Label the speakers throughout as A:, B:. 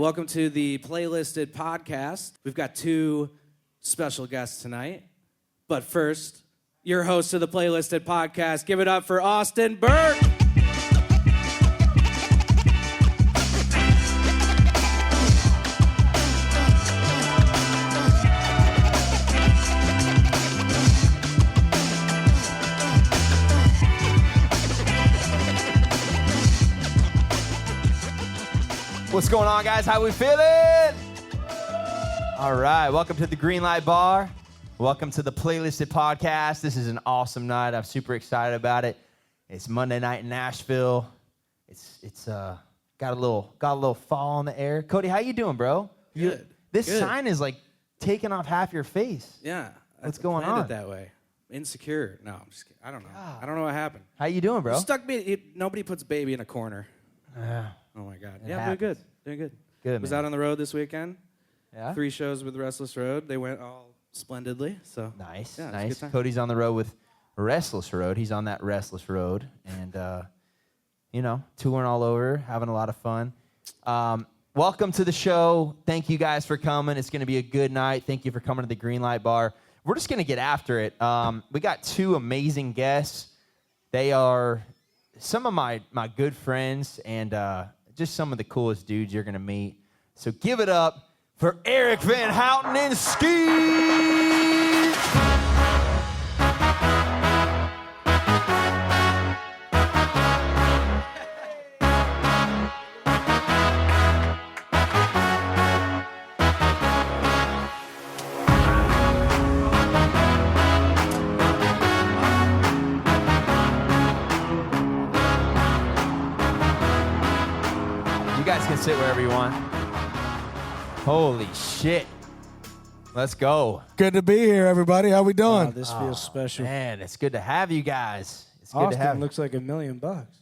A: Welcome to the Playlisted podcast. We've got two special guests tonight. But first, your host of the Playlisted podcast, give it up for Austin Burke.
B: What's going on, guys? How we feeling? All right, welcome to the Green Light Bar. Welcome to the Playlisted podcast. This is an awesome night. I'm super excited about it. It's Monday night in Nashville. It's got a little fall in the air. Cody, how you doing, bro?
A: Good.
B: This
A: Good.
B: sign is like taking off half your face.
A: Yeah.
B: What's going
A: planned
B: on?
A: It that way. Insecure. No, I'm just kidding. I don't know.
B: God.
A: I don't know what happened.
B: How you doing, bro?
A: Stuck me. Nobody puts baby in a corner. Oh my God. Yeah,
B: happens.
A: doing good. Doing good.
B: Good,
A: Was
B: man.
A: out on the road this weekend.
B: Yeah.
A: 3 shows with Restless Road. They went all splendidly. So
B: Nice,
A: yeah, it's a
B: nice.
A: good time.
B: Cody's on the road with Restless Road. He's on that Restless Road, and touring all over, having a lot of fun. Welcome to the show. Thank you guys for coming. It's going to be a good night. Thank you for coming to the Green Light Bar. We're just going to get after it. We got 2 amazing guests. They are some of my good friends and just some of the coolest dudes you're going to meet. So give it up for Eric Van Houten and Skeez. You guys can sit wherever you want. Holy shit. Let's go.
C: Good to be here, everybody. How we doing?
D: This feels special.
B: Man, it's good to have you guys. It's good
D: Austin
B: to have you.
D: looks like $1 million.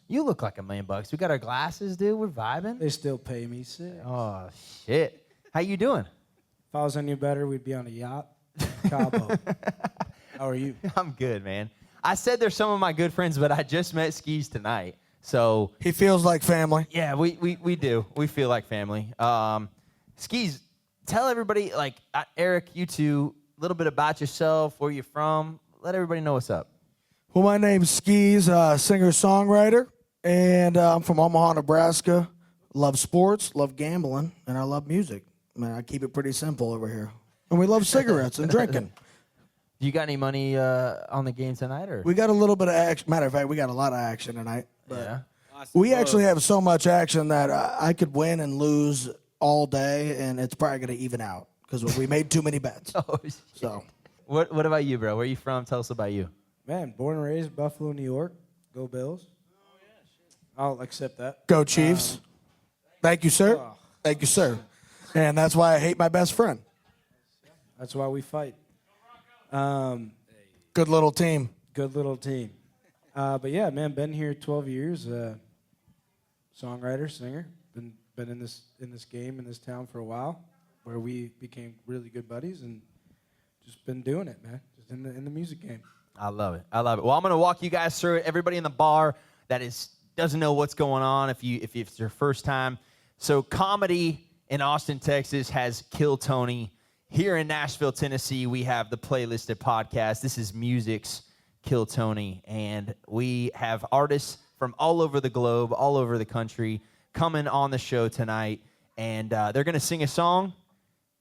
B: You look like $1 million. We got our glasses, dude. We're vibing.
D: They still pay me $6.
B: Oh, shit. How you doing?
D: If I was any better, we'd be on a yacht. Cabo. How are you?
B: I'm good, man. I said they're some of my good friends, but I just met Skeez tonight. So,
C: He feels like family.
B: yeah, we do. We feel like family. Skeez, tell everybody, Eric, you two, a little bit about yourself, where you're from. Let everybody know what's up.
C: Well, my name's Skeez, singer-songwriter, and I'm from Omaha, Nebraska. Love sports, love gambling, and I love music. Man, I keep it pretty simple over here. And we love cigarettes and drinking.
B: You got any money on the game tonight, or?
C: We got a little bit of action. Matter of fact, we got a lot of action tonight. But
B: Yeah.
C: we actually have so much action that I could win and lose all day, and it's probably going to even out because we made too many bets.
B: Oh, shit.
C: So
B: What about you, bro? Where you from? Tell us about you.
D: Man, born and raised Buffalo, New York. Go Bills. I'll accept that.
C: go Chiefs. Thank you, sir.
D: Oh.
C: Thank you, sir. And that's why I hate my best friend.
D: That's why we fight.
C: Good little team.
D: Good little team. But yeah, man, been here 12 years. Songwriter, singer. Been in this game in this town for a while, where we became really good buddies, and just been doing it, man. Just in the music game.
B: I love it. I love it. Well, I'm going to walk you guys through it. Everybody in the bar that doesn't know what's going on, if it's your first time. So comedy in Austin, Texas has killed Tony. Here in Nashville, Tennessee, we have the Playlisted podcast. This is music's Kill Tony, and we have artists from all over the globe, all over the country, coming on the show tonight, and they're going to sing a song.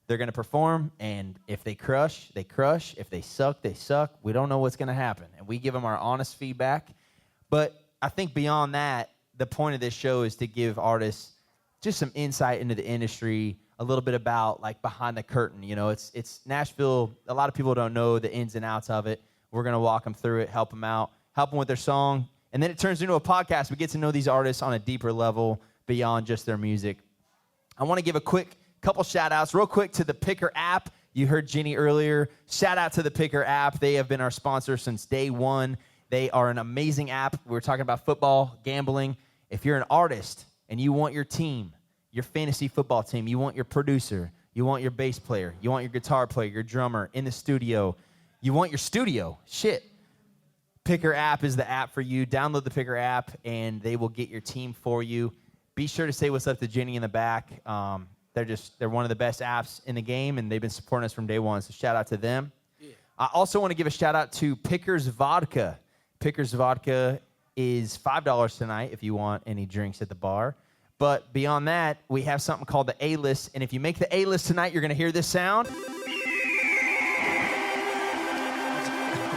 B: They're going to perform, and if they crush, they crush. If they suck, they suck. We don't know what's going to happen, and we give them our honest feedback. But I think beyond that, the point of this show is to give artists just some insight into the industry, a little bit about behind the curtain. You know, it's Nashville. A lot of people don't know the ins and outs of it. We're going to walk them through it, help them out, help them with their song, and then it turns into a podcast. We get to know these artists on a deeper level beyond just their music. I want to give a couple shout-outs real quick to the Picker app. You heard Jenny earlier. Shout out to the Picker app. They have been our sponsor since day one. They are an amazing app. We were talking about football, gambling. If you're an artist and you want your team, your fantasy football team, you want your producer, you want your bass player, you want your guitar player, your drummer in the studio, you want your studio, Picker app is the app for you. Download the Picker app, and they will get your team for you. Be sure to say what's up to Jenny in the back. They're one of the best apps in the game, and they've been supporting us from day one. So shout out to them. Yeah. I also want to give a shout out to Pickers Vodka. Pickers Vodka is $5 tonight if you want any drinks at the bar. But beyond that, we have something called the A-List. And if you make the A-List tonight, you're going to hear this sound.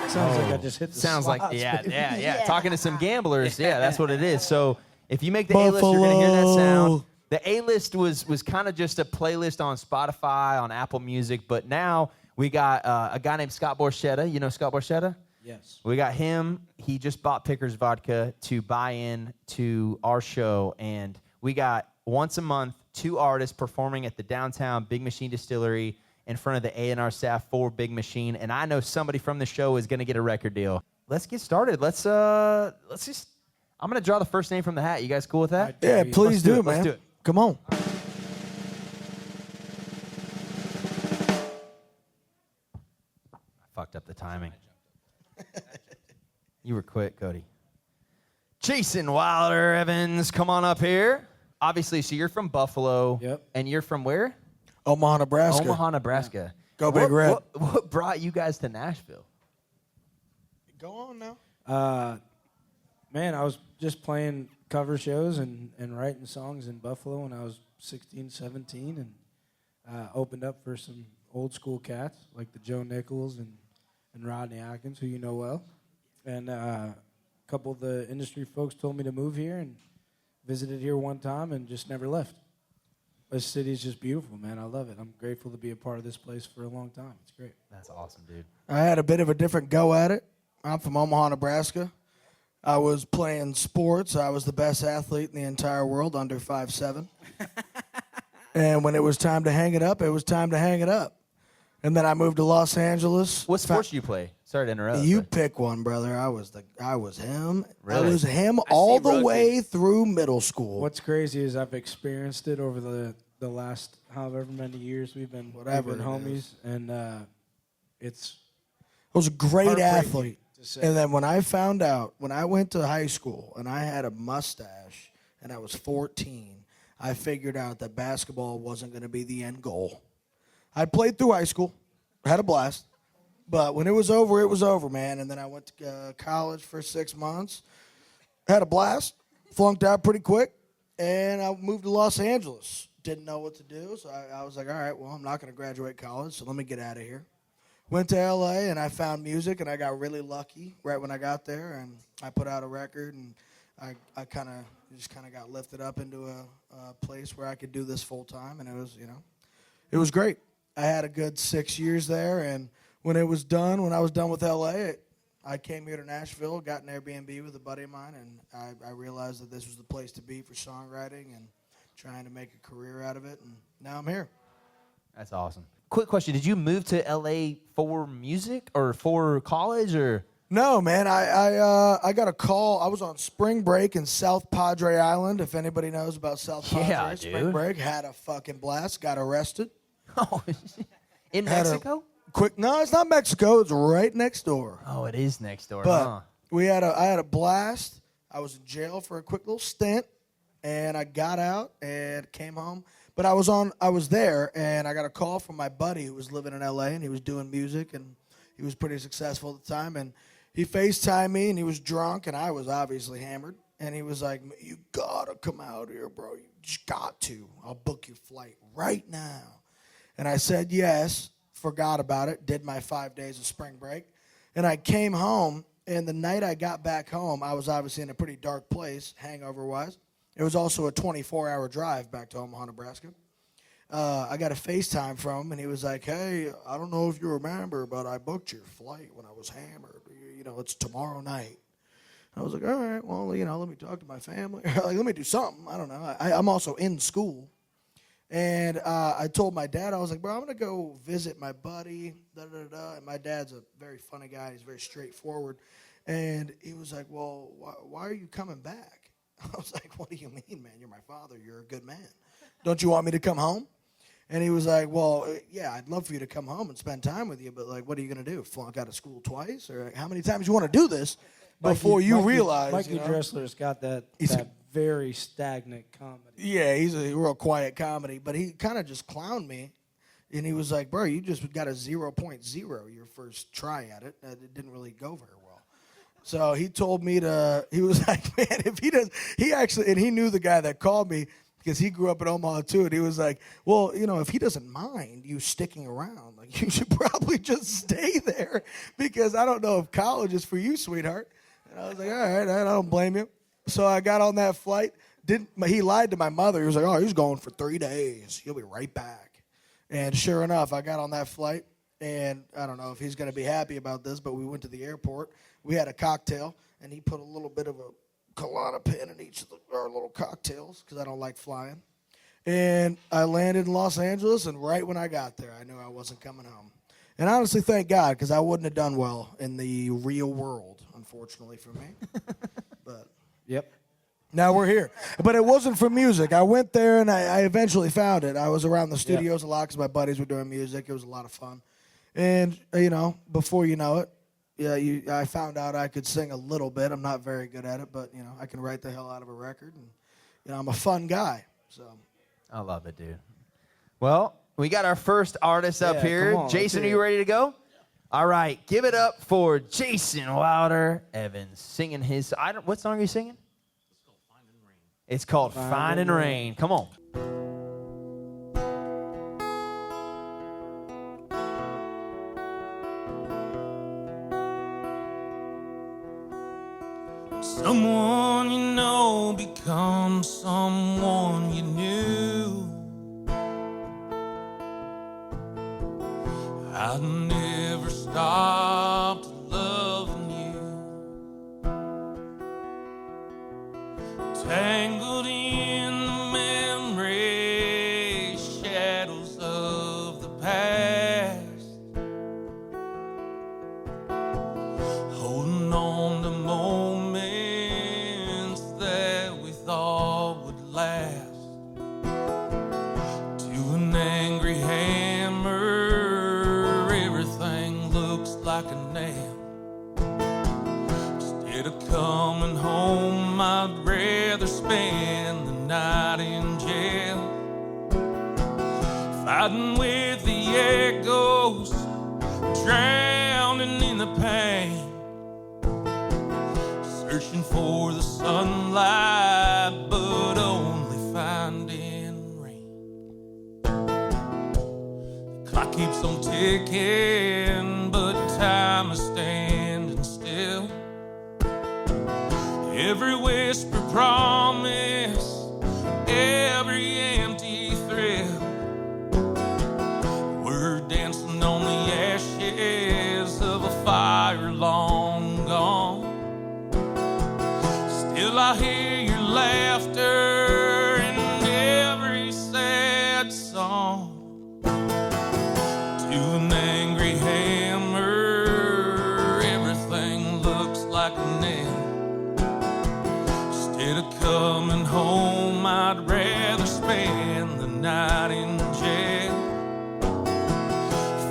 D: Sounds like I just hit the
B: Sounds
D: slots,
B: like,
D: baby.
B: yeah. Talking to some gamblers, that's what it is. So if you make the A-List, you're going to hear that sound. The A-List was kind of just a playlist on Spotify, on Apple Music. But now we got a guy named Scott Borchetta. You know Scott Borchetta?
D: Yes.
B: We got him. He just bought Pickers Vodka to buy in to our show. And we got once a month 2 artists performing at the downtown Big Machine Distillery in front of the A&R staff for Big Machine. And I know somebody from the show is going to get a record deal. Let's get started. Let's just. I'm going to draw the first name from the hat. You guys cool with that?
C: Yeah, please do, man.
B: Let's do it.
C: Come on.
B: I fucked up the timing. You were quick, Cody. Jason Wilder Evans, come on up here. Obviously, so you're from Buffalo.
D: Yep.
B: And you're from where?
C: Omaha, Nebraska.
B: Omaha, Nebraska.
C: Go Big Red.
B: What brought you guys to Nashville?
C: Go on now.
D: Man, I was just playing cover shows and writing songs in Buffalo when I was 16, 17, and opened up for some old school cats like the Joe Nichols and Rodney Atkins, who you know well. And a couple of the industry folks told me to move here and visited here one time and just never left. This city is just beautiful, man. I love it. I'm grateful to be a part of this place for a long time. It's great.
B: That's awesome, dude.
C: I had a bit of a different go at it. I'm from Omaha, Nebraska. I was playing sports. I was the best athlete in the entire world, under 5'7". And when it was time to hang it up, it was time to hang it up. And then I moved to Los Angeles.
B: What sports do you play? Sorry to interrupt.
C: You pick one, brother. I was him.
B: Really?
C: I was him all the way through middle school.
D: What's crazy is I've experienced it over the last however many years we've been homies, and I was a great athlete. And then when I found out, when I went to high school and I had a mustache and I was 14, I figured out that basketball wasn't going to be the end goal. I played through high school, had a blast, but when it was over, man. And then I went to college for 6 months, had a blast, flunked out pretty quick, and I moved to Los Angeles. Didn't know what to do, so I was like, all right, well, I'm not going to graduate college, so let me get out of here. Went to L.A., and I found music, and I got really lucky right when I got there, and I put out a record, and I kind of got lifted up into a place where I could do this full time, and it was great. I had a good 6 years there, and when I was done with L.A., I came here to Nashville, got an Airbnb with a buddy of mine, and I realized that this was the place to be for songwriting and trying to make a career out of it, and now I'm here.
B: That's awesome. Quick question. Did you move to L.A. for music or for college or?
C: No, man. I got a call. I was on spring break in South Padre Island, if anybody knows about South Padre.
B: Yeah,
C: spring
B: dude.
C: break. Had a fucking blast. Got arrested.
B: Oh, in Mexico?
C: No, it's not Mexico. It's right next door.
B: Oh, it is next door,
C: But
B: huh?
C: I had a blast. I was in jail for a quick little stint, and I got out and came home. But I was there, and I got a call from my buddy who was living in L.A., and he was doing music, and he was pretty successful at the time. And he FaceTimed me, and he was drunk, and I was obviously hammered. And he was like, you got to come out here, bro. You just got to. I'll book your flight right now. And I said yes, forgot about it, did my 5 days of spring break. And I came home, and the night I got back home, I was obviously in a pretty dark place, hangover-wise. It was also a 24-hour drive back to Omaha, Nebraska. I got a FaceTime from him, and he was like, hey, I don't know if you remember, but I booked your flight when I was hammered. It's tomorrow night. I was like, all right, well, let me talk to my family. Like, let me do something. I don't know. I'm also in school. And I told my dad, I was like, bro, I'm going to go visit my buddy, da-da-da-da. And my dad's a very funny guy. He's very straightforward. And he was like, well, why are you coming back? I was like, what do you mean, man? You're my father. You're a good man. Don't you want me to come home? And he was like, well, yeah, I'd love for you to come home and spend time with you, but, like, what are you going to do, flunk out of school twice? Or like, how many times you want to do this before you realize?
D: Mikey Dressler's got that very stagnant comedy.
C: Yeah, he's a real quiet comedy, but he kind of just clowned me. And he was like, bro, you just got a 0.0 your first try at it. It didn't really go very well. So he told me he was like, man, if he does, and he knew the guy that called me because he grew up in Omaha too. And he was like, well, if he doesn't mind you sticking around, like you should probably just stay there because I don't know if college is for you, sweetheart. And I was like, all right, I don't blame you. So I got on that flight. He lied to my mother. He was like, oh, he's going for 3 days. He'll be right back. And sure enough, I got on that flight, and I don't know if he's going to be happy about this, but we went to the airport. We had a cocktail, and he put a little bit of a colada pin in each of our little cocktails because I don't like flying. And I landed in Los Angeles, and right when I got there, I knew I wasn't coming home. And honestly, thank God, because I wouldn't have done well in the real world, unfortunately for me. But
A: Yep.
C: now we're here. But it wasn't for music. I went there, and I eventually found it. I was around the studios a lot because my buddies were doing music. It was a lot of fun. And, before you know it, I found out I could sing a little bit. I'm not very good at it, but, I can write the hell out of a record. And, I'm a fun guy. So
B: I love it, dude. Well, we got our first artist up
D: Yeah,
B: here.
D: come on,
B: Jason,
D: let's
B: are
D: hear
B: you
D: it.
B: ready to go? All right, give it up for Jason Wilder Evans singing his. What song are you singing? It's called Finding Rain. Come on.
E: Someone you know becomes someone you knew. I never stopped loving you. Tangled in the memories, shadows of the past. Holding on to moments that we thought would last. To an angry hammer, everything looks like a nail. Instead of coming home, I'd rather spend the night in jail. Fighting with the echoes, drowning in the pain. Searching for the sunlight, but only finding rain. The clock keeps on ticking, but time is standing still. Every whisper promise, every empty thrill. We're dancing on the ashes of a fire long gone. Still I hear your laughter in every sad song. To an angry hammer, everything looks like a nail. Instead of coming home, I'd rather spend the night in jail.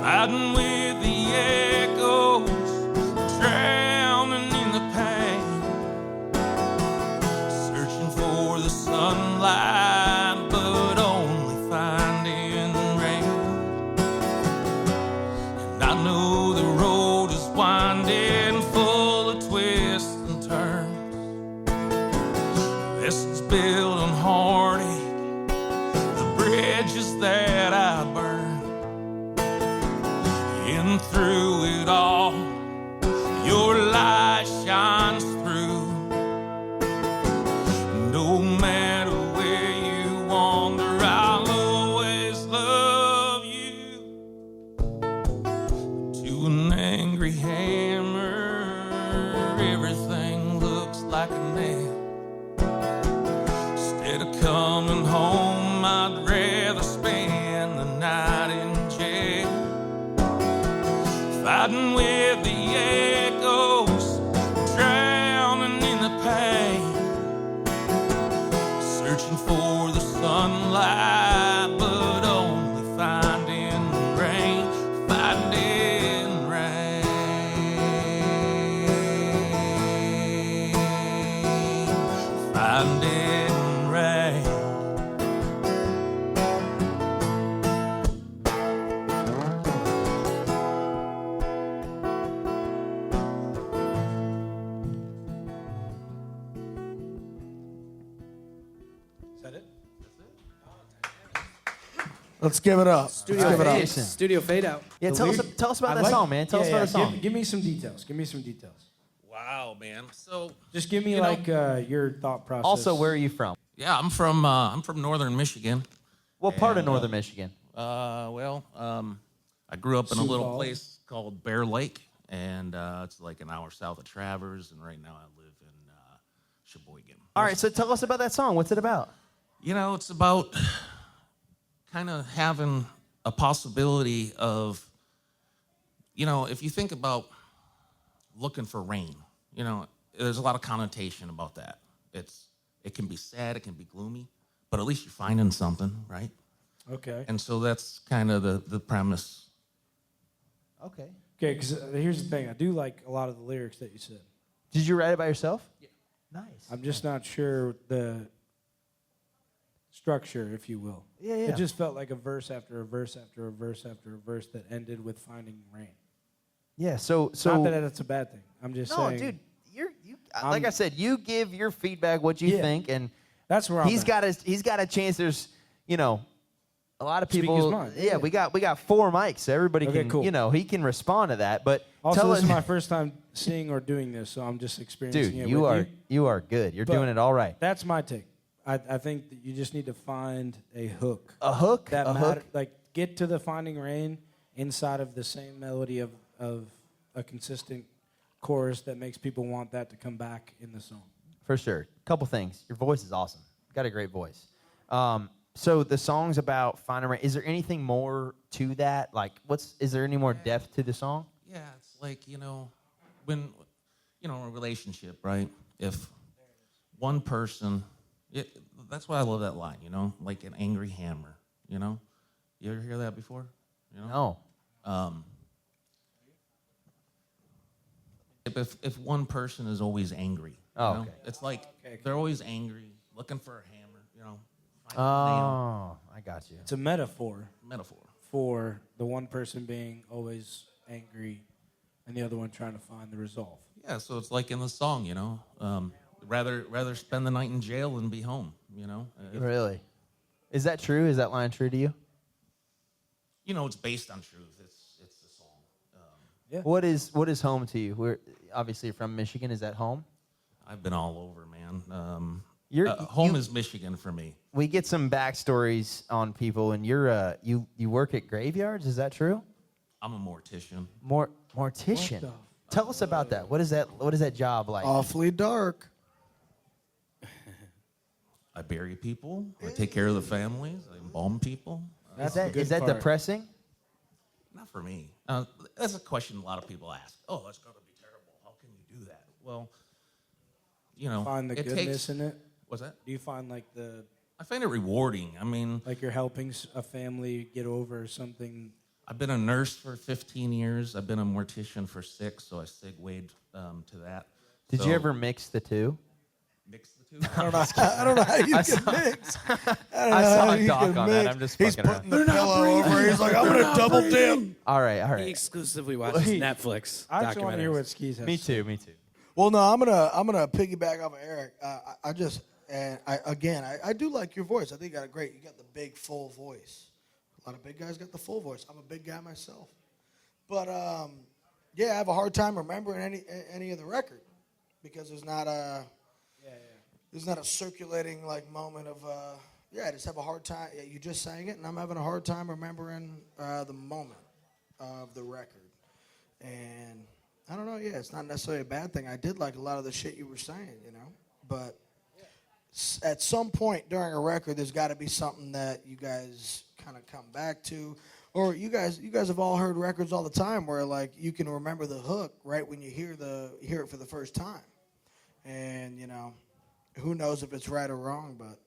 E: Fighting with the echoes, drowning in the pain. Searching for the sunlight, but only finding rain. And I know the road is winding, full of twists and turns. Lessons built on heartache, the bridges that I burned. And through it all, your light shines through. No matter where you wander, I'll always love you. To an angry hammer, everything looks like a nail. Instead of coming home, I'd rather spend the night in jail. Fighting with the echoes, drowning in the pain. Searching for the sunlight, but only finding rain. Finding rain. Finding
C: Let's give it up. Let's give it up.
B: Jason.
A: Studio fade out.
B: Yeah, tell us about that song, man. Tell us about the song.
D: Give me some details. Give me some details.
E: Wow, man. So
D: Just give me your thought process.
B: Also, where are you from?
E: yeah, I'm from northern Michigan.
B: What part of northern Michigan?
E: I grew up in a
D: Sioux
E: little
D: Falls.
E: place called Bear Lake, and it's like an hour south of Travers, and right now I live in Sheboygan.
B: All right, so tell us about that song. What's it about?
E: You know, it's about kind of having a possibility of, you know, if you think about looking for rain, you know, there's a lot of connotation about that. It can be sad, it can be gloomy, but at least you're finding something, right?
D: Okay.
E: And so that's kind of the premise.
B: Okay.
D: Okay, because here's the thing. I do like a lot of the lyrics that you said.
B: Did you write it by yourself? Yeah. Nice.
D: I'm just not sure the structure, if you will.
B: Yeah.
D: It just felt like a verse after a verse after a verse after a verse that ended with finding rain.
B: Yeah. So.
D: Not that that's a bad thing. I'm just
B: No,
D: saying.
B: dude. Like I said, you give your feedback, what you think, and
D: that's where
B: he's got a chance. There's, you know, a lot of
D: Speak
B: people.
D: his mind.
B: Yeah, we got 4 mics, so everybody
D: Okay,
B: can,
D: cool.
B: you know, he can respond to that. But
D: Also,
B: tell
D: this
B: us,
D: is my first time seeing or doing this, so I'm just experiencing
B: dude,
D: it
B: you
D: with
B: are you are good. You're
D: But
B: doing it all right.
D: That's my take. I think that you just need to find a hook.
B: A hook.
D: That
B: a
D: matter,
B: hook.
D: like get to the finding rain inside of the same melody of a consistent chorus that makes people want that to come back in the song.
B: For sure. Couple things. Your voice is awesome. Got a great voice. So the song's about finding rain. Is there anything more to that? Like, is there any more depth to the song?
E: Yeah, it's like, you know, when, you know, a relationship, right? If one person, that's why I love that line, you know, like an angry hammer, you know? You ever hear that before? You know?
B: No.
E: If one person is always angry, you know?
B: Okay.
E: It's like they're always angry, looking for a hammer, you know?
B: Oh, I got you.
D: It's a metaphor
E: Metaphor.
D: for the one person being always angry and the other one trying to find the resolve.
E: Yeah, so it's like in the song, you know? Rather spend the night in jail than be home, you know?
B: Really? Is that true? Is that line true to you?
E: You know, it's based on truth. It's the song.
D: Yeah.
B: What is home to you? We're obviously from Michigan. Is that home?
E: I've been all over, man.
B: You're-
E: home
B: you-
E: is Michigan for me.
B: We get some backstories on people, and you work at graveyards. Is that true?
E: I'm a mortician.
B: Mortician. Tell us about that. What is that job like?
C: Awfully dark.
E: I bury people. I take care of the families. I embalm people.
B: Is
D: the good
B: that
D: part.
B: depressing?
E: Not for me. That's a question a lot of people ask. Oh, that's got to be terrible. How can you do that? Well, you know,
D: Find the
E: it
D: goodness
E: takes,
D: in it.
E: What's that?
D: Do you find
E: I find it rewarding. I mean,
D: like you're helping a family get over something?
E: I've been a nurse for 15 years. I've been a mortician for 6, so I segued to that.
B: Did you ever mix the two?
E: Mix the two?
C: I don't know how you can mix.
B: I saw a doc on that. I'm just
C: He's
B: fucking around.
C: putting the pillow over. He's like, I'm gonna double dip.
B: All right.
A: He exclusively watches Netflix
D: I just want to hear
A: documentaries.
D: what Skeez has.
B: Me
D: to say.
B: too. Me too.
C: Well, no, I'm gonna piggyback off of Eric. I do like your voice. I think you got the big full voice. A lot of big guys got the full voice. I'm a big guy myself, but yeah, I have a hard time remembering any of the record because there's not a circulating like moment of I just have a hard time. Yeah, you just sang it, and I'm having a hard time remembering the moment of the record, and I don't know. Yeah, it's not necessarily a bad thing. I did like a lot of the shit you were saying, you know, but at some point during a record, there's got to be something that you guys kind of come back to, or you guys have all heard records all the time where like you can remember the hook right when you hear it for the first time, and you know, who knows if it's right or wrong, but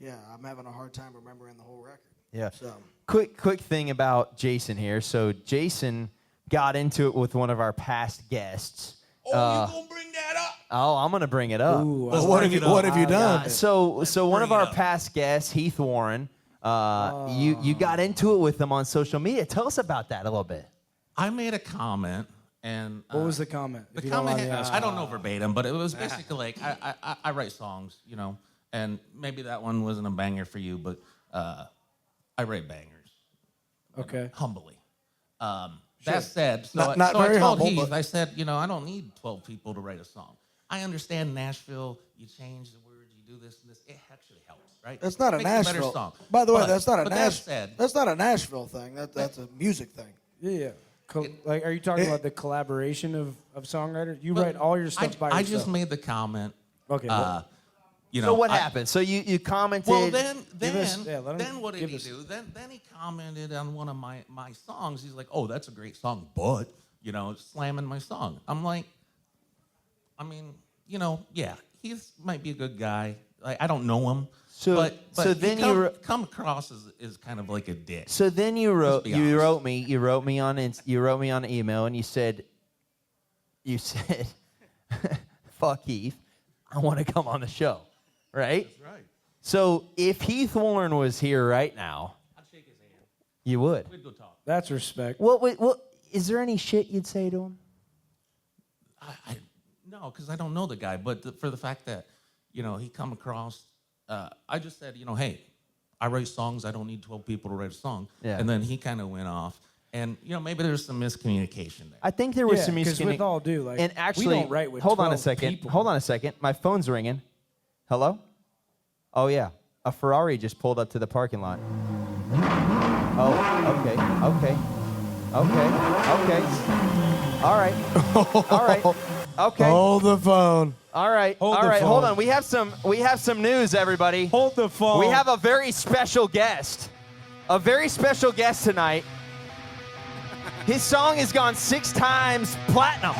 C: yeah, I'm having a hard time remembering the whole record.
B: Yeah.
C: So
B: Quick thing about Jason here. So Jason got into it with one of our past guests.
E: Oh, you gonna bring that up?
B: Oh, I'm gonna bring it up.
D: Ooh,
C: well, what have you done?
B: So one of
E: Bring it
B: our
E: up.
B: past guests, Heath Warren, you got into it with him on social media. Tell us about that a little bit.
E: I made a comment, and
D: What was the comment?
E: the
D: if you don't
E: comment?
D: mind me asking?
E: I don't know verbatim, but it was basically like I write songs, you know, and maybe that one wasn't a banger for you, but I write bangers,
D: Okay.
E: Humbly. That said,
C: Not
E: I
C: very
E: told
C: humble,
E: Heath,
C: but-
E: I said, I don't need 12 people to write a song. I understand Nashville, you change the words, you do this and this. It actually helps, right?
C: That's not a
E: Makes a better
C: Nashville.
E: song.
C: By the way,
E: But-
C: that's not a
E: but that
C: Nashville.
E: said,
C: That's not a Nashville thing. That's a music thing.
D: Yeah. Like, are you talking about the collaboration of songwriters? You write all your stuff by yourself.
E: I just made the comment.
D: Okay.
B: So what happened? So you commented.
E: Well, then what did
D: give
E: he
D: us-
E: do? Then he commented on one of my songs. He's like, "Oh, that's a great song, but slamming my song." I'm like, yeah, he might be a good guy. I don't know him. But
B: then
E: he come across as kind of like a dick.
B: So then you wrote
E: be honest.
B: you wrote me on email and you said fuck Heath, I want to come on the show, right?
E: That's right.
B: So if Heath Warren was here right now,
E: I'd shake his hand.
B: you would.
E: We'd go talk.
D: That's respect.
B: What is there any shit you'd say to him?
E: No, because I don't know the guy. But for the fact that he come across, I just said, hey, I write songs. I don't need 12 people to write a song.
B: Yeah.
E: And then he kind of went off. And, maybe there's some miscommunication there.
B: I think there was some
D: because
B: miscommunication.
D: with all due, like,
B: and actually,
D: we don't write with
B: hold on a
D: 12
B: second.
D: people.
B: Hold on a second. My phone's ringing. Hello? Oh yeah, a Ferrari just pulled up to the parking lot. Oh, okay. All right. Okay.
C: Hold the phone.
B: All right.
D: Hold
B: All
D: the
B: right.
D: phone.
B: Hold on. We have some news, everybody.
D: Hold the phone.
B: We have a very special guest. A very special guest tonight. His song has gone 6 times platinum.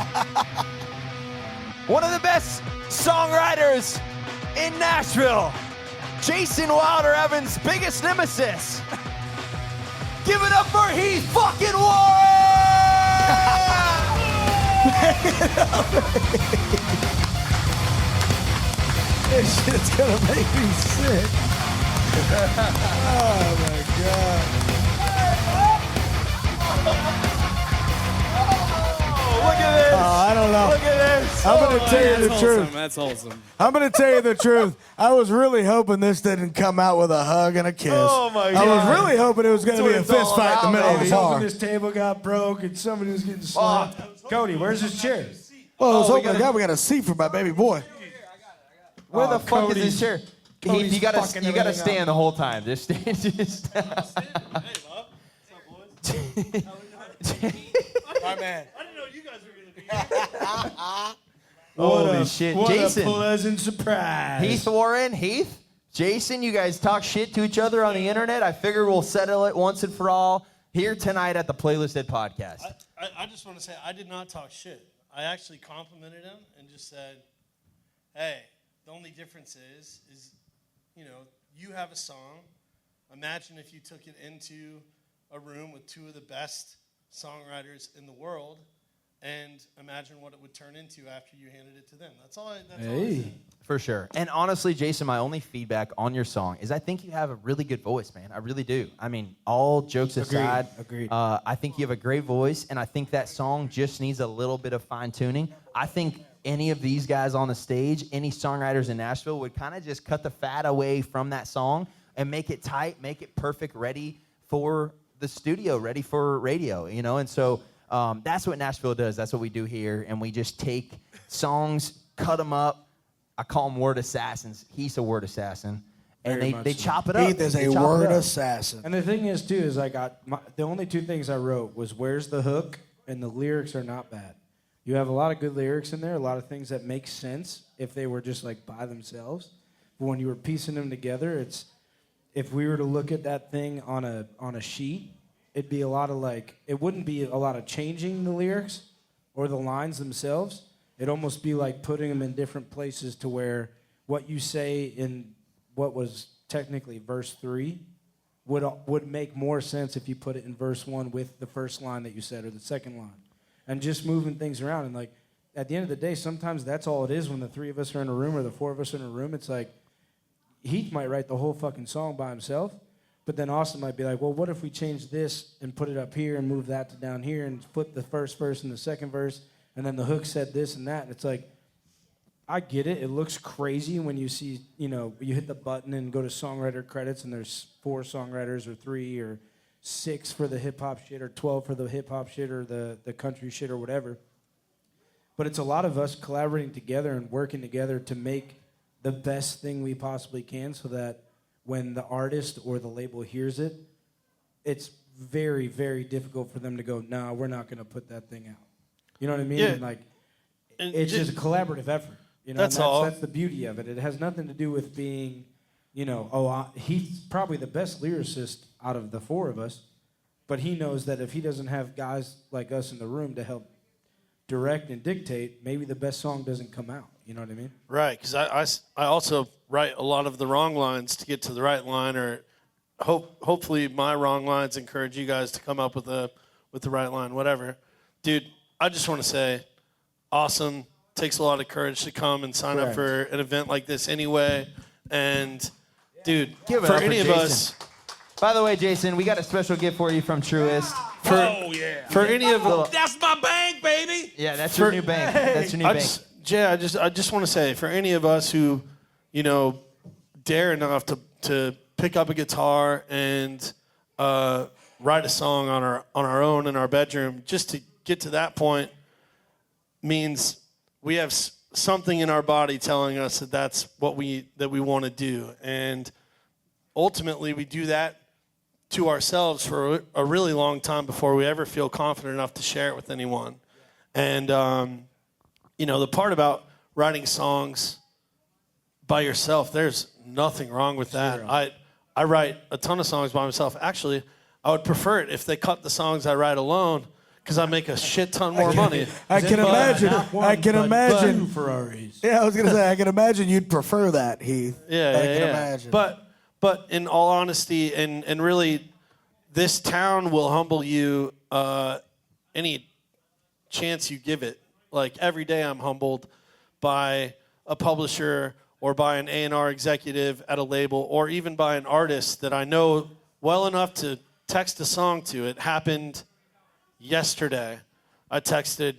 B: One of the best songwriters in Nashville. Jason Wilder Evans' biggest nemesis. Give it up for Heath fucking Warren!
C: This shit's gonna make me sick. Oh my god.
B: Look at this.
C: Oh, I don't know.
B: Look at this.
C: I'm gonna tell you the
A: That's
C: truth.
A: wholesome. That's wholesome.
C: I'm gonna tell you the truth. I was really hoping this didn't come out with a hug and a kiss.
B: Oh, my
C: I
B: God.
C: was really hoping it was gonna
B: That's
C: be
B: what
C: a
B: it's all
C: fist fight in the
B: about,
C: middle of
D: I
C: the
D: was
C: bar.
D: hoping this table got broke and somebody was getting slapped. Cody, where's his chair?
C: Well, I was
B: we
C: hoping to God we got a seat for my baby boy.
B: Where the
D: Oh,
B: fuck is
D: Cody's-
B: his chair?
D: Cody's
B: Heath, you gotta
D: fucking
B: stand
D: everything
B: the whole time. Just stand. Just
C: My man.
B: Holy shit,
D: What
B: Jason.
D: a pleasant surprise.
B: Heath Warren, Heath, Jason, you guys talk shit to each other on the internet. I figure we'll settle it once and for all here tonight at the Playlisted Podcast.
F: I just want to say I did not talk shit. I actually complimented him and just said, hey, the only difference is you have a song. Imagine if you took it into a room with 2 of the best songwriters in the world, and imagine what it would turn into after you handed it to them. That's all I said.
B: For sure. And honestly, Jason, my only feedback on your song is I think you have a really good voice, man. I really do. I mean, all jokes aside,
D: Agreed.
B: I think you have a great voice, and I think that song just needs a little bit of fine-tuning. I think any of these guys on the stage, any songwriters in Nashville, would kind of just cut the fat away from that song and make it tight, make it perfect, ready for the studio, ready for radio, And so that's what Nashville does. That's what we do here, and we just take songs, cut them up. I call them word assassins. He's a word assassin. And
D: Very
B: they
D: much so.
B: chop it up.
C: Heath is
B: They
C: a
B: chop it
C: word
B: up.
C: assassin.
D: And the thing is, too, is the only 2 things I wrote was where's the hook, and the lyrics are not bad. You have a lot of good lyrics in there, a lot of things that make sense if they were just like by themselves. But when you were piecing them together, it's if we were to look at that thing on a sheet, it'd be a lot of it wouldn't be a lot of changing the lyrics or the lines themselves. It'd almost be like putting them in different places to where what you say in what was technically verse 3 would make more sense if you put it in verse 1 with the first line that you said or the second line. And just moving things around. And at the end of the day, sometimes that's all it is when the 3 of us are in a room or the 4 of us are in a room. It's like Heath might write the whole fucking song by himself, but then Austin might be like, well, what if we change this and put it up here and move that to down here and flip the first verse and the second verse, and then the hook said this and that. And it's like, I get it. It looks crazy when you see, you hit the button and go to songwriter credits and there's 4 songwriters or 3 or 6 for the hip hop shit or 12 for the hip hop shit or the country shit or whatever. But it's a lot of us collaborating together and working together to make the best thing we possibly can so that when the artist or the label hears it, it's very, very difficult for them to go, nah, we're not going to put that thing out. You know what I mean?
F: Yeah.
D: And like, it's just a collaborative effort. You know,
F: That's all.
D: That's the beauty of it. It has nothing to do with being, you know, he's probably the best lyricist out of the 4 of us, but he knows that if he doesn't have guys like us in the room to help direct and dictate, maybe the best song doesn't come out. You know what I mean?
F: Right, because I also write a lot of the wrong lines to get to the right line, or hopefully my wrong lines encourage you guys to come up with the right line, whatever. Dude, I just want to say, awesome. Takes a lot of courage to come and sign up for an event like this anyway. And, dude,
B: Give it
F: for
B: up
F: any of
B: Jason.
F: us...
B: By the way, Jason, we got a special gift for you from Truist.
F: For any of
E: That's my bank, baby.
B: Yeah, that's your new bank. That's your new bank.
F: Jay, I just want to say, for any of us who, you know, dare enough to pick up a guitar and write a song on our own in our bedroom, just to get to that point means we have something in our body telling us that that's what we want to do, and ultimately we do that to ourselves for a really long time before we ever feel confident enough to share it with anyone. And you know, the part about writing songs by yourself, there's nothing wrong with that. I write a ton of songs by myself. Actually, I would prefer it if they cut the songs I write alone, because I make a shit ton more money.
C: I can imagine.
D: Ferraris.
C: Yeah, I was gonna say I can imagine you'd prefer that, Heath.
F: Yeah,
C: I can imagine.
F: But in all honesty, and really, this town will humble you any chance you give it. Like, every day I'm humbled by a publisher or by an A&R executive at a label, or even by an artist that I know well enough to text a song to. It happened yesterday. I texted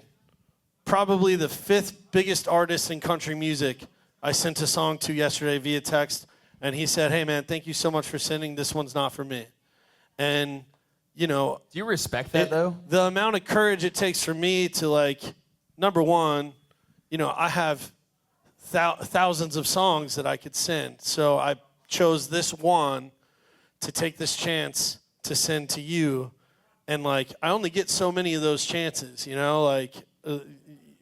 F: probably the 5th biggest artist in country music. I sent a song to yesterday via text, and he said, hey, man, thank you so much for sending. This one's not for me. And, you know...
B: Do you respect that, though?
F: The amount of courage it takes for me to, like... Number one, you know, I have thousands of songs that I could send. So I chose this one to take this chance to send to you. And, like, I only get so many of those chances, you know? Like,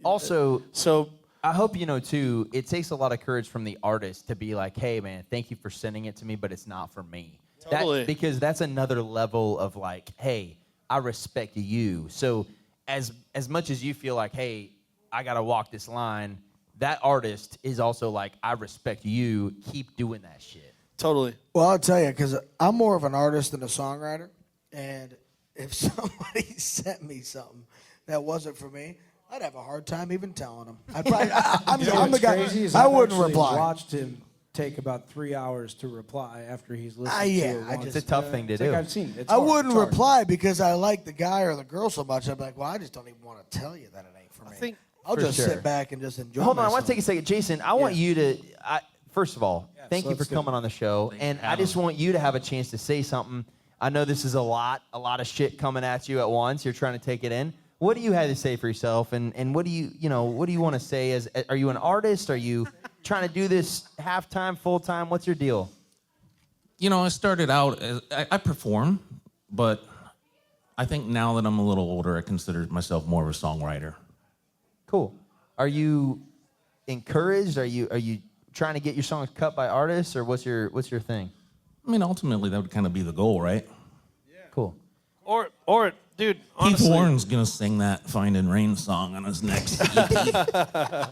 B: Also,
F: so
B: I hope you know, too, it takes a lot of courage from the artist to be like, hey, man, thank you for sending it to me, but it's not for me.
F: Totally.
B: Because that's another level of, like, hey, I respect you. So... As much as you feel like, hey, I got to walk this line, that artist is also like, I respect you. Keep doing that shit.
F: Totally.
C: Well, I'll tell you, because I'm more of an artist than a songwriter, and if somebody sent me something that wasn't for me, I'd have a hard time even telling them. I'd probably, I'm the guy. I wouldn't reply.
D: I watched him take about 3 hours to reply after he's listened
C: yeah,
D: to it once.
B: It's a tough thing to do.
D: Like, I've seen it. It's
C: I
D: hard.
C: wouldn't
D: It's hard.
C: reply because I like the guy or the girl so much. I'd be like, well, I just don't even want to tell you that it ain't for me. I'll
B: For
C: just
B: sure.
C: sit back and just enjoy
B: Hold on, I want
C: myself.
B: to take a second. Jason, I want you to, first of all, thank you for
D: let's do
B: coming
D: it.
B: on the show. And I just want you to have a chance to say something. I know this is a lot of shit coming at you at once. You're trying to take it in. What do you have to say for yourself? And what do you want to say? Are you an artist? Are you trying to do this half-time, full-time? What's your deal?
E: You know, I started out as I perform, but I think now that I'm a little older, I consider myself more of a songwriter.
B: Cool. Are you encouraged? Are you trying to get your songs cut by artists, or what's your thing?
E: I mean, ultimately, that would kind of be the goal, right?
B: Cool.
F: Or dude, honestly,
E: Heath Warren's gonna sing that "Finding Rain" song on his next EP.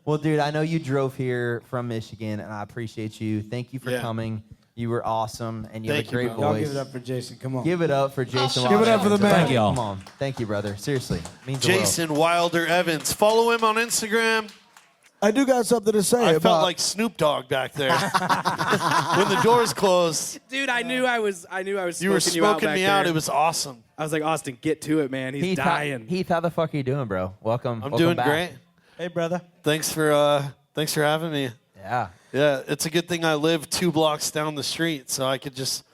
B: Well, dude, I know you drove here from Michigan, and I appreciate you. Thank you for coming. You were awesome, and you
F: Thank
B: have a
F: you,
B: great
F: bro.
D: Y'all
B: voice.
D: give it up for Jason. Come on.
B: Give it up for Jason.
C: Give it up for the man.
E: Thank y'all.
B: Come on. Thank you, brother. Seriously. Means the world.
F: Jason Wilder Evans. Follow him on Instagram.
C: I do got something to say
F: I
C: about.
F: felt like Snoop Dogg back there when the doors closed.
A: Dude, I knew I was
F: You were
A: smoking you out
F: smoking
A: back
F: me
A: there.
F: out. It was awesome.
A: I was like, Austin, get to it, man. He's
B: Heath,
A: dying.
B: Heath, how the fuck are you doing, bro? Welcome.
F: I'm
B: welcome
F: doing
B: back.
F: great.
D: Hey, brother.
F: Thanks for having me.
B: Yeah.
F: Yeah, it's a good thing I live 2 blocks down the street, so I could just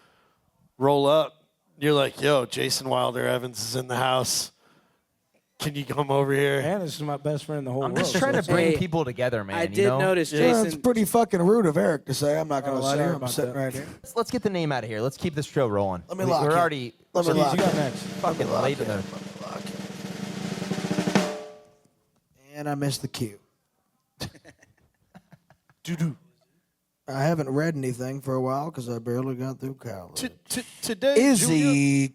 F: roll up. You're like, yo, Jason Wilder Evans is in the house. Can you come over here?
D: And this is my best friend in the whole world.
B: I'm just trying to bring
A: Hey,
B: people together, man.
A: I
B: you
A: did
B: know?
A: notice
C: Yeah,
A: Jason.
C: it's pretty fucking rude of Eric to say. I'm not going to lie to you.
D: sorry
C: I'm
D: about
C: sitting
D: that.
C: right here.
B: Let's get the name out of here. Let's keep this show rolling.
C: Let me lock
B: We're
C: it.
B: already
C: Let me
D: Skeez,
C: lock
D: you got
C: it.
D: next.
B: fucking late in the...
C: And I missed the cue.
F: Doo-doo.
C: I haven't read anything for a while because I barely got through college.
F: Today,
C: Izzy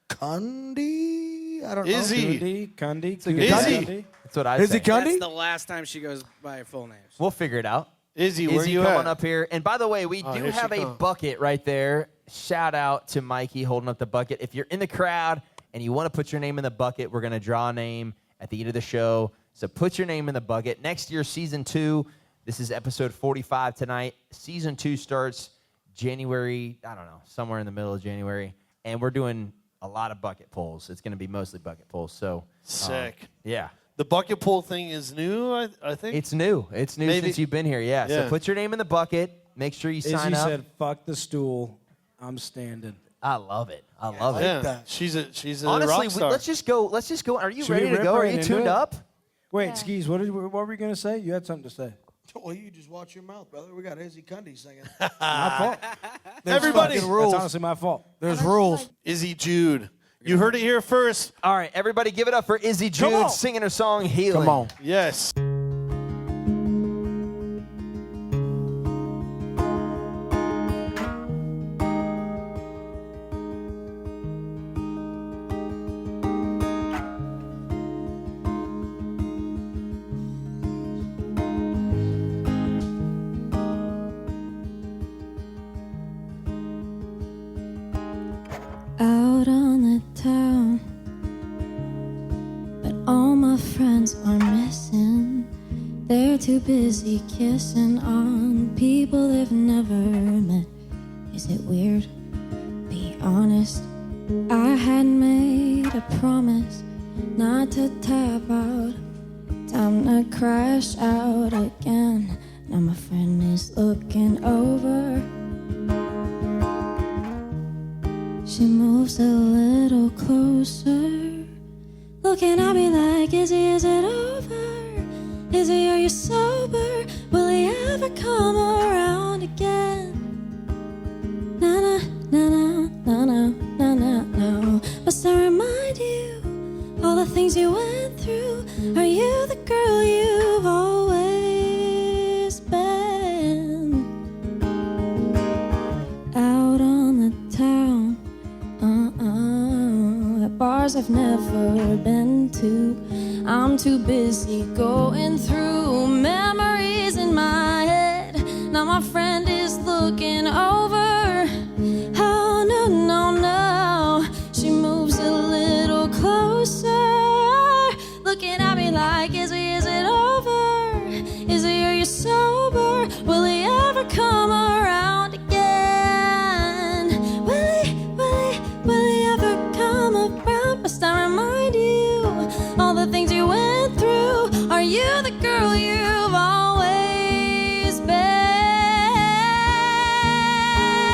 C: Cundy? I don't know.
F: Izzy.
D: Kundi.
F: Izzy.
B: That's what I
C: Izzy
B: say.
C: Cundy?
A: That's the last time she goes by her full name.
B: We'll figure it out.
F: Izzy, where
B: Izzy,
F: you
B: come
F: at?
B: on up here. And by the way, we do
F: here she
B: have a
F: comes.
B: bucket right there. Shout out to Mikey holding up the bucket. If you're in the crowd and you want to put your name in the bucket, we're going to draw a name at the end of the show. So put your name in the bucket. Next year, season 2. This is episode 45 tonight. Season 2 starts January, I don't know, somewhere in the middle of January. And we're doing a lot of bucket pulls. It's going to be mostly bucket pulls. So
F: Sick.
B: yeah.
F: The bucket pull thing is new, I think.
B: It's new. It's new
F: Maybe-
B: since you've been here. Yeah. So
F: Yeah.
B: put your name in the bucket. Make sure you sign
D: Izzy
B: up.
D: said, "Fuck the stool. I'm standing."
B: I love it. I love it.
F: yeah,
C: that.
F: she's a
B: Honestly,
F: rock star.
B: let's just go. Let's just go. Are you
D: Should we
B: ready to
D: rip
B: go? Are
D: right
B: you
D: into
B: tuned
D: it?
B: up?
D: Wait, Skeez, what were you going to say? You had something to say.
C: Well, you just watch your mouth, brother. We got Izzy Cundy singing.
D: My fault.
F: Everybody,
C: fucking rules.
D: That's honestly my fault.
C: There's rules.
F: Izzy Jude. You heard it here first.
B: All right, everybody, give it up for Izzy
C: Come
B: Jude
C: on.
B: singing her song "Healing."
C: Come on.
F: Yes.
G: Out on the town, but all my friends are missing. They're too busy kissing on people they've never met. Is it weird? Be honest, I had made a promise not to tap out. Time to crash out again. Now my friend is looking over. She moves a little closer, looking at me like, Izzy, is it over? Izzy, are you sober? Will he ever come around again? Na na na na na na na na. Must I remind you all the things you went through? Are you the girl you've always been? Out on the town, bars I've never been to. I'm too busy going through memories in my head. Now my friend is looking over. Oh no, no, no. She moves a little closer, looking at me like, is it over? Izzy, are you sober? Will he ever come around again? Will he ever come around? Must I remind you all the things you went through? Are you the girl you've always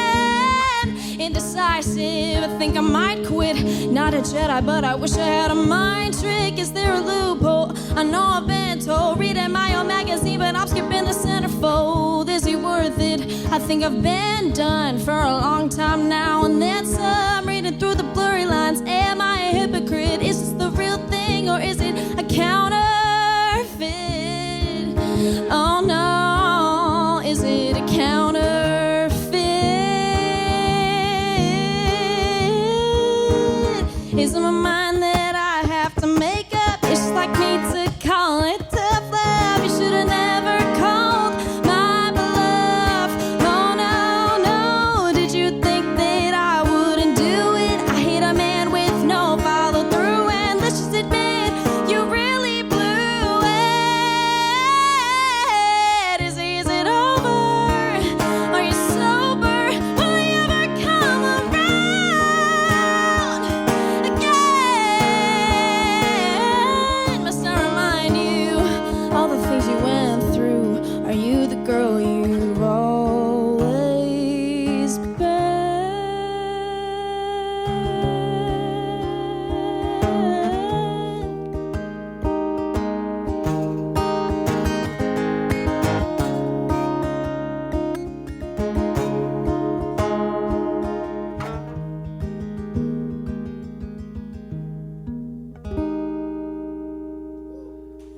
G: been? Indecisive, I think I might quit. Not a Jedi, but I wish I had a mind trick. Is there a loophole? I know I've been told. Reading my own magazine, but I'm skipping the centerfold. Is it worth it? I think I've been done for a long time now. And then some, reading through the blurry lines. Am I a hypocrite? Is this the real thing, or is it a counterfeit? Oh no, is it a counterfeit? Is it my mind that I have to make up? It's just like me to call it tough love. You should have never called my bluff. Oh no, no, did you think that I wouldn't do it? I hate a man with no follow through, and let's just admit you really blew it. Is it over? Are you sober? Will he ever come around again?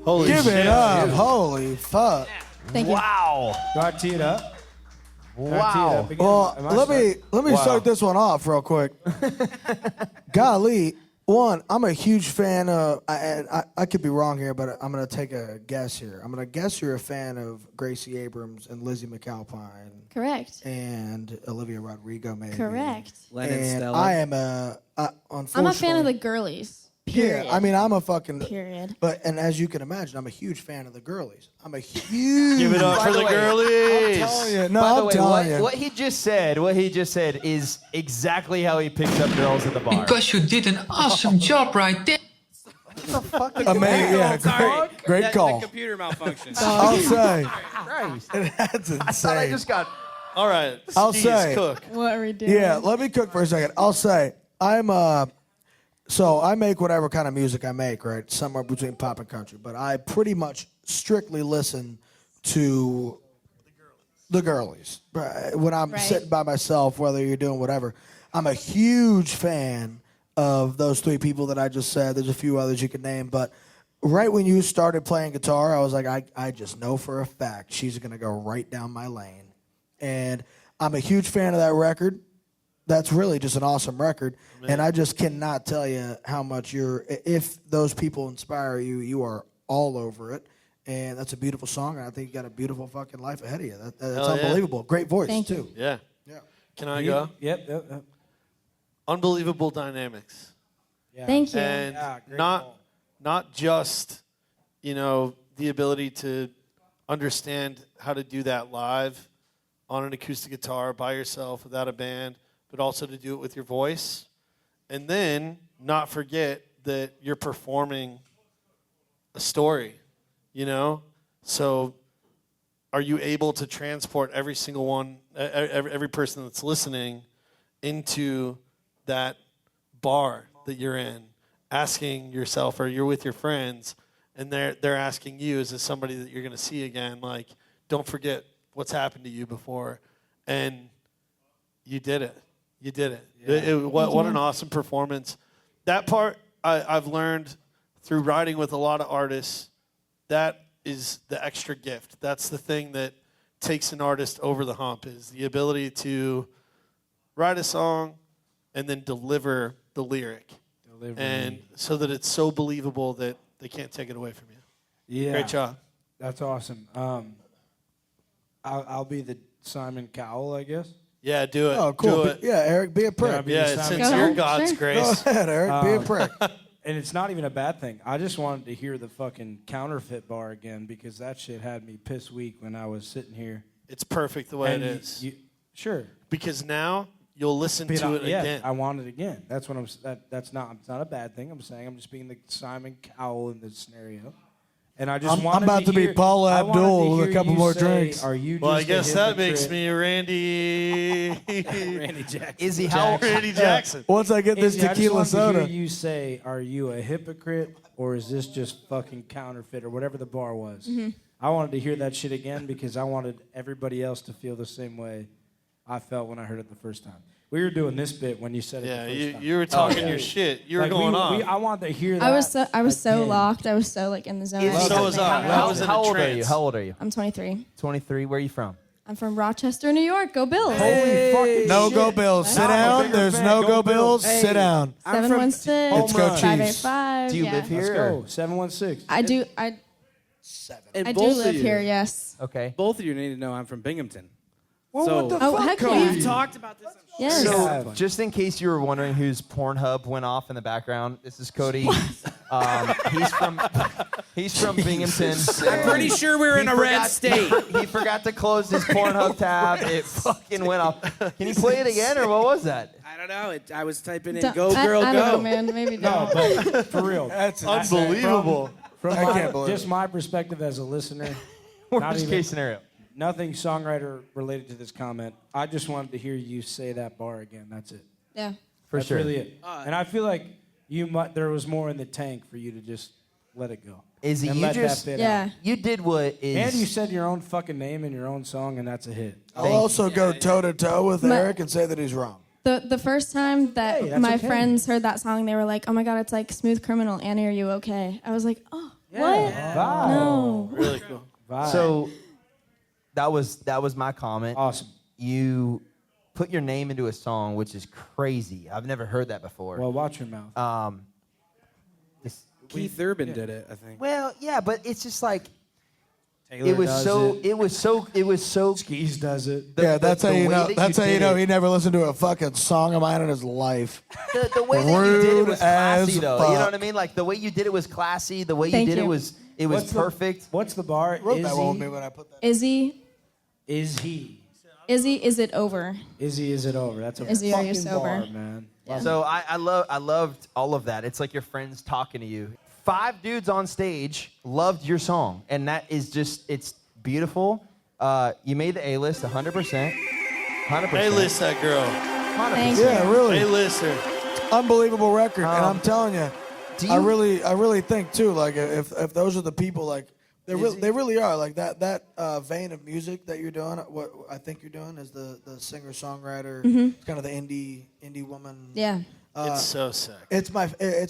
F: Holy
C: Give
F: shit.
C: it up. Holy fuck.
G: Thank you.
B: Wow.
D: Do I tee it up?
B: Wow.
C: Well, let me start this one off real quick. Golly, one, I'm a huge fan of, I could be wrong here, but I'm going to take a guess here. I'm going to guess you're a fan of Gracie Abrams and Lizzie McAlpine.
G: Correct.
C: And Olivia Rodrigo, maybe.
G: Correct.
A: Lennon
C: And
A: Stella.
C: I am unfortunately.
G: I'm a fan of the girlies. Period.
C: Yeah, I mean, I'm a fucking.
G: Period.
C: But and as you can imagine, I'm a huge fan of the girlies. I'm a huge.
F: Give it up
B: By
F: for
B: the
F: the
B: way,
F: girlies.
C: telling you, no,
B: By the
C: I'm
B: way,
C: telling you.
B: what he just said is exactly how he picks up girls at the bar.
H: Because you did an awesome job right there.
C: Amazing, yeah,
A: Sorry.
C: great
A: The
C: call.
A: computer malfunction.
C: I'll say
B: Christ.
C: that's insane.
B: I thought I just got.
F: All right.
C: I'll
F: Skeez,
C: say.
F: cook.
G: What are we doing?
C: Yeah, let me cook for a second. I'll say so I make whatever kind of music I make, right? Somewhere between pop and country, but I pretty much strictly listen to the girlies. When I'm
G: Right.
C: sitting by myself, whether you're doing whatever, I'm a huge fan of those three people that I just said. There's a few others you could name, but right when you started playing guitar, I was like, I just know for a fact she's going to go right down my lane. And I'm a huge fan of that record. That's really just an awesome record. And I just cannot tell you how much if those people inspire you, you are all over it. And that's a beautiful song. And I think you got a beautiful fucking life ahead of you. That's
F: Hell yeah.
C: unbelievable. Great voice,
G: Thank
C: too.
G: you.
F: Yeah.
C: Yeah.
F: Can I go?
D: Yep.
F: Unbelievable dynamics.
D: Yeah.
G: Thank you.
F: And
D: Yeah, great
F: not
D: call.
F: not just, the ability to understand how to do that live on an acoustic guitar by yourself without a band, but also to do it with your voice. And then not forget that you're performing a story, So are you able to transport every single one, every person that's listening into that bar that you're in, asking yourself, or you're with your friends, and they're asking you, is this somebody that you're going to see again? Like, don't forget what's happened to you before. And you did it. You did it.
D: Yeah.
F: What an awesome performance. That part I've learned through writing with a lot of artists. That is the extra gift. That's the thing that takes an artist over the hump, is the ability to write a song and then deliver the lyric. And so that it's so believable that they can't take it away from you.
D: Yeah.
F: Great job.
D: That's awesome. I'll be the Simon Cowell, I guess.
F: Yeah, do it.
C: Oh, cool.
F: Do it.
C: Yeah, Eric, be a prick.
D: be
F: Yeah,
D: the
F: since
D: Simon
F: you're
G: Go
F: God's
G: ahead,
C: Go
F: grace.
C: ahead, Eric. Be a prick.
D: And it's not even a bad thing. I just wanted to hear the fucking counterfeit bar again, because that shit had me piss weak when I was sitting here.
F: It's perfect the way
D: And
F: it is.
D: Sure.
F: Because now you'll listen
D: But
F: to it
D: yeah,
F: again.
D: I want it again. That's what it's not a bad thing. I'm saying I'm just being the Simon Cowell in this scenario. And I just
C: I'm
D: wanted
C: about to be
D: hear,
C: Paula
D: I wanted
C: Abdul
D: to
C: with a
D: hear
C: couple
D: you
C: more
D: say,
C: drinks.
D: Are you
F: Well, I
D: just
F: guess
D: a
F: that makes
D: hypocrite?
F: me Randy.
D: Randy Jackson.
B: Izzy, how
F: Randy Jackson.
C: Once I get this
D: Izzy, I just
C: tequila
D: wanted to
C: soda.
D: hear you say, are you a hypocrite, or is this just fucking counterfeit, or whatever the bar was?
G: Mm-hmm.
D: I wanted to hear that shit again because I wanted everybody else to feel the same way I felt when I heard it the first time. We were doing this bit when you said it
F: Yeah,
D: the first time.
F: you were talking
D: yeah.
F: your shit. You were
D: Like,
F: going on.
D: I wanted to hear that.
G: I was so
D: again.
G: locked. I was so in the zone.
B: Izzy,
F: So was I. I was in
B: how
F: a
B: old are you?
F: trance.
B: How old are you?
G: I'm 23.
B: 23. Where are you from?
G: I'm from Rochester, New York. Go Bills.
D: Holy fucking
C: No
D: shit.
C: go Bills. Sit
D: I'm a
C: down.
D: bigger
C: There's
D: fan.
C: no
D: Go
C: go Bills.
D: Bills.
C: Sit down.
D: I'm from
G: 716.
C: Let's go Chiefs.
G: 585.
B: Do you
G: yeah.
B: live here?
D: Let's
B: or-
D: go. 716.
G: I do.
A: And
G: I do
A: both
G: live
A: of you,
G: here. Yes.
B: Okay.
A: Both of you need to know I'm from Binghamton.
D: Well,
A: So-
D: what the
G: Oh,
D: fuck,
G: heck
D: Cody?
G: yeah.
A: We've talked about this on the
G: Yes.
B: So,
D: Yeah.
B: just in case you were wondering whose Pornhub went off in the background, this is Cody. He's from Binghamton.
A: I'm pretty sure we're in a red state.
B: He forgot to close his Pornhub tab. It fucking went off. Can you play it again, or what was that?
A: I don't know. I was typing in
G: Don't-
A: "Go Girl
G: I
A: Go."
G: don't know, man. Maybe
D: No,
G: don't.
D: but for real.
C: That's
F: Unbelievable.
D: From
C: I can't believe
D: just my perspective as a listener,
B: Worst
D: even-
B: case scenario.
D: nothing songwriter related to this comment. I just wanted to hear you say that bar again. That's it.
G: Yeah.
B: For
D: That's
B: sure.
D: really it. And I feel like there was more in the tank for you to just let it go.
B: Izzy,
D: and
B: you
D: let
B: just
D: that fit
G: Yeah.
D: out.
B: you did what is
D: And you said your own fucking name in your own song, and that's a hit.
C: I'll also go toe to toe with Eric and say that he's wrong.
G: The first time that
D: Hey, that's
G: my
D: okay.
G: friends heard that song, they were like, "Oh my god, it's like Smooth Criminal." Annie, are you okay? I was like, "Oh, What? No.
F: Really cool.
B: So that was my comment.
D: Awesome.
B: You put your name into a song, which is crazy. I've never heard that before.
D: Well, watch your mouth.
A: Keith Urban did it, I think.
B: Well, yeah, but it's just like
D: Taylor
B: it was
D: does
B: so.
D: it.
B: It was so.
D: Skeez does it.
C: That's how you know.
B: way that
C: That's how you
B: did
C: know
B: it-
C: he never listened to a fucking song of mine in his life.
B: The way that you did it was
C: Rude
B: classy,
C: as
B: though. You know
C: fuck.
B: what I mean? Like the way you did it was classy. The way you
G: Thank
B: did it
G: you.
B: was
D: What's the-
B: perfect.
D: What's the bar?
C: Wrote that one with me when I put that.
G: Izzy,
D: Is he?
G: is it over?
D: Izzy, is it over? That's a
G: Izzy, are you
D: fucking
G: sober?
D: bar, man.
G: Yeah.
B: So I loved all of that. It's like your friends talking to you. 5 dudes on stage loved your song, and that is just it's beautiful. You made the A-list 100%. 100%.
F: A-list that girl.
B: 100%.
G: Thank you.
C: Yeah, really.
F: A-list her.
C: Unbelievable record, and I'm telling you,
B: do
C: I
B: you-
C: really think too. Like if those are the people, like they really are. Like that vein of music that you're doing. What I think you're doing is the singer songwriter. It's kind of the indie woman.
G: Yeah.
F: It's so sick.
C: It's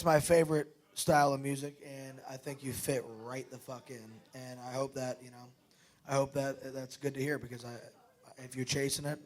C: my favorite style of music, and I think you fit right the fuck in. And I hope that that's good to hear because if you're chasing it,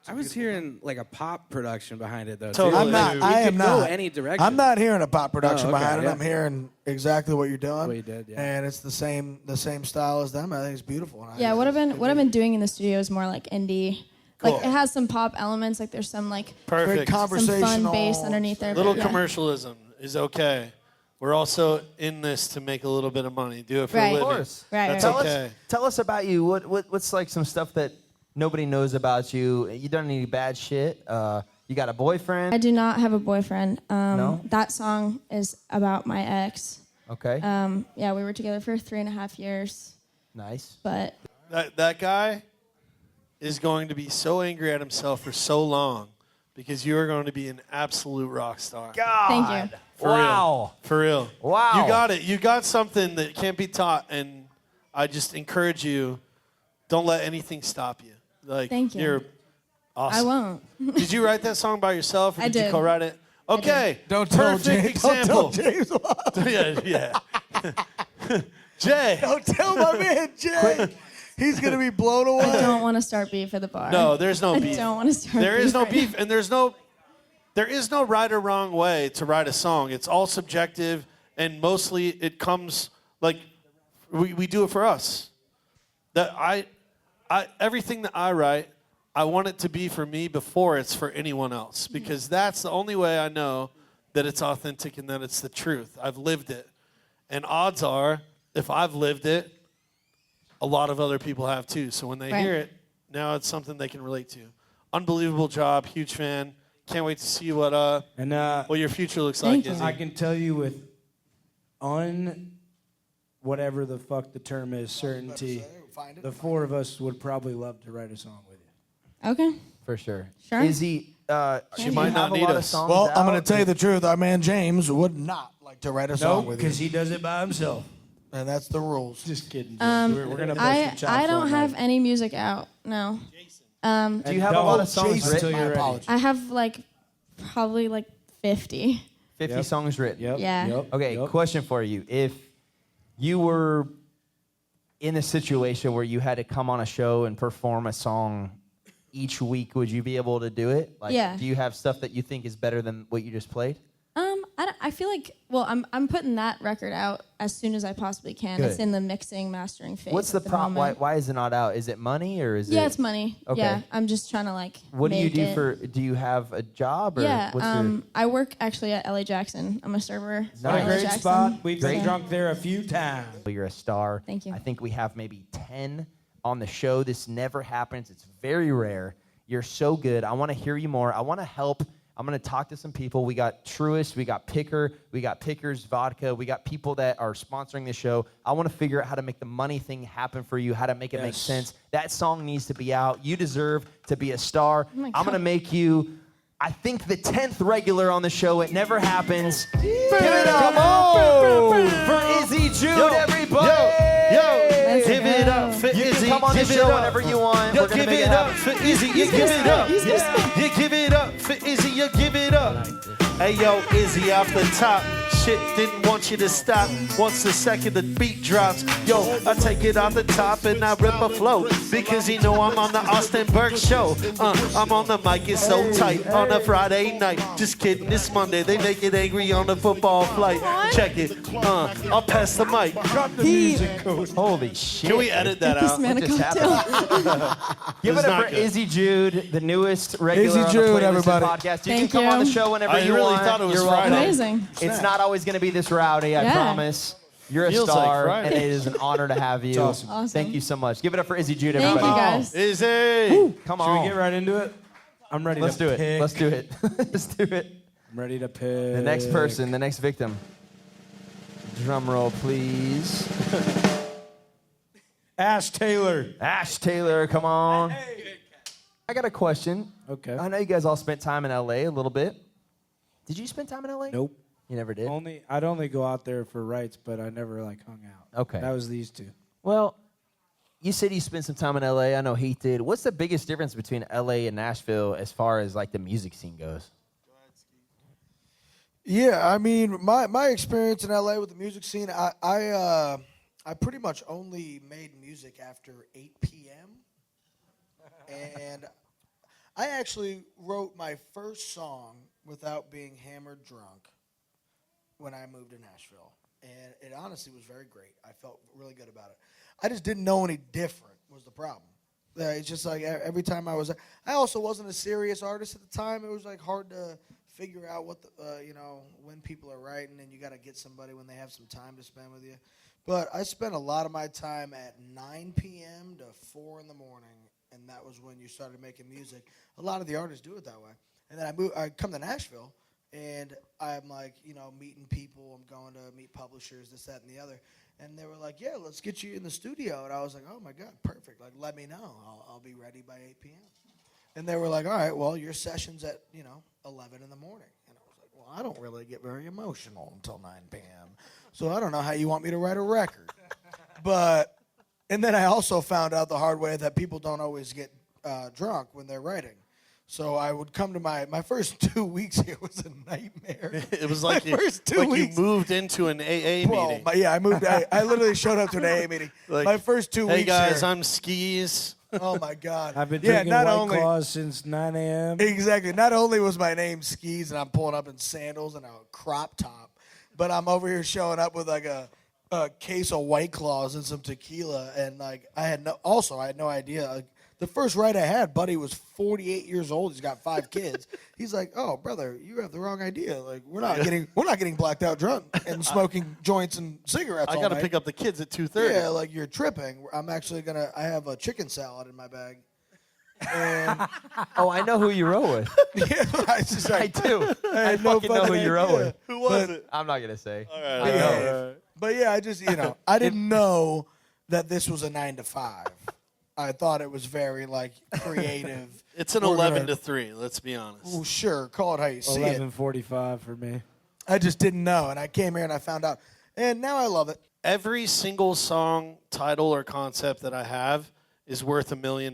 A: I was hearing like a pop production behind it, though.
F: Totally.
A: Too.
C: I'm not.
A: It
C: I am
A: could go
C: not.
A: any direction.
C: I'm not hearing a pop production
A: Oh, okay,
C: behind it.
A: yeah.
C: I'm hearing exactly what you're doing.
A: What you did, yeah.
C: And it's the same style as them. I think it's beautiful. And
G: Yeah, what I've been doing in the studio is more like indie.
C: Cool.
G: Like it has some pop elements. Like there's some like
C: Very
F: Perfect.
G: some
C: conversational.
G: fun bass underneath there.
F: Little
G: but yeah.
F: commercialism is okay. We're also in this to make a little bit of money. Do it for
G: Right.
F: a
G: Of
F: living.
B: course.
G: Right,
F: That's
G: right.
F: okay.
B: Tell us about you. What's like some stuff that nobody knows about you? You done any bad shit? You got a boyfriend?
G: I do not have a boyfriend.
B: No?
G: That song is about my ex.
B: Okay.
G: Yeah, we were together for 3.5 years,
B: Nice.
G: but
F: That guy is going to be so angry at himself for so long because you are going to be an absolute rock star.
B: God.
G: thank you.
F: For
B: Wow.
F: real. For real.
B: Wow.
F: You got it. You got something that can't be taught, and I just encourage you, don't let anything stop you. Like,
G: Thank you.
F: You're awesome.
G: I won't.
F: Did you write that song by yourself, or
G: I
F: did you
G: did.
F: co-write it? Okay.
C: Don't tell
F: Perfect
C: James.
F: example.
C: Don't tell James.
F: yeah. Jay.
C: Don't tell my man Jay. He's gonna be blown away.
G: I don't want to start beef at the bar.
F: No, there's no
G: I
F: beef.
G: don't want to start.
F: There is no
G: right
F: beef,
G: now.
F: and there is no right or wrong way to write a song. It's all subjective, and mostly it comes like we do it for us. That I everything that I write, I want it to be for me before it's for anyone else, because that's the only way I know that it's authentic and that it's the truth. I've lived it, and odds are, if I've lived it, a lot of other people have too. So when they
G: Right.
F: hear it, now it's something they can relate to. Unbelievable job, huge fan. Can't wait to see what your future looks like.
G: Thank you.
F: Izzy.
D: I can tell you with whatever the fuck the term is, certainty, the 4 of us would probably love to write a song with you.
G: Okay.
B: For sure.
G: Sure.
B: Izzy,
F: She might not need
B: a lot of
F: us.
B: songs
C: Well, I'm gonna
B: out?
C: tell you the truth. Our man James would not like to write a
D: No,
C: song with you,
D: because he does it by himself.
C: and that's the rules.
D: Just kidding. We're gonna bust your chops
G: I don't
D: all
G: have
D: night.
G: any music out. No.
B: Do you have a
D: don't
B: lot of songs
C: Jason,
B: written?
C: my
D: you're ready.
C: apologies.
G: I have like probably like 50.
B: 50
D: Yep.
B: songs written.
D: Yep.
G: Yeah.
D: Yep.
B: Okay,
D: Yep.
B: question for you. If you were in a situation where you had to come on a show and perform a song each week, would you be able to do it? Like,
G: Yeah.
B: do you have stuff that you think is better than what you just played?
G: I feel like, well, I'm putting that record out as soon as I possibly can.
B: Good.
G: It's in the mixing, mastering phase.
B: What's the
G: at
B: problem?
G: moment.
B: Why is it not out? Is it money or is it?
G: Yeah, it's money.
B: Okay.
G: Yeah, I'm just trying to like.
B: What do you
G: make
B: do
G: it.
B: do you have a job or
G: Yeah,
B: what's your...
G: I work actually at LA Jackson. I'm a server.
B: Nice.
G: at
D: What a
G: LA
D: great
G: Jackson.
D: spot. We've been
B: Great.
D: drunk there a few times.
B: You're a star.
G: Thank you.
B: I think we have maybe 10 on the show. This never happens. It's very rare. You're so good. I want to hear you more. I want to help. I'm going to talk to some people. We got Truist. We got Picker. We got Pickers Vodka. We got people that are sponsoring the show. I want to figure out how to make the money thing happen for you, how to make it make sense. That song needs to be out. You deserve to be a star.
G: my
B: I'm going to
G: God.
B: make you, I think, the 10th regular on the show. It never happens. Give it up for Izzy Jude, everybody.
G: Let's
F: Give
G: go.
F: it up for
B: You
F: Izzy.
B: can come on the
F: Give it
B: show
F: up.
B: whenever you want.
F: Yo,
B: We're gonna
F: give
B: make
F: it up
B: happen.
F: for Izzy. You give it up. You give it up for Izzy. You give it up. Hey, yo, Izzy off the top. shit, didn't want you to stop. Once the second the beat drops, yo, I take it off the top and I rip a flow. Because you know I'm on the Austin Burke show. I'm on the mic, it's so tight on a Friday night. Just kidding, it's Monday, they make it angry on the football flight. Check it, I'll pass the mic.
B: Holy shit.
F: Can we edit that out?
B: What just happened? Give it up for Izzy Jude, the newest regular
C: Izzy
B: on the
C: Jude,
B: Playlisted
C: everybody.
B: podcast. You
G: Thank
B: can come on
G: you.
B: the show whenever
F: I
B: you
F: really
B: want.
F: thought it was
B: You're
F: Friday.
B: welcome.
G: Amazing.
B: It's not always going to be this rowdy, I
G: Yeah.
B: promise. You're a
F: Feels like
B: star,
F: Friday.
B: and it is an honor to have you.
G: Awesome.
B: Thank you so much. Give it up for Izzy Jude,
G: Thank
B: everybody.
G: you guys.
F: Izzy!
B: Come
D: Should
B: on.
D: we get right into it? I'm ready
B: Let's
D: to
B: do it.
D: pick.
B: Let's do it. Let's do it.
D: I'm ready to pick.
B: The next person, the next victim. Drum roll, please.
D: Ash Taylor.
B: Ash Taylor, come on. I got a question.
D: Okay.
B: I know you guys all spent time in LA a little bit. Did you spend time in LA?
D: Nope.
B: You never did?
D: I'd only go out there for rights, but I never like hung out.
B: Okay.
D: That was these two.
B: Well, you said you spent some time in LA. I know Heath did. What's the biggest difference between LA and Nashville as far as like the music scene goes?
C: Yeah, I mean, my experience in LA with the music scene, I pretty much only made music after 8 p.m. And I actually wrote my first song without being hammered drunk when I moved to Nashville. And it honestly was very great. I felt really good about it. I just didn't know any different was the problem. It's just like every time I was there. I also wasn't a serious artist at the time. It was like hard to figure out what the, when people are writing, and you got to get somebody when they have some time to spend with you. But I spent a lot of my time at 9 p.m. to 4 in the morning, and that was when you started making music. A lot of the artists do it that way. And then I come to Nashville, and I'm like, meeting people. I'm going to meet publishers, this, that, and the other. And they were like, yeah, let's get you in the studio. And I was like, oh, my God, perfect. Like, let me know. I'll be ready by 8 p.m. And they were like, all right, well, your session's at, 11 in the morning. And I was like, well, I don't really get very emotional until 9 p.m. So I don't know how you want me to write a record. And then I also found out the hard way that people don't always get drunk when they're writing. So I would come to my first 2 weeks here was a nightmare.
F: It was like, you
C: weeks.
F: moved into an AA meeting.
C: I moved. I literally showed up to an AA meeting.
F: Like,
C: my first 2 weeks
F: Hey guys,
C: here.
F: I'm Skeez.
C: Oh my God.
D: I've been drinking
C: not
D: White
C: only,
D: Claws since 9 a.m.
C: Exactly. Not only was my name Skeez and I'm pulling up in sandals and a crop top, but I'm over here showing up with like a case of White Claws and some tequila, and like I had no idea. Like, the first write I had, Buddy was 48 years old. He's got 5 kids. He's like, "Oh, brother, you have the wrong idea. Like, we're not getting blacked out drunk and smoking joints and cigarettes.
F: I
C: all
F: got to
C: night.
F: pick up the kids at 2:30.
C: Yeah, like you're tripping. I'm actually I have a chicken salad in my bag. And
B: Oh, I know who you roll with.
C: yeah, I just
B: I
C: like,
B: do. I
C: had no
B: fucking know who
C: fucking
B: you roll
C: idea.
B: with.
F: Who was it?
B: I'm not going to say.
F: All right.
B: I know.
C: But yeah, I just I didn't know that this was a 9 to 5. I thought it was very like creative.
F: It's an
C: We're
F: 11
C: gonna-
F: to 3, let's be honest.
C: Well, sure, call it how you see it.
D: 11:45 for me.
C: I just didn't know, and I came here and I found out, and now I love it.
F: Every single song title or concept that I have is worth $1 million,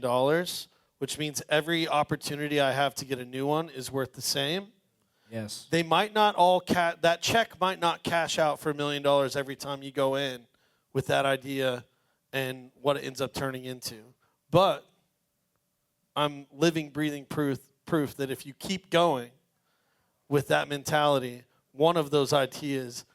F: which means every opportunity I have to get a new one is worth the same.
D: Yes.
F: They might not all that check might not cash out for $1 million every time you go in with that idea and what it ends up turning into. But I'm living, breathing proof that if you keep going with that mentality, one of those ideas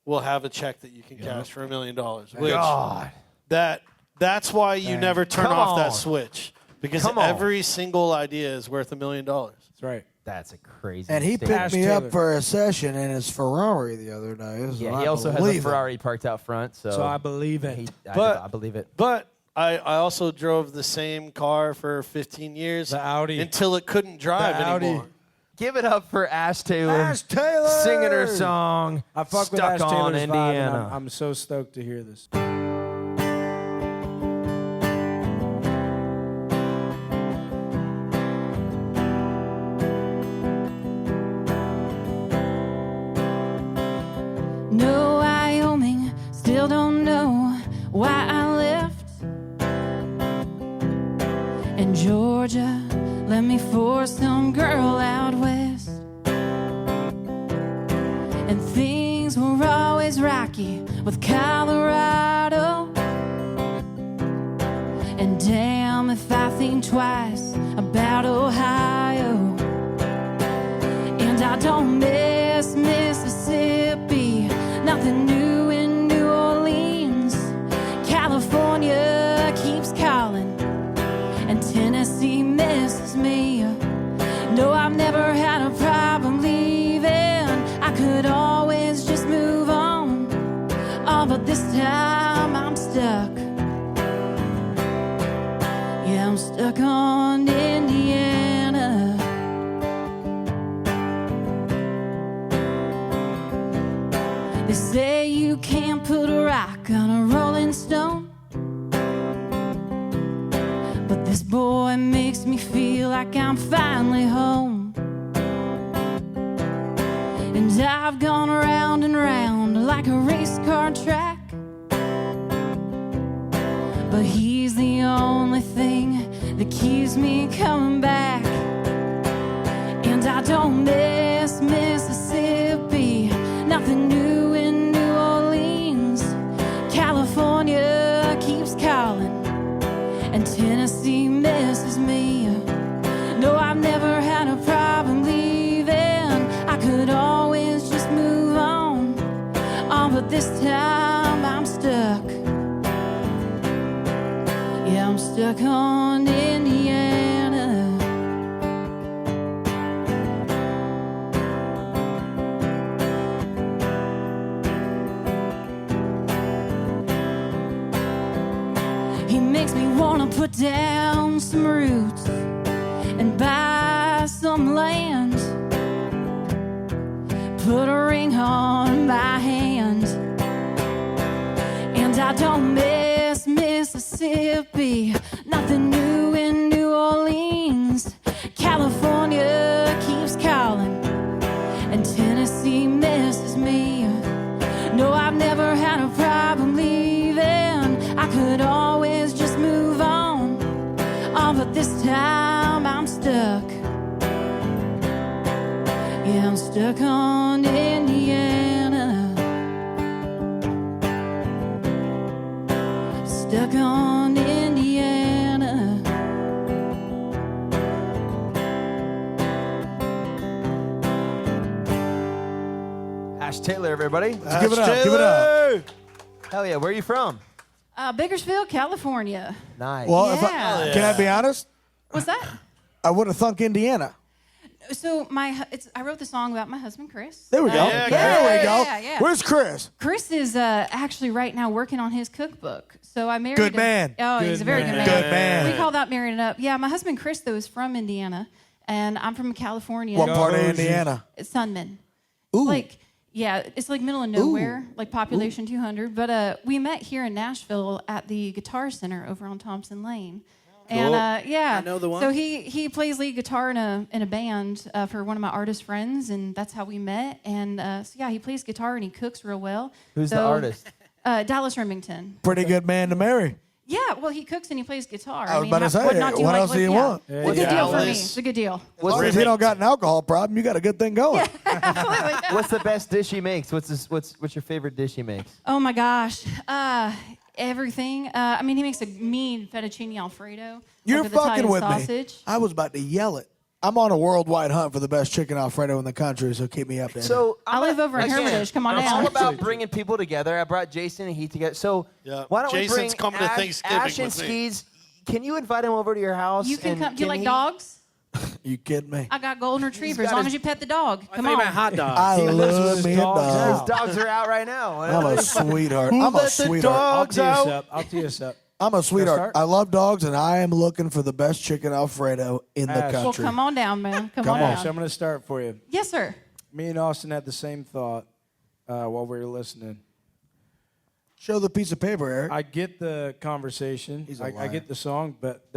F: will have a check that you can cash for $1 million. Which
B: God.
F: that's why you never turn
B: Come
F: off
B: on.
F: that switch. Because
B: Come on.
F: every single idea is worth $1 million.
D: That's right.
B: That's a crazy
C: And he
B: statement.
C: picked me
D: Taylor.
C: up for a session in his Ferrari the other day. So
B: Yeah, he
C: I
B: also has a
C: believe it.
B: Ferrari parked out front. So
D: I believe it.
F: But-
B: I believe it.
F: But I also drove the same car for 15 years.
D: The Audi.
F: Until it couldn't drive
D: The Audi.
F: anymore.
B: Give it up for Ash Taylor.
C: Ash Taylor!
B: Singing her song,
D: I fuck
B: Stuck
D: with Ash
B: on
D: Taylor's vibe, and
B: Indiana.
D: I'm so stoked to hear this.
G: No, Wyoming, still don't know why I left. And Georgia, let me for some girl out west. And things things were always rocky with Colorado. And damn if I think twice about Ohio. And I don't miss Mississippi, nothing new in New Orleans. California keeps calling, and Tennessee misses me. No, I've never had a problem leaving. I could always just move on. Oh, but this time I'm stuck. Yeah, I'm stuck on Indiana. They say you can't put a rock on a rolling stone, but this boy makes me feel like I'm finally home. And I've gone round and round like a race car track, but he's the only thing that keeps me coming back. And I don't miss Mississippi, nothing new in New Orleans. California keeps calling, and Tennessee misses me. No, I've never had a problem leaving. I could always just move on. Oh, but this time I'm stuck. Yeah, I'm stuck on Indiana. He makes me wanna put down some roots and buy some land, put a ring on my hand. And I don't miss Mississippi, nothing new in New Orleans. California keeps calling, and Tennessee misses me. No, I've never had a problem leaving. I could always just move on. Oh, but this time I'm stuck. Yeah, I'm stuck on Indiana. Stuck on Indiana.
B: Ash Taylor, everybody.
C: Let's give it up. Give it up.
B: Hell yeah. Where are you from?
G: Bakersfield, California.
B: Nice.
C: Well,
G: Yeah.
C: can I be honest?
G: What's that?
C: I would have thunk Indiana.
G: So I wrote the song about my husband, Chris.
C: There we go.
F: Yeah,
C: there we go.
G: yeah.
C: Where's Chris?
G: Chris is actually right now working on his cookbook. So I married
C: Good
G: him.
C: man.
G: Oh, he's a very good man.
C: Good man.
G: We call that marrying it up. Yeah, my husband, Chris, though, is from Indiana, and I'm from California.
C: What part of Indiana?
G: It's Sunman.
C: Ooh.
G: It's like middle of nowhere, like population 200. But we met here in Nashville at the Guitar Center over on Thompson Lane. And
A: I know the one.
G: So he plays lead guitar in a band for one of my artist friends, and that's how we met. And he plays guitar and he cooks real well.
B: Who's the artist?
G: Dallas Remington.
C: Pretty good man to marry.
G: Yeah, well, he cooks and he plays guitar.
C: I was about to say,
G: what not do you
C: what
G: like
C: else do you want?
G: It's a good deal for me. It's a good deal.
C: As long as he don't got an alcohol problem, you got a good thing going.
G: Absolutely.
B: What's the best dish he makes? What's your favorite dish he makes?
G: Oh my gosh, everything. He makes a mean fettuccine Alfredo.
C: You're
G: over the
C: fucking
G: Italian
C: with
G: sausage.
C: me. I was about to yell it. I'm on a worldwide hunt for the best chicken Alfredo in the country, so keep me updated.
B: So
G: I live over in Hermitage. Come on
B: I'm
G: down.
B: all about bringing people together. I brought Jason and Heath together. So
F: Yeah.
B: why don't
F: Jason's
B: we bring
F: coming to Thanksgiving
B: Ash and
F: with me.
B: Skeez? Can you invite him over to your house?
G: You can
B: and
G: come. Do you like
B: he-
G: dogs?
C: You kidding me?
G: I got golden retrievers. As
B: got
G: long
B: his-
G: as you pet the dog.
A: I
G: Come
A: thought you
G: on.
A: meant hot dogs.
C: I
D: lives with
C: love
D: his
C: me a
D: dogs
C: dog.
B: Those dogs are out right now.
C: I'm a sweetheart. I'm a
F: let the
C: sweetheart.
F: dog-
D: I'll tee us up.
C: I'm a sweetheart.
D: start?
C: I love dogs, and I am looking for the best chicken Alfredo in the
D: Ash.
G: Well,
C: country.
G: come on down, man. Come on
C: Come on.
G: down.
D: So I'm going to start for you.
G: Yes, sir.
D: Me and Austin had the same thought while we were listening.
C: Show the piece of paper, Eric.
D: I get the conversation.
C: He's a
D: I
C: liar.
D: get the song, but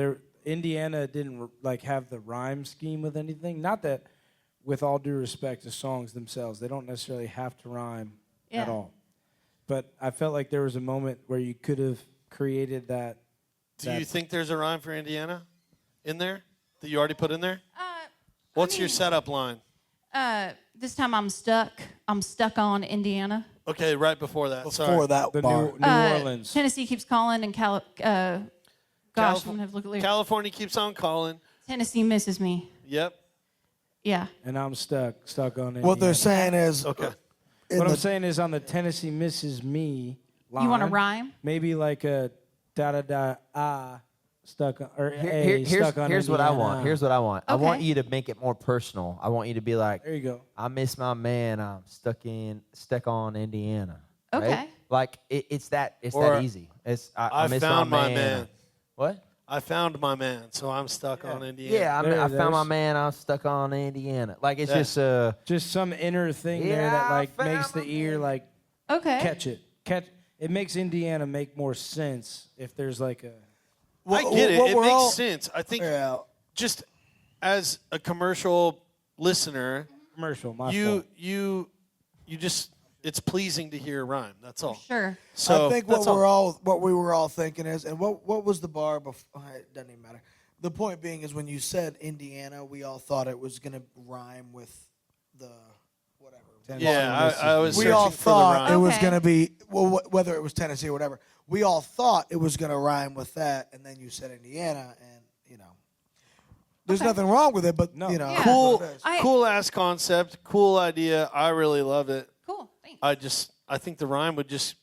D: Indiana didn't have the rhyme scheme with anything. Not that, with all due respect to songs themselves, they don't necessarily have to rhyme at
G: Yeah.
D: all. But I felt like there was a moment where you could have created that.
F: Do you think there's a rhyme for Indiana in there that you already put in there? What's your setup line?
G: This time I'm stuck. I'm stuck on Indiana.
F: Okay, right before that.
C: Before
F: Sorry.
C: that
D: The
C: bar.
D: New Orleans.
G: Tennessee keeps calling, and gosh, I'm gonna have to look at lyrics.
F: California keeps on calling.
G: Tennessee misses me.
F: Yep.
G: Yeah.
D: And I'm stuck on Indiana.
C: What they're saying is,
F: Okay.
D: What I'm saying is on the Tennessee misses me line.
G: You want to rhyme?
D: Maybe like a da-da-da-ah stuck on, or
B: Here's what I
D: Indiana.
B: want. Here's what I want. I
G: Okay.
B: want you to make it more personal. I want you to be like,
D: There you go.
B: I miss my man. I'm stuck on Indiana. Right?
G: Okay.
B: Like it's that
F: Or,
B: easy. I miss
F: found
B: my
F: my man.
B: What?
F: I found my man, so I'm stuck on Indiana.
B: Yeah,
D: There
B: I
D: it
B: found my
D: is.
B: man. I'm stuck on Indiana. Like it's
F: Yeah.
D: Just some inner thing there
B: Yeah,
D: that
B: I
D: like makes
B: found
D: the
B: my
D: ear
B: man.
D: like
G: Okay.
D: catch it. It makes Indiana make more sense if there's like a.
F: I get it.
C: what
F: It
C: we're
F: makes
C: all-
F: sense. I think
C: Yeah.
F: just as a commercial listener,
D: Commercial, my
F: you
D: fault.
F: you just it's pleasing to hear a rhyme. That's all.
G: Sure.
F: So
C: I think
F: that's
C: what we were all thinking is, and what was the bar before? It doesn't even matter. The point being is when you said Indiana, we all thought it was going to rhyme with the whatever.
F: Yeah, I was
C: We
F: searching
C: all
F: for the
C: thought
F: rhyme.
C: it was
G: Okay.
C: going to be, well, whether it was Tennessee or whatever. We all thought it was going to rhyme with that, and then you said Indiana, and there's
G: Okay.
C: nothing wrong with it, but
D: No.
G: Yeah.
F: Cool,
G: I-
F: cool ass concept, cool idea. I really love it.
G: Cool. Thanks.
F: I think the rhyme would just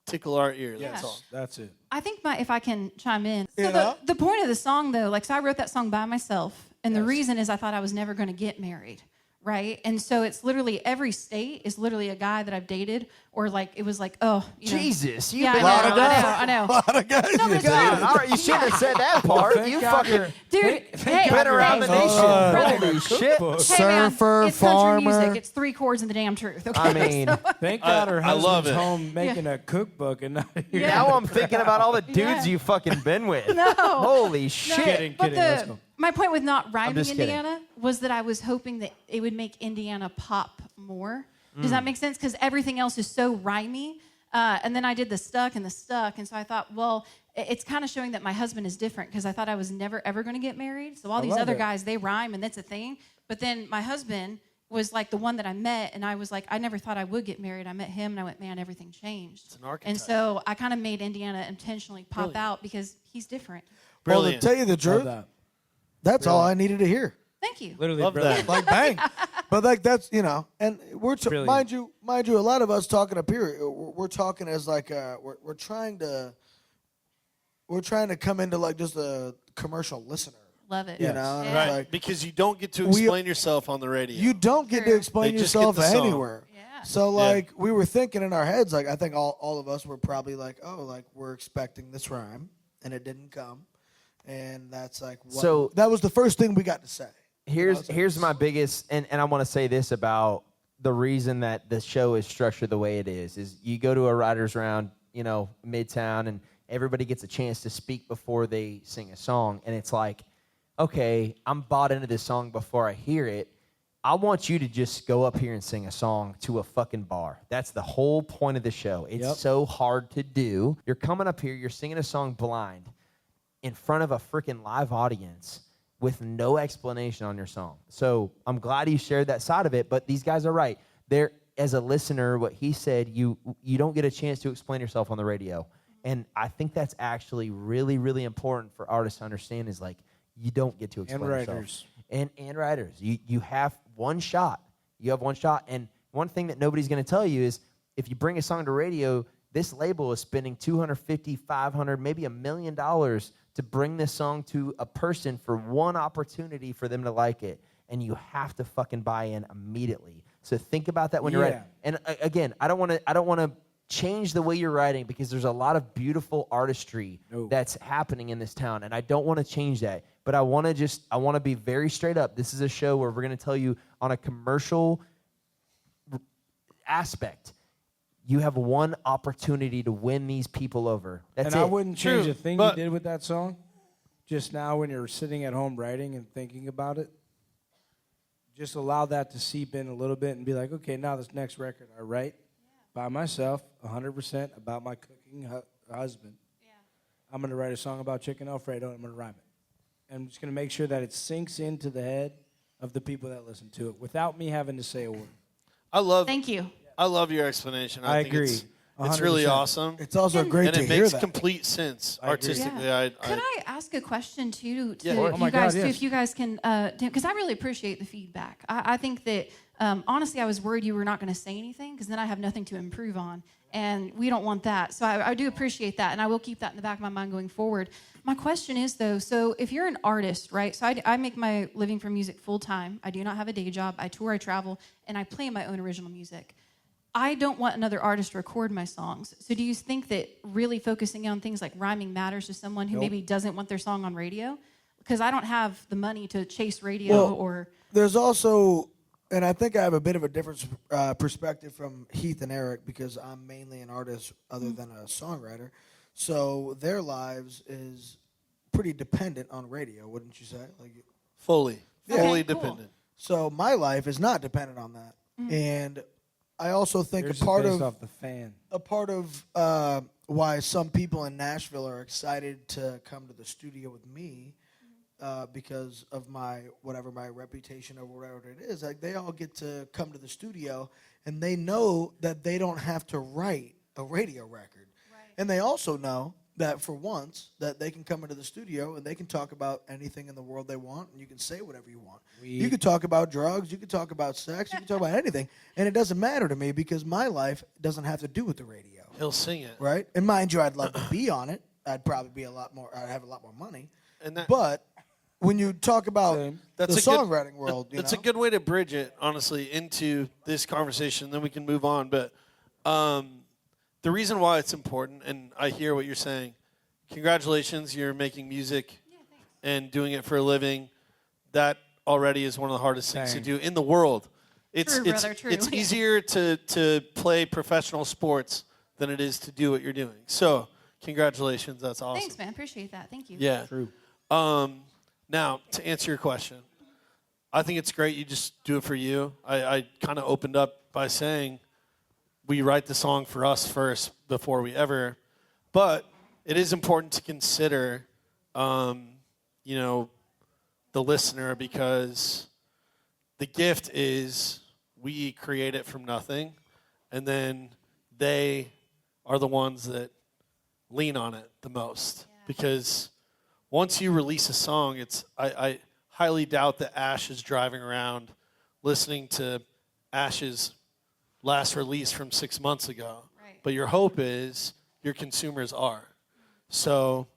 F: tickle our ear.
G: Yeah.
F: That's all.
D: That's it.
G: I think if I can chime in. So
C: Yeah.
G: the point of the song, though, like, so I wrote that song by myself. And the reason is I thought I was never going to get married. Right. And so it's literally every state is literally a guy that I've dated, or like, it was like, oh, you know.
B: Jesus, you've
G: Yeah,
B: been
G: I know,
B: there.
G: I know.
C: a lot of guys.
G: No, there's
B: God,
G: no-
B: all right, you shouldn't have said that part. You fucking
G: Dude, hey,
B: been around the
G: hey,
B: nation.
G: brother.
B: Holy shit.
G: Hey, man,
C: Surfer,
G: it's country
C: farmer.
G: music. It's three chords and the damn truth. Okay.
B: I mean,
D: Thank God her
F: I love
D: husband's
F: it.
D: home making a cookbook and not here.
B: now I'm thinking about all the dudes
G: Yeah.
B: you fucking been with.
G: No.
B: Holy
G: No,
B: shit.
D: Kidding,
G: but
D: let's go.
G: my point with not rhyming
B: just kidding.
G: Indiana was that I was hoping that it would make Indiana pop more. Does that make sense? Because everything else is so rhymey. And then I did the stuck, and so I thought, well, it's kind of showing that my husband is different, because I thought I was never ever going to get married. So all these
D: love
G: other
D: it.
G: guys, they rhyme, and that's a thing. But then my husband was like the one that I met, and I was like, I never thought I would get married. I met him, and I went, man, everything changed.
F: It's an archetype.
G: And so I kind of made Indiana intentionally pop out because he's different.
C: Well, to
F: Brilliant.
C: tell you the
D: Love
C: truth,
D: that.
C: that's all I needed to hear.
G: Thank you.
D: Literally,
F: Love
D: brilliant.
F: that.
C: Like bang, but like that's and we're
D: Brilliant.
C: mind you, a lot of us talking up here, we're talking as like we're trying to come into like just a commercial listener.
G: Love it.
C: You
D: Yes.
C: know, and it's
F: Right,
C: like
F: because you don't get to
C: We-
F: explain yourself on the radio.
C: you don't get to
G: True.
C: explain
F: They just get
C: yourself
F: the song.
C: anywhere.
G: Yeah.
C: So like we were thinking in our heads, like I think all of us were probably like, oh, like we're expecting this rhyme, and it didn't come, and that's like
B: So-
C: that was the first thing we got to say.
B: Here's my biggest, and I want to say this about the reason that the show is structured the way it is you go to a writer's round, Midtown, and everybody gets a chance to speak before they sing a song, and it's like, okay, I'm bought into this song before I hear it. I want you to just go up here and sing a song to a fucking bar. That's the whole point of the show. It's so hard to do. You're coming up here, you're singing a song blind in front of a freaking live audience with no explanation on your song. So I'm glad you shared that side of it, but these guys are right. There, as a listener, what he said, you don't get a chance to explain yourself on the radio. And I think that's actually really, really important for artists to understand, is like, you don't get to explain yourself.
D: writers.
B: And writers. You have one shot. You have one shot. And one thing that nobody's going to tell you is, if you bring a song to radio, this label is spending $250, $500, maybe $1 million to bring this song to a person for one opportunity for them to like it. And you have to fucking buy in immediately. So think about that when you're
D: Yeah.
B: writing. And again, I don't want to change the way you're writing, because there's a lot of beautiful artistry that's happening in this town, and I don't want to change that. But I want to be very straight up. This is a show where we're going to tell you on a commercial aspect, you have one opportunity to win these people over. That's
D: And
B: it.
D: I wouldn't change
F: True,
D: a thing
F: but-
D: you did with that song. Just now, when you're sitting at home writing and thinking about it, just allow that to seep in a little bit and be like, okay, now this next record I write by myself, 100% about my cooking husband.
G: Yeah.
D: I'm going to write a song about chicken Alfredo, and I'm going to rhyme it. And I'm just going to make sure that it sinks into the head of the people that listen to it without me having to say a word.
I: Thank you.
F: I love your explanation.
D: I
F: think
D: agree.
F: It's really
C: 100%.
F: awesome.
C: It's also great
F: and
C: to
F: it
C: hear
F: makes
C: that.
F: complete sense artistically.
I: Yeah. Could I ask a question too to
F: Yeah.
I: you
F: Oh my
I: guys
D: God,
I: too,
D: yes.
I: if you guys can, because I really appreciate the feedback. I think that honestly, I was worried you were not going to say anything because then I have nothing to improve on, and we don't want that. So I do appreciate that, and I will keep that in the back of my mind going forward. My question is though, so if you're an artist, right? So I make my living from music full time. I do not have a day job. I tour, I travel, and I play my own original music. I don't want another artist to record my songs. So do you think that really focusing on things like rhyming matters to someone who maybe doesn't want their song on radio? Because I don't have the money to chase radio or...
C: There's also, and I think I have a bit of a different perspective from Heath and Eric because I'm mainly an artist other than a songwriter. So their lives is pretty dependent on radio, wouldn't you say? Like
F: Fully
I: cool.
F: dependent.
C: So my life is not dependent on that. And I also think
D: Yours
C: a part
D: is based
C: of
D: off the fan.
C: a part of why some people in Nashville are excited to come to the studio with me because of my reputation or whatever it is. Like they all get to come to the studio and they know that they don't have to write a radio record, and they also know that for once that they can come into the studio and they can talk about anything in the world they want, and you can say whatever you want. You could talk about drugs, you could talk about sex, you can talk about anything, and it doesn't matter to me because my life doesn't have to do with the radio.
F: He'll sing it.
C: Right? And mind you, I'd love to be on it. I'd probably be I'd have a lot more money.
F: And that,
C: But when you talk about the songwriting world,
F: that's a good way to bridge it, honestly, into this conversation. Then we can move on. But the reason why it's important, and I hear what you're saying, congratulations, you're making music and doing it for a living. That already is one of the hardest things to do in the world. It's easier to play professional sports than it is to do what you're doing. So congratulations, that's awesome.
I: Thanks, man. Appreciate that. Thank you.
F: Yeah.
D: True.
F: Now, to answer your question, I think it's great you just do it for you. I kind of opened up by saying we write the song for us first before we ever, but it is important to consider, the listener, because the gift is we create it from nothing, and then they are the ones that lean on it the most. Because once you release a song, I highly doubt that Ash is driving around listening to Ash's last release from 6 months ago.
I: Right.
F: But your hope is your consumers are. So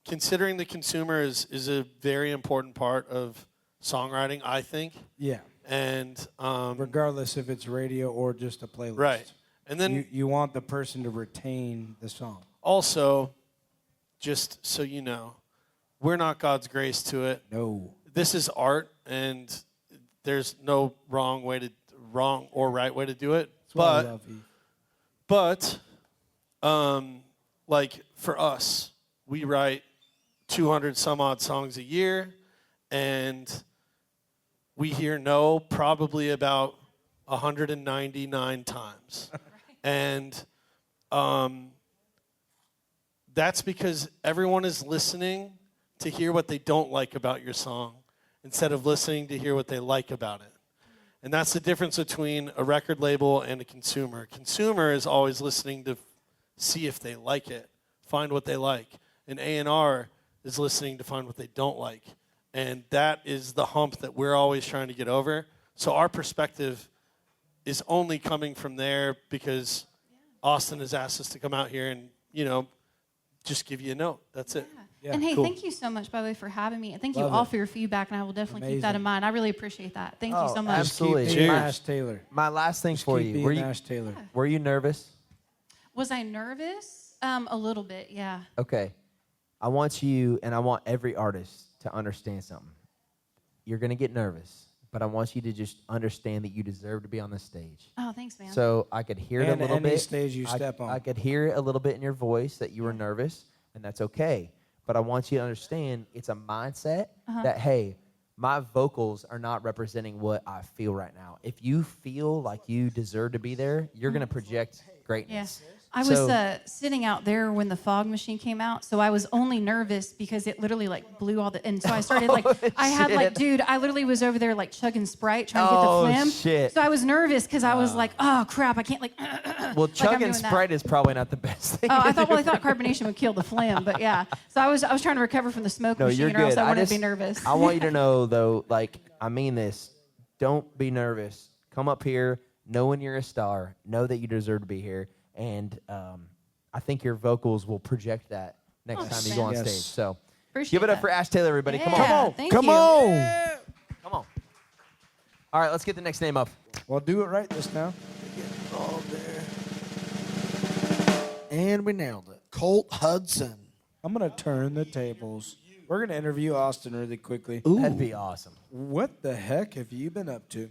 F: considering the consumer is a very important part of songwriting, I think.
D: Yeah.
F: And
D: regardless if it's radio or just a playlist.
F: Right. And then
D: you want the person to retain the song.
F: Also, just so you know, we're not God's grace to it.
D: No.
F: This is art, and there's no wrong or right way to do it.
D: That's why I love you.
F: But like for us, we write 200 some odd songs a year, and we hear no probably about 199 times. And that's because everyone is listening to hear what they don't like about your song instead of listening to hear what they like about it. And that's the difference between a record label and a consumer. Consumer is always listening to see if they like it, find what they like. An A&R is listening to find what they don't like. And that is the hump that we're always trying to get over. So our perspective is only coming from there because Austin has asked us to come out here and, just give you a note. That's it.
I: Yeah, and hey, thank you so much, by the way, for having me. And thank you all for your feedback, and I will definitely keep that in mind. I really appreciate that. Thank you so much.
B: Absolutely.
D: Keep being Ash Taylor.
B: My last thing for you.
D: Ash Taylor.
B: Were you nervous?
I: Was I nervous? A little bit, yeah.
B: Okay. I want you, and I want every artist to understand something. You're going to get nervous, but I want you to just understand that you deserve to be on the stage.
I: Oh, thanks, man.
B: So I could hear it a little bit.
D: Stage you step on.
B: I could hear it a little bit in your voice that you were nervous, and that's okay. But I want you to understand it's a mindset that, hey, my vocals are not representing what I feel right now. If you feel like you deserve to be there, you're going to project greatness.
I: Yeah. I was sitting out there when the fog machine came out, so I was only nervous because it literally like blew all the. And so I started like, I had like, dude, I literally was over there like chugging Sprite trying to get the phlegm.
B: Shit.
I: So I was nervous because I was like, oh crap, I can't like.
B: Well,
I: like
B: chugging Sprite is probably not the best thing.
I: Oh, I thought carbonation would kill the phlegm, but yeah. So I was trying to recover from the smoke machine,
B: you're
I: or else
B: good.
I: I wouldn't be nervous.
B: I want you to know though, like I mean this. Don't be nervous. Come up here, knowing you're a star, know that you deserve to be here, and I think your vocals will project that next time you go on stage. So give it up for Ash Taylor, everybody.
I: Yeah,
B: come on.
C: Come on.
B: Yeah. Come on. All right, let's get the next name up.
D: Well, do it right this time.
C: All there. And we nailed it. Colt Hudson.
D: I'm going to turn the tables. We're going to interview Austin really quickly.
B: That'd be awesome.
D: What the heck have you been up to?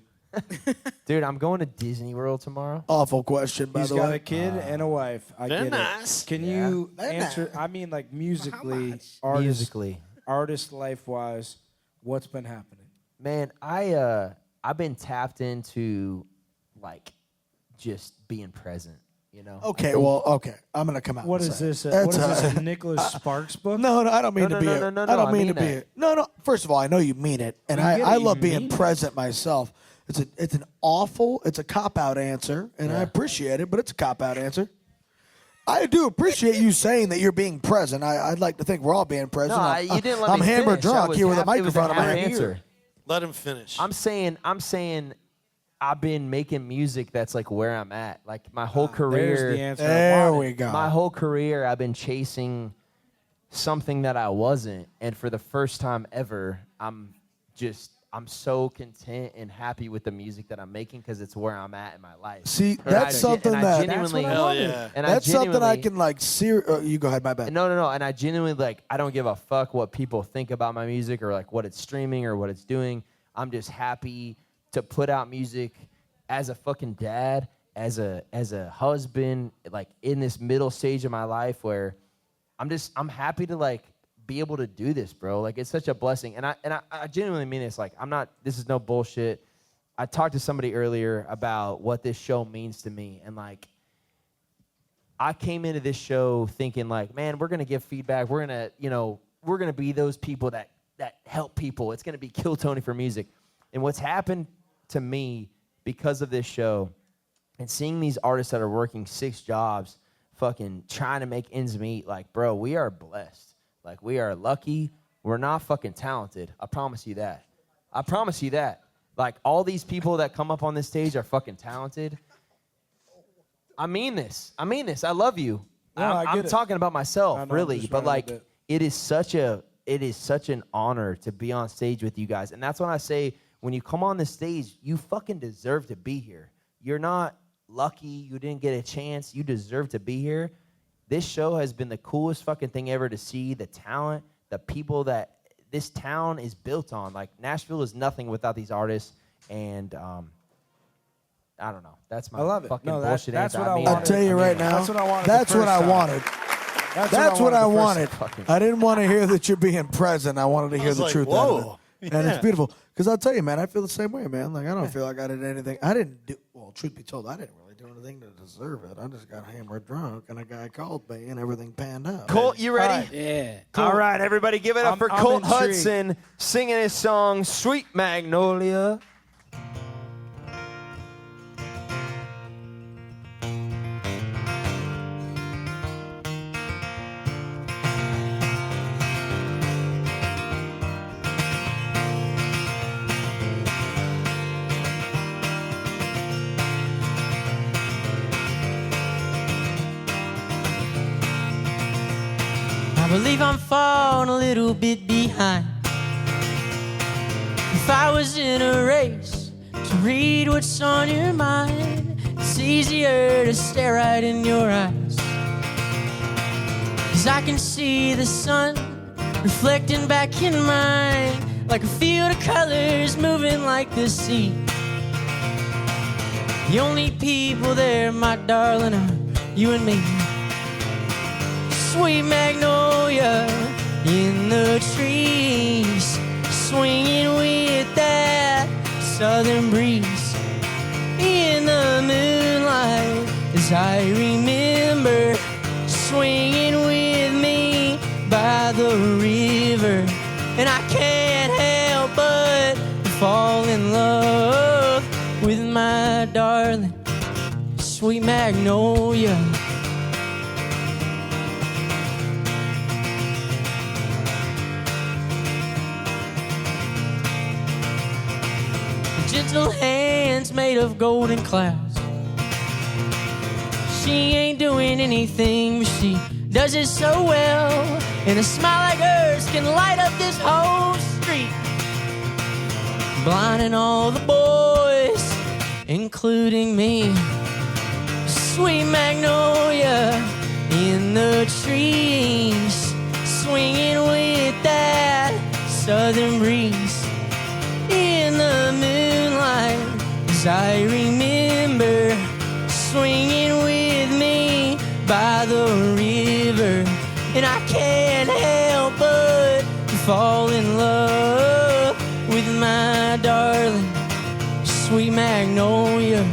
B: Dude, I'm going to Disney World tomorrow.
C: Awful question, by
D: He's
C: the
D: got
C: way.
D: a kid and a wife. I
F: Very
D: get
F: nice.
D: it. Can
B: Yeah.
D: you
C: Very
D: answer?
C: nice.
D: I mean, like musically,
B: Musically.
D: artist life-wise, what's been happening?
B: Man, I've been tapped into like just being present, you know?
C: Okay, well, okay. I'm going to come out.
D: What
C: and
D: is
C: say
D: this?
C: it.
D: What is
C: That's
D: this? A Nicholas Sparks book?
C: No, I don't mean
B: No,
C: to be.
B: no,
C: a-
B: no, no,
C: I
B: no,
C: don't
B: I
C: mean to
B: mean
C: be.
B: that.
C: No. First of all, I know you mean it, and
D: I get
C: I
D: it,
C: love
D: you
C: being
D: mean it.
C: present myself. It's a cop out answer, and I appreciate it, but it's a cop out answer. I do appreciate you saying that you're being present. I'd like to think we're all being present.
B: No, you didn't let
C: I'm
B: me
C: hammered
B: finish.
C: drunk here with a
B: It was
C: microphone in my
B: half
C: hand.
B: answer.
F: Let him finish.
B: I'm saying I've been making music that's like where I'm at. Like my whole
D: There's
B: career.
D: the answer. I
C: There
D: wanted.
C: we go.
B: My whole career, I've been chasing something that I wasn't, and for the first time ever, I'm so content and happy with the music that I'm making because it's where I'm at in my life.
C: See,
B: And
C: that's something
B: I
C: that.
B: genuinely,
F: Hell yeah.
B: and
C: That's something I
B: genuinely-
C: can like. You go ahead, my bad.
B: No, and I genuinely like. I don't give a fuck what people think about my music or like what it's streaming or what it's doing. I'm just happy to put out music as a fucking dad, as a husband, like in this middle stage of my life where I'm happy to like be able to do this, bro. Like it's such a blessing, and I genuinely mean this. Like this is no bullshit. I talked to somebody earlier about what this show means to me, and like I came into this show thinking like, man, we're gonna give feedback. We're gonna be those people that help people. It's gonna be Kill Tony for music, and what's happened to me because of this show and seeing these artists that are working 6 jobs, fucking trying to make ends meet, like, bro, we are blessed. Like, we are lucky. We're not fucking talented. I promise you that. I promise you that. Like, all these people that come up on this stage are fucking talented. I mean this. I love you.
D: No, I
B: I'm
D: get it.
B: talking about myself,
D: I know, I'm
B: really.
D: just
B: But,
D: running a
B: like,
D: bit.
B: it is such an honor to be on stage with you guys. And that's when I say, when you come on the stage, you fucking deserve to be here. You're not lucky. You didn't get a chance. You deserve to be here. This show has been the coolest fucking thing ever to see. The talent, the people that this town is built on. Like, Nashville is nothing without these artists. And I don't know. That's my
D: I love it.
B: fucking
D: No,
B: bullshit
D: that's
B: answer.
D: what I
B: mean,
D: wanted.
C: I'll tell you right now.
D: That's what I wanted.
C: That's
D: the
C: what
D: first
C: I
D: time.
C: wanted. That's what I wanted.
B: fucking-
C: I didn't want to hear that you're being present. I wanted to hear
F: was
C: the
F: like,
C: truth
F: whoa.
C: out of it. And it's beautiful. Because I'll tell you, man, I feel the same way, man. Like, I don't feel like I did anything. I didn't do, well, truth be told, I didn't really do anything to deserve it. I just got hammered drunk, and a guy called me, and everything panned out.
B: Colt, you ready?
A: Yeah.
B: All right, everybody, give it up for
D: I'm
B: Colt
D: intrigued.
B: Hudson singing his song "Sweet Magnolia."
J: I believe I'm falling a little bit behind. If I was in a race to read what's on your mind, it's easier to stare right in your eyes. 'Cause I can see the sun reflecting back in mine, like a field of colors moving like the sea. The only people there, my darling, are you and me. Sweet magnolia in the trees, swinging with that southern breeze. In the moonlight, as I remember swinging with me by the river. And I can't help but fall in love with my darling, sweet magnolia. Gentle hands made of golden clouds. She ain't doing anything, but she does it so well. And a smile like hers can light up this whole street, blinding all the boys, including me. Sweet magnolia in the trees, swinging with that southern breeze. In the moonlight, as I remember swinging with me by the river. And I can't help but fall in love with my darling, sweet magnolia.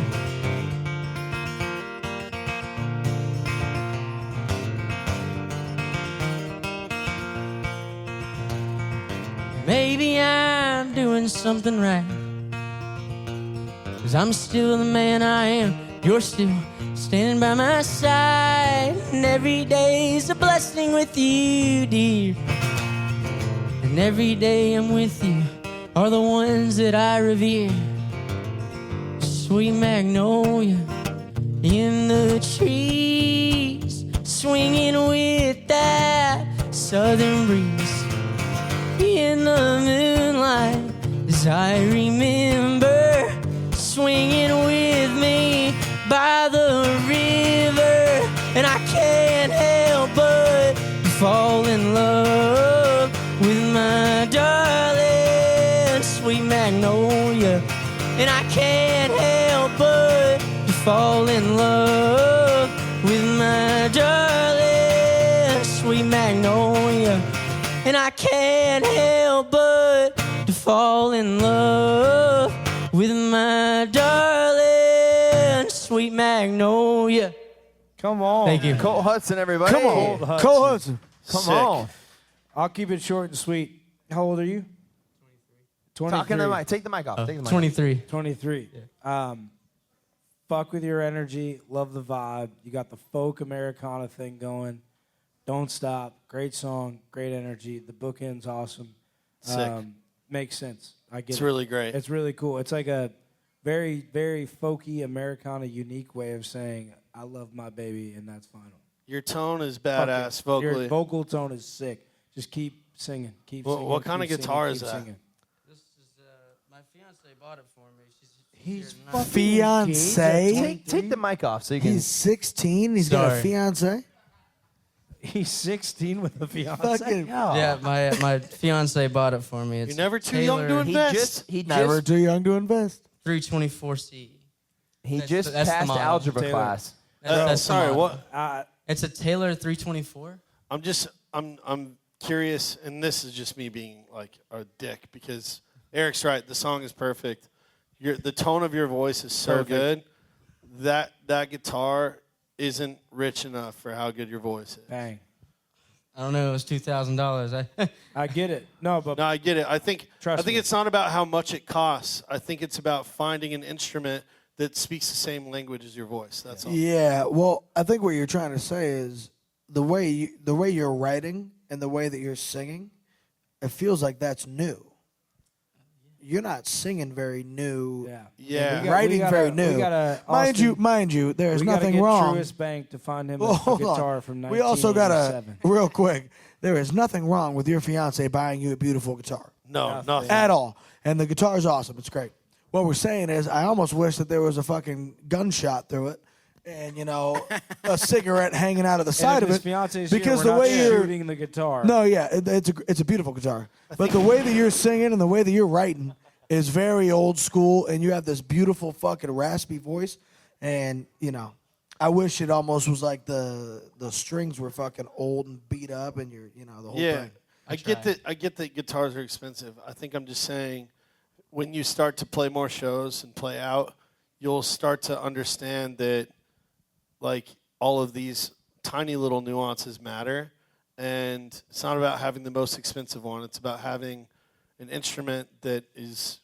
J: Maybe I'm doing something right, 'cause I'm still the man I am. You're still standing by my side, and every day's a blessing with you, dear. And every day I'm with you are the ones that I revere. Sweet magnolia in the trees, swinging with that southern breeze. In the moonlight, as I remember swinging with me by the river. And I can't help but fall in love with my darling, sweet magnolia. And I can't help but fall in love with my darling, sweet magnolia. And I can't help but to fall in love with my darling, sweet magnolia.
D: Come on.
J: Thank you.
B: Cole Hudson, everybody.
C: Come on. Cole Hudson.
B: Come on.
D: I'll keep it short and sweet. How old are you? 23.
B: Talking to the mic. Take the mic off. Take the mic
J: 23.
D: 23. Fuck with your energy. Love the vibe. You got the folk Americana thing going. Don't stop. Great song. Great energy. The bookend's awesome.
F: Sick.
D: Makes sense. I get it.
F: It's really great.
D: It's really cool. It's like a very, very folky Americana unique way of saying, I love my baby, and that's final.
F: Your tone is badass vocally.
D: Your vocal tone is sick. Just keep singing. Keep singing.
F: What kind of
D: keep
F: guitar
D: singing,
F: is
D: keep
F: that?
D: singing.
J: This is, my fiance bought it for me.
D: He's
J: here
D: fucking
C: Fiance?
D: engaged.
B: Take the mic off so you can.
C: He's 16. He's got a
J: Sorry.
C: fiance.
D: He's 16 with a fiance.
C: Fucking
J: Yeah, my fiance bought it for me. It's
F: You're never too young to
J: Taylor
F: invest.
B: He
C: never
B: just
C: too young to invest.
J: 324C. That's the
B: passed
J: model.
B: algebra
D: Taylor.
B: class.
J: That's the
F: Sorry,
J: model.
F: what?
J: It's a Taylor 324.
F: I'm curious, and this is just me being like a dick because Eric's right. The song is perfect. The tone of your voice is so good. That guitar isn't rich enough for how good your voice is.
D: Bang.
J: I don't know. It was $2,000.
D: I get it. No, but
F: No, I get it. I think
D: Trust me.
F: it's not about how much it costs. I think it's about finding an instrument that speaks the same language as your voice. That's all.
C: Yeah, well, I think what you're trying to say is the way you're writing and the way that you're singing, it feels like that's new. You're not singing very new.
F: Yeah.
C: Writing very new. Mind you, there's
D: we
C: nothing
D: get
C: wrong.
D: Truist Bank to find him
C: Oh,
D: a
C: hold on.
D: guitar from 1987.
C: We also gotta real quick. There is nothing wrong with your fiance buying you a beautiful guitar
F: No, nothing.
C: at all, and the guitar's awesome. It's great. What we're saying is, I almost wish that there was a fucking gunshot through it, and a cigarette hanging out of the side of it.
D: Because the way you're shooting the guitar.
C: No, yeah, it's a beautiful guitar. But the way that you're singing and the way that you're writing is very old school, and you have this beautiful fucking raspy voice, and I wish it almost was like the strings were fucking old and beat up, and you're the whole thing.
F: I get that guitars are expensive. I think I'm just saying, when you start to play more shows and play out, you'll start to understand that like all of these tiny little nuances matter. And it's not about having the most expensive one. It's about having an instrument that is,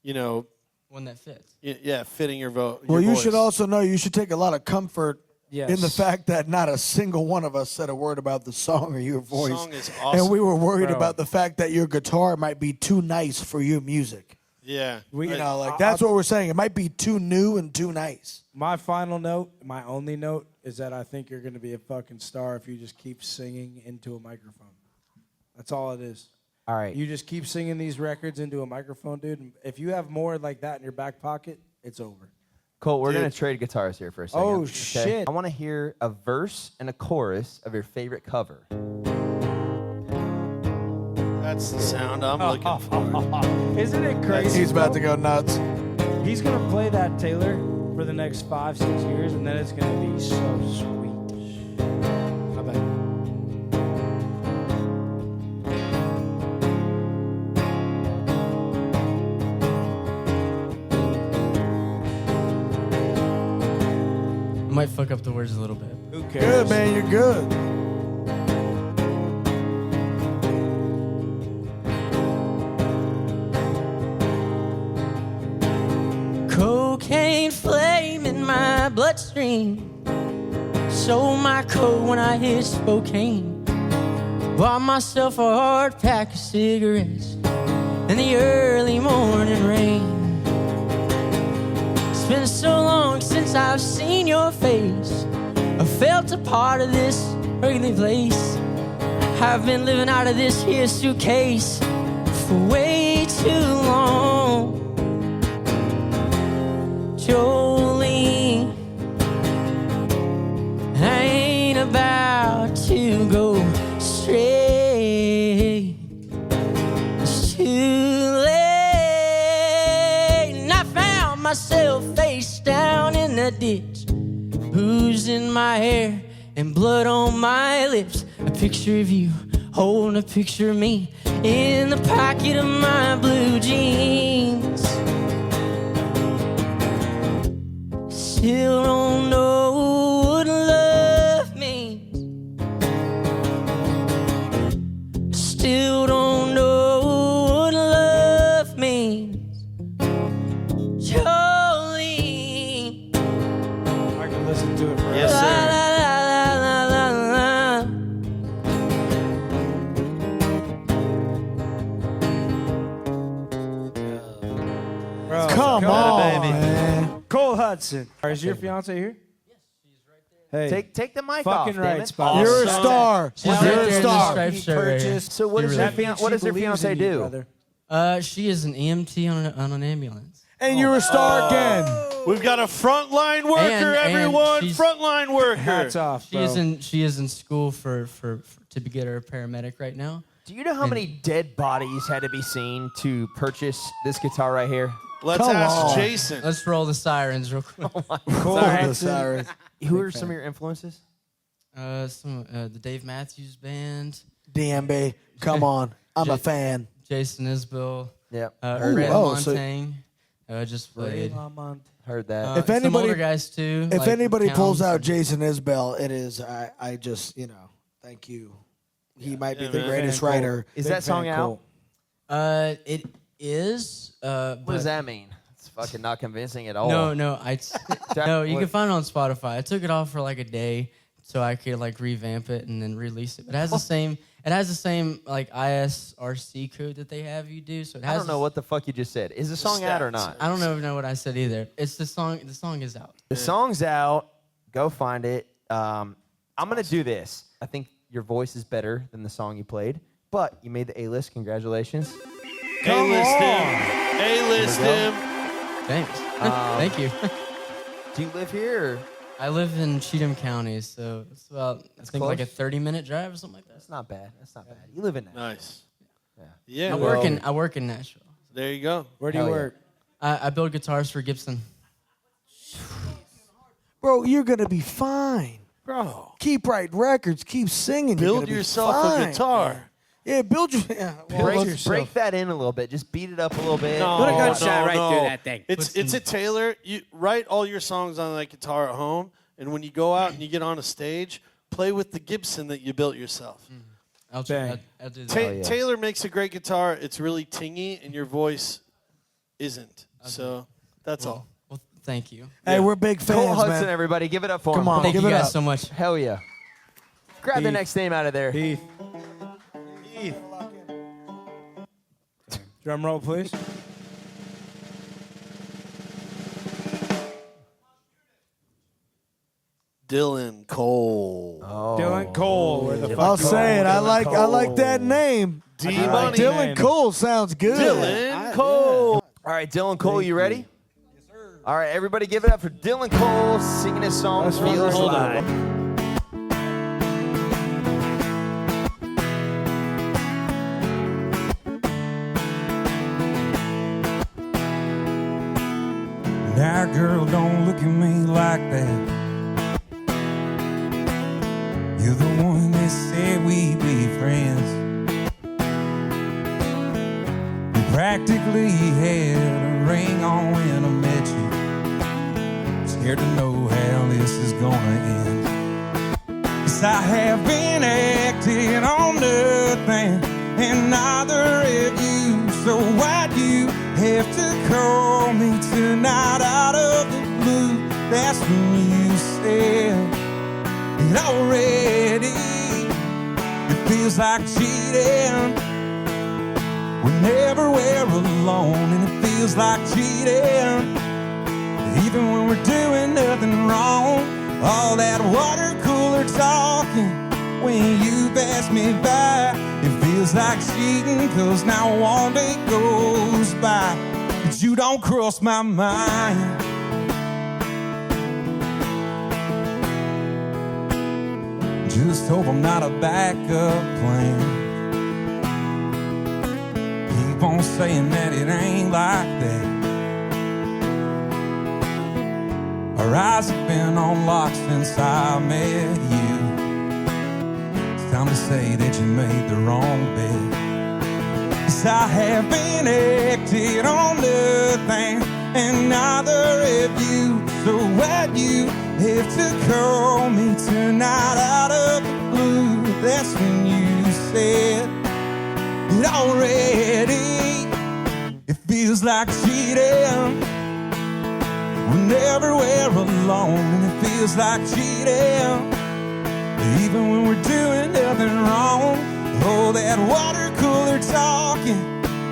F: you know,
J: One that fits.
F: yeah, fitting your vote.
C: Well, you should also know you should take a lot of comfort
D: Yes.
C: in the fact that not a single one of us said a word about the song or your voice.
F: The song is awesome.
C: And we were worried
D: Bro.
C: about the fact that your guitar might be too nice for your music.
F: Yeah.
C: You know, like that's what we're saying. It might be too new and too nice.
D: My final note, my only note, is that I think you're going to be a fucking star if you just keep singing into a microphone. That's all it is.
B: All right.
D: You just keep singing these records into a microphone, dude. And if you have more like that in your back pocket, it's over.
B: Cole, we're
F: Dude.
B: going to trade guitars here for a second.
D: Oh,
B: okay?
D: shit.
B: I want to hear a verse and a chorus of your favorite cover.
F: That's the sound I'm looking for.
D: Isn't it crazy?
C: He's about to go nuts.
D: He's going to play that Taylor for the next 5-6 years, and then it's going to be so sweet. I bet.
J: I might fuck up the words a little bit.
D: Who cares?
C: Good, man. You're good.
J: Cocaine flame in my bloodstream. Sold my coat when I hit Spokane. Bought myself a hard pack of cigarettes in the early morning rain. It's been so long since I've seen your face. I felt a part of this earthly place. I've been living out of this here suitcase for way too long. Jolene, I ain't about to go straight. It's too late, and I found myself face down in the ditch, booze in my hair and blood on my lips. A picture of you holding a picture of me in the pocket of my blue jeans. Still don't know what love means. Still don't know what love means. Jolene.
D: I can listen to it forever.
F: Yes,
J: La,
F: sir.
J: la, la, la, la,
D: Bro,
C: Come on, man.
D: Cole Hudson. Is your fiance here? Yes, she's right there. Hey,
B: Take the mic off,
D: fucking
B: damn
D: right,
B: it.
D: Spot.
C: You're a star.
J: She's
C: You're
J: right there
C: a
J: in the
C: star.
J: striped shirt right here.
B: So what does
J: You're
B: that
J: really-
B: what does their fiance do?
J: She is an EMT on an ambulance.
C: And you're a star again.
F: We've got a frontline worker,
J: And
F: everyone.
J: she's-
F: Frontline worker.
D: Hats off,
J: She
D: bro.
J: is in school for to get her a paramedic right now.
B: Do you know how many dead bodies had to be seen to purchase this guitar right here?
F: Let's
C: Come
F: ask
C: on.
F: Jason.
J: Let's roll the sirens real quick.
C: Sorry.
B: Who are some of your influences?
J: The Dave Matthews Band,
C: DMB, come on. I'm a fan.
J: Jason Isbell,
B: Yep.
J: Ray
C: oh, so-
J: LaMontagne. Just played.
B: Heard that.
C: If
J: Some
C: anybody-
J: older guys too.
C: If
J: like
C: anybody pulls
J: Towns
C: out
J: and-
C: Jason Isbell, it is, I just, thank you. He might be the
F: man.
C: greatest
D: Fan, Cole.
C: writer.
B: Is that song out?
J: It is.
B: What does that mean? It's fucking not convincing at all.
J: No, no, no. You
B: What-
J: can find it on Spotify. I took it off for like a day so I could like revamp it and then release it. But it has the same. It has the same like ISRC code that they have you do. So it has.
B: I don't know what the fuck you just said. Is the song out or not?
J: I don't know what I said either. It's the song. The song is out.
B: The song's out. Go find it. I'm gonna do this. I think your voice is better than the song you played, but you made the A-list. Congratulations.
F: A-list him. A-list him.
J: Thanks. Thank you.
B: Do you live here? Or?
J: I live in Cheatham County, so it's about I think like a
B: close?
J: 30-minute drive or something like that.
B: That's not bad. That's not bad. You live in Nashville.
F: Nice.
B: Yeah.
F: Yeah.
J: I work in Nashville.
F: There you go.
D: Where do you
B: Hell yeah.
D: work?
J: I build guitars for Gibson.
C: Bro, you're going to be fine.
F: Bro.
C: Keep writing records. Keep singing. You're
F: Build
C: gonna be
F: yourself
C: fine.
F: a guitar.
C: Yeah, build your... Yeah,
B: Break that in a little bit. Just beat it up a little bit.
F: No,
A: Put a gunshot right through that thing.
F: It's a Taylor. You write all your songs on that guitar at home And when you go out and you get on a stage, play with the Gibson that you built yourself.
J: I'll do that.
F: Taylor makes a great guitar. It's really tingy, and your voice isn't. So that's all.
J: Well, thank you.
C: Hey, we're big fans,
B: Cole Hudson,
C: man.
B: everybody. Give it up for him.
C: Come on,
J: Thank
C: give
J: you
C: it
J: guys
C: up.
J: so much.
B: Hell yeah. Grab the next name out of there.
D: Heath. Drum roll, please.
F: Dylan Cole.
D: Dylan Cole. Where the fuck
C: I'll
D: you
C: say
D: are?
C: it. I
D: Dylan
C: like that name.
F: D-Money.
C: Dylan Cole sounds good.
F: Dylan
B: Cole. All right, Dylan Cole, you ready? Yes, sir. All right, everybody give it up for Dylan Cole singing his song, Feels Like.
K: Now, girl, don't look at me like that. You're the one that said we'd be friends. We practically had a ring on when I met you. Scared to know how this is gonna end. 'Cause I have been acting on nothing and neither of you. So why'd you have to call me tonight out of the blue? That's when you said it already. It feels like cheating whenever we're alone, and it feels like cheating even when we're doing nothing wrong. All that water cooler talking when you pass me by, it feels like cheating, 'cause now one day goes by but you don't cross my mind. Just hope I'm not a backup plan. Keep on saying that it ain't like that. Our eyes have been on lock since I met you. It's time to say that you made the wrong bet. 'Cause I have been acting on nothing and neither of you. So why'd you have to call me tonight out of the blue? That's when you said it already. It feels like cheating whenever we're alone, and it feels like cheating even when we're doing nothing wrong. Oh, that water cooler talking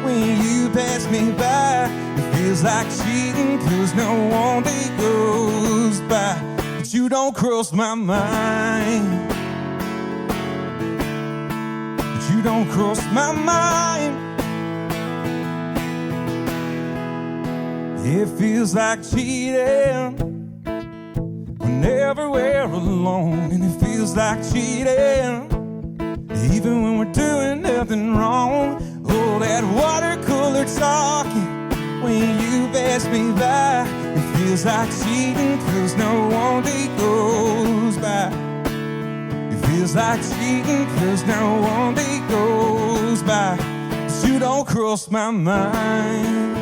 K: when you pass me by, it feels like cheating, 'cause no one day goes by but you don't cross my mind. But you don't cross my mind. It feels like cheating whenever we're alone, and it feels like cheating even when we're doing nothing wrong. Oh, that water cooler talking when you pass me by, it feels like cheating, 'cause no one day goes by. It feels like cheating, 'cause no one day goes by but you don't cross my mind.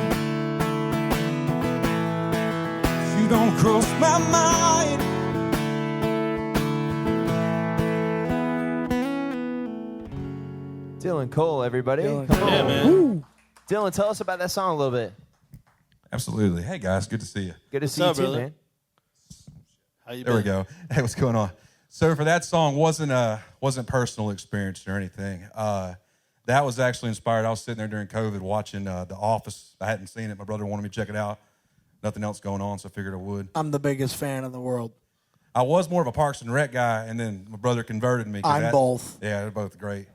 K: You don't cross my mind.
B: Dylan Cole, everybody.
F: Yeah, man.
B: Dylan, tell us about that song a little bit.
K: Absolutely. Hey, guys, good to see you.
B: Good to see
F: up,
B: you too,
F: brother?
B: man.
F: How you
K: There
F: been?
K: we go. Hey, what's going on? So for that song, wasn't personal experience or anything. That was actually inspired. I was sitting there during COVID watching The Office. I hadn't seen it. My brother wanted me to check it out. Nothing else going on, so I figured I would.
C: I'm the biggest fan in the world.
K: I was more of a Parks and Rec guy, and then my brother converted me.
C: I'm both.
K: Yeah, they're both great.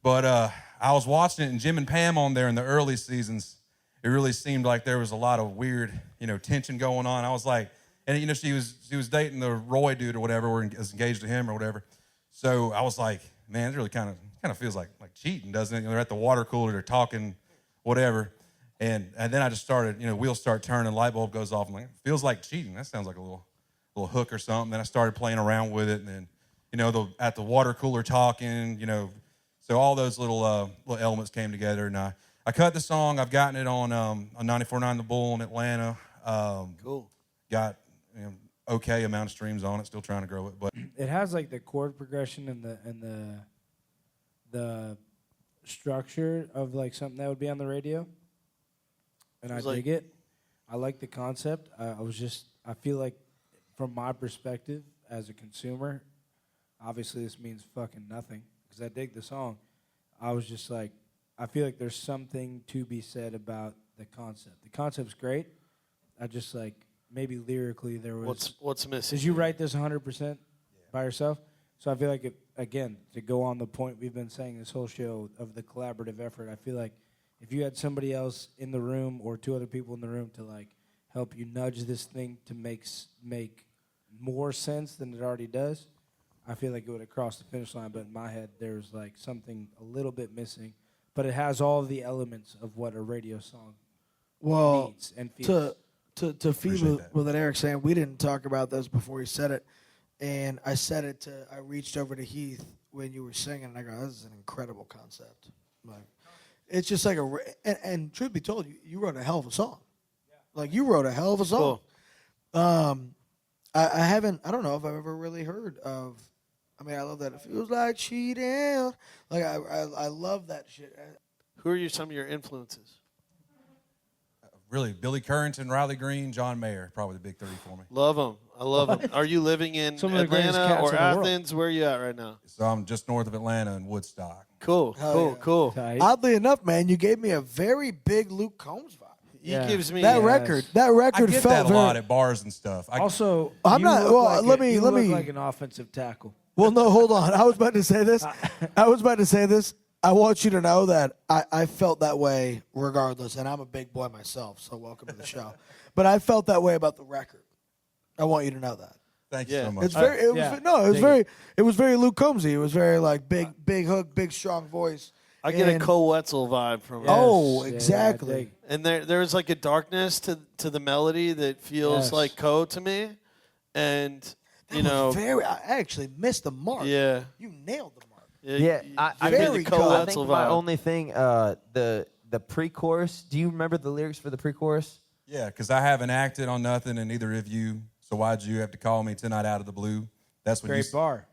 K: But I was watching it, and Jim and Pam on there in the early seasons, it really seemed like there was a lot of weird, tension going on. I was like, and she was dating the Roy dude or whatever, or was engaged to him or whatever. So I was like, man, it really kind of feels like cheating, doesn't it? They're at the water cooler, they're talking, whatever. And then I just started, wheels start turning, light bulb goes off. I'm like, it feels like cheating. That sounds like a little hook or something. Then I started playing around with it, and then, at the water cooler talking, so all those little elements came together. And I cut the song. I've gotten it on 94.9 The Bull in Atlanta.
F: Cool.
K: Got okay amount of streams on it. Still trying to grow it, but
D: It has like the chord progression and the structure of like something that would be on the radio, and I dig it. I like the concept. I feel like from my perspective as a consumer, obviously this means fucking nothing because I dig the song. I was just like, I feel like there's something to be said about the concept. The concept's great. I just like maybe lyrically there was.
L: What's missing?
D: Did you write this 100% by yourself? So I feel like, again, to go on the point we've been saying this whole show of the collaborative effort, I feel like if you had somebody else in the room or two other people in the room to like help you nudge this thing to make more sense than it already does, I feel like it would have crossed the finish line. But in my head, there's like something a little bit missing. But it has all the elements of what a radio song needs and feels.
C: To feed with what Eric's saying, we didn't talk about this before he said it. And I said it I reached over to Heath when you were singing, and I go, this is an incredible concept. Like, it's just like and truth be told, you wrote a hell of a song. Like, you wrote a hell of a song. Cool. I don't know if I've ever really heard of, I mean, I love that. It feels like cheating. Like, I love that shit.
L: Who are some of your influences?
K: really, Billy Currington, Riley Green, John Mayer, probably the big 3 for me.
L: Love them. I love them. Are you living in Atlanta or Athens? Where are you at right now?
K: So I'm just north of Atlanta in Woodstock.
L: Cool, cool.
C: Tight. Oddly enough, man, you gave me a very big Luke Combs vibe.
L: He gives me
C: that record. That record
K: I get
C: felt
K: that a lot at bars and stuff.
D: Also,
C: I'm not. Well,
D: like
C: let me.
D: look like an offensive tackle.
C: Well, no, hold on. I was about to say this. I want you to know that I felt that way regardless, and I'm a big boy myself, so welcome to the show. But I felt that way about the record. I want you to know that.
K: Thank you so much.
C: It's very. It was very Luke Combsy. It was very like big hook, big strong voice.
L: I get a Cole Wetzel vibe from it.
C: Oh, exactly.
L: And there's like a darkness to the melody that feels like Cole to me, and you know,
C: I actually missed the mark.
L: Yeah,
C: you nailed the mark.
B: I think my only thing, the pre-chorus. Do you remember the lyrics for the pre-chorus?
K: Yeah, because I haven't acted on nothing, and neither of you. So why'd you have to call me tonight out of the blue? That's when
D: great bar.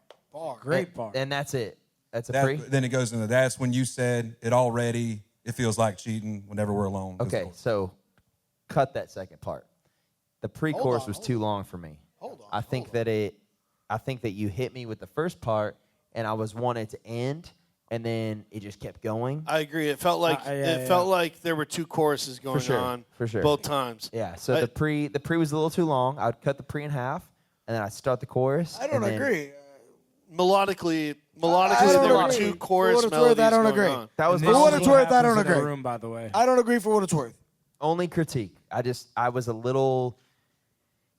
D: Great bar.
B: And that's it. That's a pre.
K: Then it goes into that's when you said it already. It feels like cheating whenever we're alone.
B: Okay, so cut that second part. The pre-chorus was too long for me.
C: Hold on.
B: I think that you hit me with the first part, and I was wanting to end, and then it just kept going.
L: I agree. It felt like felt like there were two choruses going on
B: for sure
L: both times.
B: Yeah. So the pre was a little too long. I'd cut the pre in half, and then I'd start the chorus.
C: I don't agree.
L: Melodically, there were two chorus melodies
C: I don't
L: going
C: agree.
L: on.
B: That was
C: for what it's worth. I don't agree.
D: Room, by the way,
C: I don't agree for what it's worth.
B: Only critique. I was a little.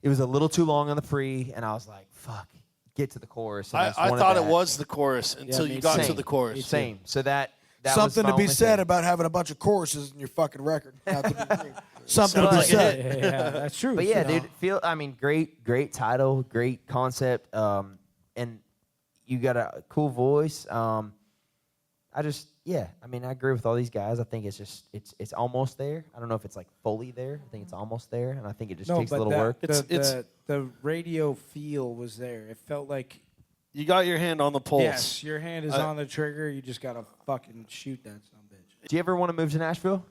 B: It was a little too long on the pre, and I was like, "Fuck, get to the chorus." And
L: I thought it was the chorus until you got to the chorus.
B: Same. So that
C: something
B: was
C: to be said
B: thing.
C: about having a bunch of choruses in your fucking record. Not to be something to be said.
D: Yeah, that's true.
B: But yeah, dude, great title, great concept, and you got a cool voice. I agree with all these guys. I think it's almost there. I don't know if it's like fully there. I think it's almost there, and I think it just takes a little work.
D: The radio feel was there. It felt like
L: you got your hand on the pulse.
D: Yes, your hand is on the trigger. You just gotta fucking shoot that son of a bitch.
B: Do you ever want to move to Nashville?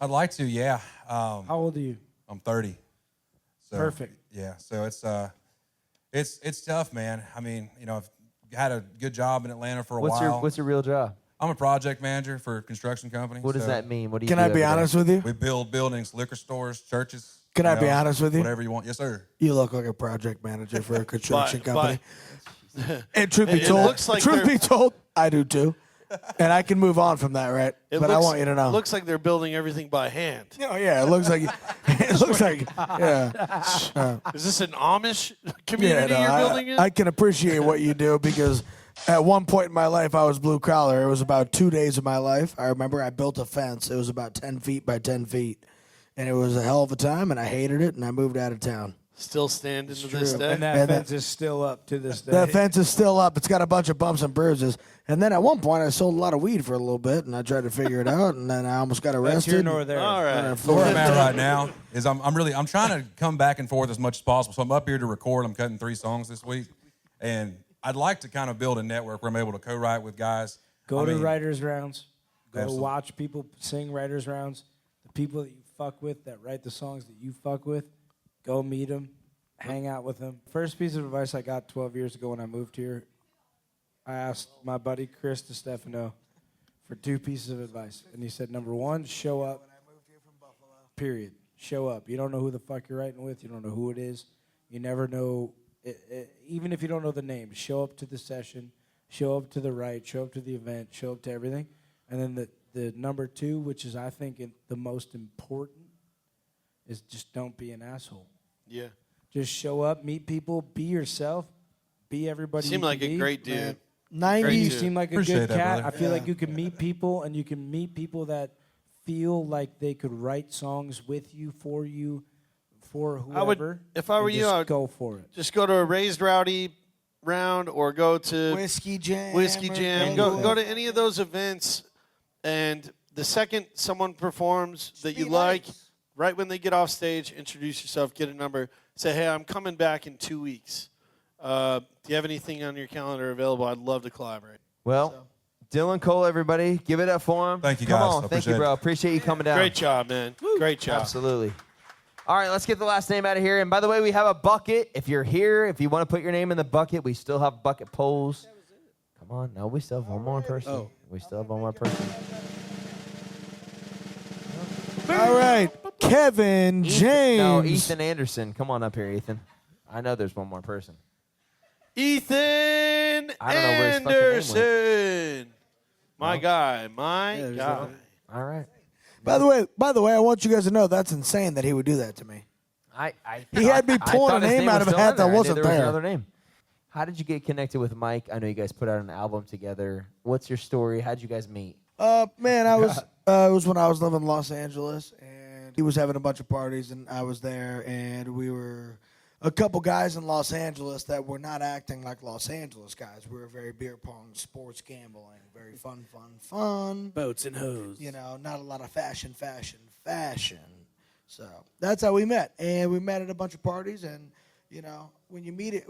K: I'd like to. Yeah.
D: How old are you?
K: I'm 30. So,
D: perfect.
K: Yeah. So it's tough, man. I mean, I've had a good job in Atlanta for a while.
B: What's your real job?
K: I'm a project manager for a construction company.
B: What does that mean? What do you
C: Can
B: do
C: I be honest with you?
K: We build buildings, liquor stores, churches.
C: Can I be honest with you?
K: Whatever you want. Yes, sir.
C: You look like a project manager for a construction company. And truth be told, I do too. And I can move on from that, right? But I want you to know.
L: It looks like they're building everything by hand.
C: Oh, yeah. It looks like, yeah.
L: Is this an Amish community you're building in?
C: I can appreciate what you do because at one point in my life, I was blue collar. It was about 2 days of my life. I remember I built a fence. It was about 10 feet by 10 feet. And it was a hell of a time, and I hated it, and I moved out of town.
L: Still standing to this day.
D: And that fence is still up to this day.
C: That fence is still up. It's got a bunch of bumps and bruises. And then at one point, I sold a lot of weed for a little bit, and I tried to figure it out, and then I almost got arrested.
D: That's here nor there.
L: All right.
K: Where I'm at right now is I'm trying to come back and forth as much as possible. So I'm up here to record. I'm cutting 3 songs this week, and I'd like to kind of build a network where I'm able to co-write with guys.
D: Go to writers' rounds. Go
K: Absolutely.
D: watch people sing writers' rounds. The people that you fuck with that write the songs that you fuck with, go meet them, hang out with them. First piece of advice I got 12 years ago when I moved here, I asked my buddy Chris DiStefano for 2 pieces of advice. And he said, number 1, show up. Period. Show up. You don't know who the fuck you're writing with. You don't know who it is. You never know. Even if you don't know the name, show up to the session, show up to the write, show up to the event, show up to everything. And then the number 2, which is I think the most important, is just don't be an asshole.
L: Yeah.
D: Just show up, meet people, be yourself, be everybody.
L: Seem like a great dude.
C: 90.
D: You seem like a
K: Appreciate
D: good
K: that,
D: cat.
K: brother.
D: I feel like you can meet people, and you can meet people that feel like they could write songs with you, for whoever.
L: If I were
D: and
L: you,
D: just
L: I would
D: go for it.
L: Just go to a Raised Rowdy round or go to
C: Whiskey Jam.
L: Whiskey Jam. Go to any of those events, and the second someone performs that you like, right when they get off stage, introduce yourself, get a number, say, hey, I'm coming back in 2 weeks. Do you have anything on your calendar available? I'd love to collaborate.
B: Well, Dylan Cole, everybody, give it up for him.
K: Thank you,
B: Come
K: guys.
B: on,
K: I
B: thank you,
K: appreciate
B: bro.
K: it.
B: Appreciate you coming down.
L: Great job, man. Great job.
B: Absolutely. All right, let's get the last name out of here. And by the way, we have a bucket. If you're here, if you want to put your name in the bucket, we still have bucket polls. Come on. No, we still have one more person.
C: Oh.
B: We still have one more person.
C: All right. Kevin James.
B: No, Ethan Anderson. Come on up here, Ethan. I know there's one more person.
L: Ethan
B: I don't know where his fucking name went.
L: Anderson. My guy. My guy.
B: All right.
C: By the way, I want you guys to know that's insane that he would do that to me. He had me
B: I
C: pulling
B: thought
C: a
B: his
C: name out
B: was
C: of a
B: still
C: hat
B: on
C: that
B: there. I knew
C: wasn't
B: there was
C: there.
B: another name. How did you get connected with Mike? I know you guys put out an album together. What's your story? How'd you guys meet?
C: Man, it was when I was living in Los Angeles, and he was having a bunch of parties, and I was there, and we were a couple guys in Los Angeles that were not acting like Los Angeles guys. We were very beer pong, sports gambling, very fun.
A: Boats and hoes.
C: You know, not a lot of fashion. So that's how we met, and we met at a bunch of parties, and you know, when you meet it,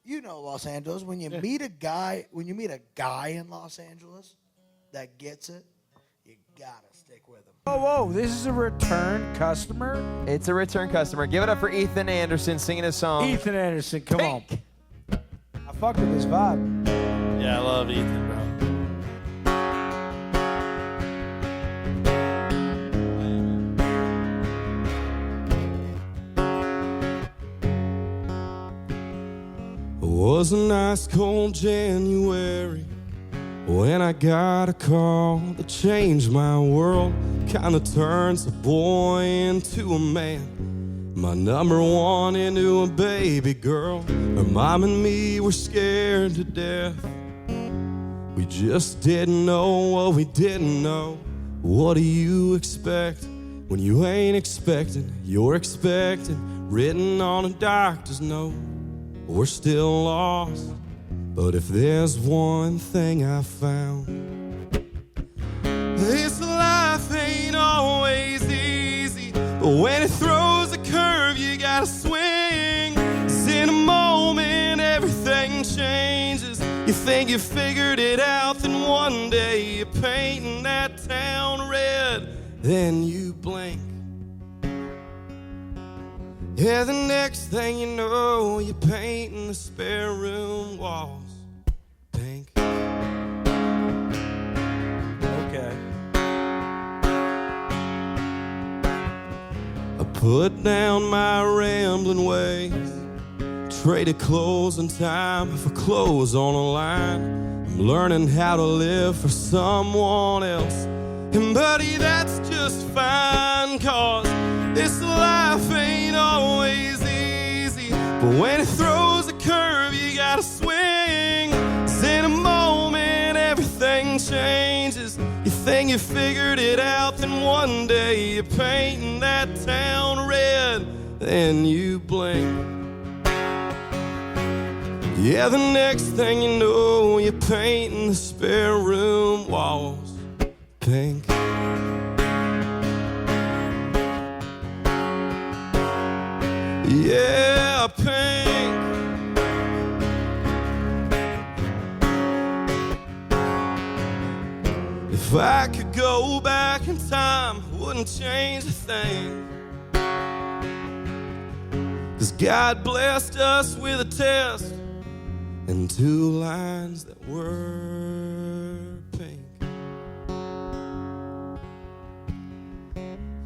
C: you know, Los Angeles. When you meet a guy in Los Angeles that gets it, you gotta stick with him.
D: Whoa, this is a return customer?
B: It's a return customer. Give it up for Ethan Anderson singing a song.
D: Ethan Anderson, come
B: Pink.
D: on. I fuck with this vibe.
L: Yeah, I love Ethan, bro.
M: It was a nice cold January when I got a call that changed my world. Kinda turns a boy into a man, my number 1 into a baby girl. Her mom and me were scared to death. We just didn't know what we didn't know. What do you expect when you ain't expecting? You're expecting, written on a doctor's note. We're still lost, but if there's one thing I found, this life ain't always easy, but when it throws a curve, you gotta swing. 'Cause in a moment, everything changes. You think you figured it out, then one day you're painting that town red, then you blink. Yeah, the next thing you know, you're painting the spare room walls pink.
D: Okay.
M: I put down my rambling ways, traded clothes and time for clothes on a line. I'm learning how to live for someone else, and buddy, that's just fine, 'cause this life ain't always easy, but when it throws a curve, you gotta swing. 'Cause in a moment, everything changes. You think you figured it out, then one day you're painting that town red, then you blink. Yeah, the next thing you know, you're painting the spare room walls pink. Yeah, pink. If I could go back in time, I wouldn't change a thing. 'Cause God blessed us with a test and 2 lines that were pink.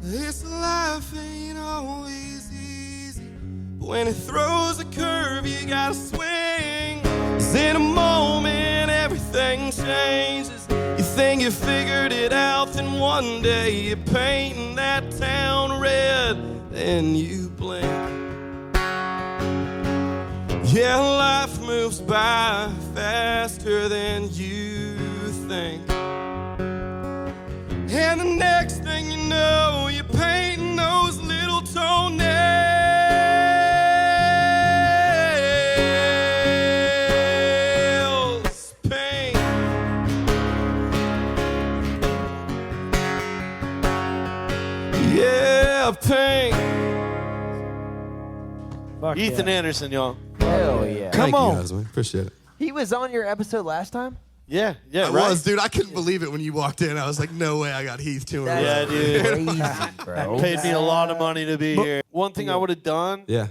M: This life ain't always easy. When it throws a curve, you gotta swing. 'Cause in a moment, everything changes. You think you figured it out, then one day you're painting that town red, then you blink. Yeah, life moves by faster than you think. And the next thing you know, you're painting those little toenails pink. Yeah, pink.
D: Fuck
L: Ethan
D: yeah.
L: Anderson, y'all.
B: Hell yeah.
C: Come
M: Thank
C: on.
M: you guys, man. Appreciate it.
B: He was on your episode last time?
L: Yeah,
M: I was, dude. I couldn't believe it when you walked in. I was like, no way I got Heath touring.
L: Yeah, dude.
B: Crazy, bro.
L: Paid me a lot of money to be here. One thing I would have done,
M: Yeah.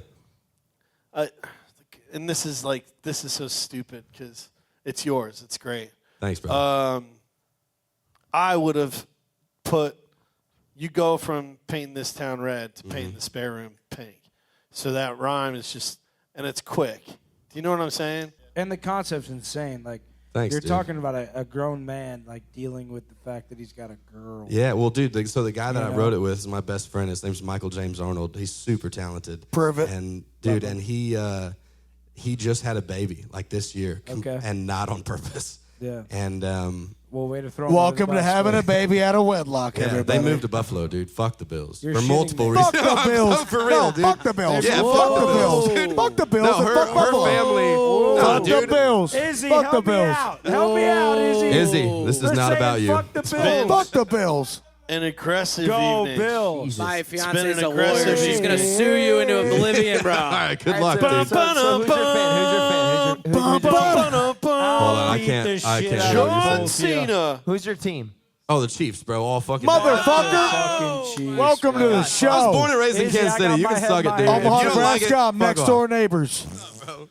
L: and this is so stupid because it's yours. It's great.
M: Thanks, bro.
L: I would have put, you go from painting this town red to painting the spare room pink. So that rhyme is just, and it's quick. Do you know what I'm saying?
D: And the concept's insane. Like,
M: Thanks,
D: you're
M: dude.
D: talking about a grown man, like, dealing with the fact that he's got a girl.
M: Yeah, well, dude, so the guy that
D: You
M: I
D: know?
M: wrote it with is my best friend. His name's Michael James Arnold. He's super talented.
C: Prove it.
M: And, dude, and he just had a baby, like, this year.
D: Okay.
M: And not on purpose.
D: Yeah.
M: And,
D: Well, way to throw him
C: Welcome
D: under
C: to
D: the bus,
C: having
D: but-
C: a baby out of wedlock,
M: yeah,
C: everybody.
M: they moved to Buffalo, dude. Fuck the Bills.
D: You're
M: For
D: shitting
M: multiple
D: me.
M: reasons.
C: Fuck the Bills.
M: No, for real,
C: No,
M: dude.
C: fuck the Bills.
M: Yeah,
C: Fuck
M: fuck
C: the Bills.
M: Dude.
C: Fuck the Bills.
M: No,
C: and fuck
M: her
C: Buffalo.
M: family.
C: Fuck
M: No,
C: the
M: dude.
C: Bills.
D: Izzy,
C: Fuck the
D: help me
C: Bills.
D: out. Help me out, Izzy.
M: Izzy, this is
D: We're
M: not
D: saying
M: about you.
D: Fuck the Bills.
C: Fuck the Bills.
L: An aggressive
D: Go
L: evening.
D: Bills.
A: My
L: been
A: fiance's
L: an
A: a lawyer.
L: aggressive
A: She's gonna
L: evening.
A: sue you into oblivion, bro.
M: All right, good
B: All
M: luck,
B: right,
M: dude.
B: so who's your fan? Who's your fan? Who's your
M: Hold on, I can't.
D: Beat the
M: I
D: shit
M: can't.
D: out
M: hear
D: of
M: what you're
L: John
M: saying.
L: Cena.
B: Who's your team?
M: Oh, the Chiefs, bro. All fucking.
C: Motherfucker.
D: Fucking Chiefs,
C: Welcome to
D: bro.
C: the
M: I was
C: show.
M: born and raised in
D: Izzy,
M: Kansas
D: I
M: City.
D: got
M: You
D: my
M: can
D: head
M: suck it,
D: by
M: dude.
D: head.
M: If you
C: Omaha,
M: don't like it,
C: Nebraska,
M: fuck
C: next
M: off.
C: door neighbors.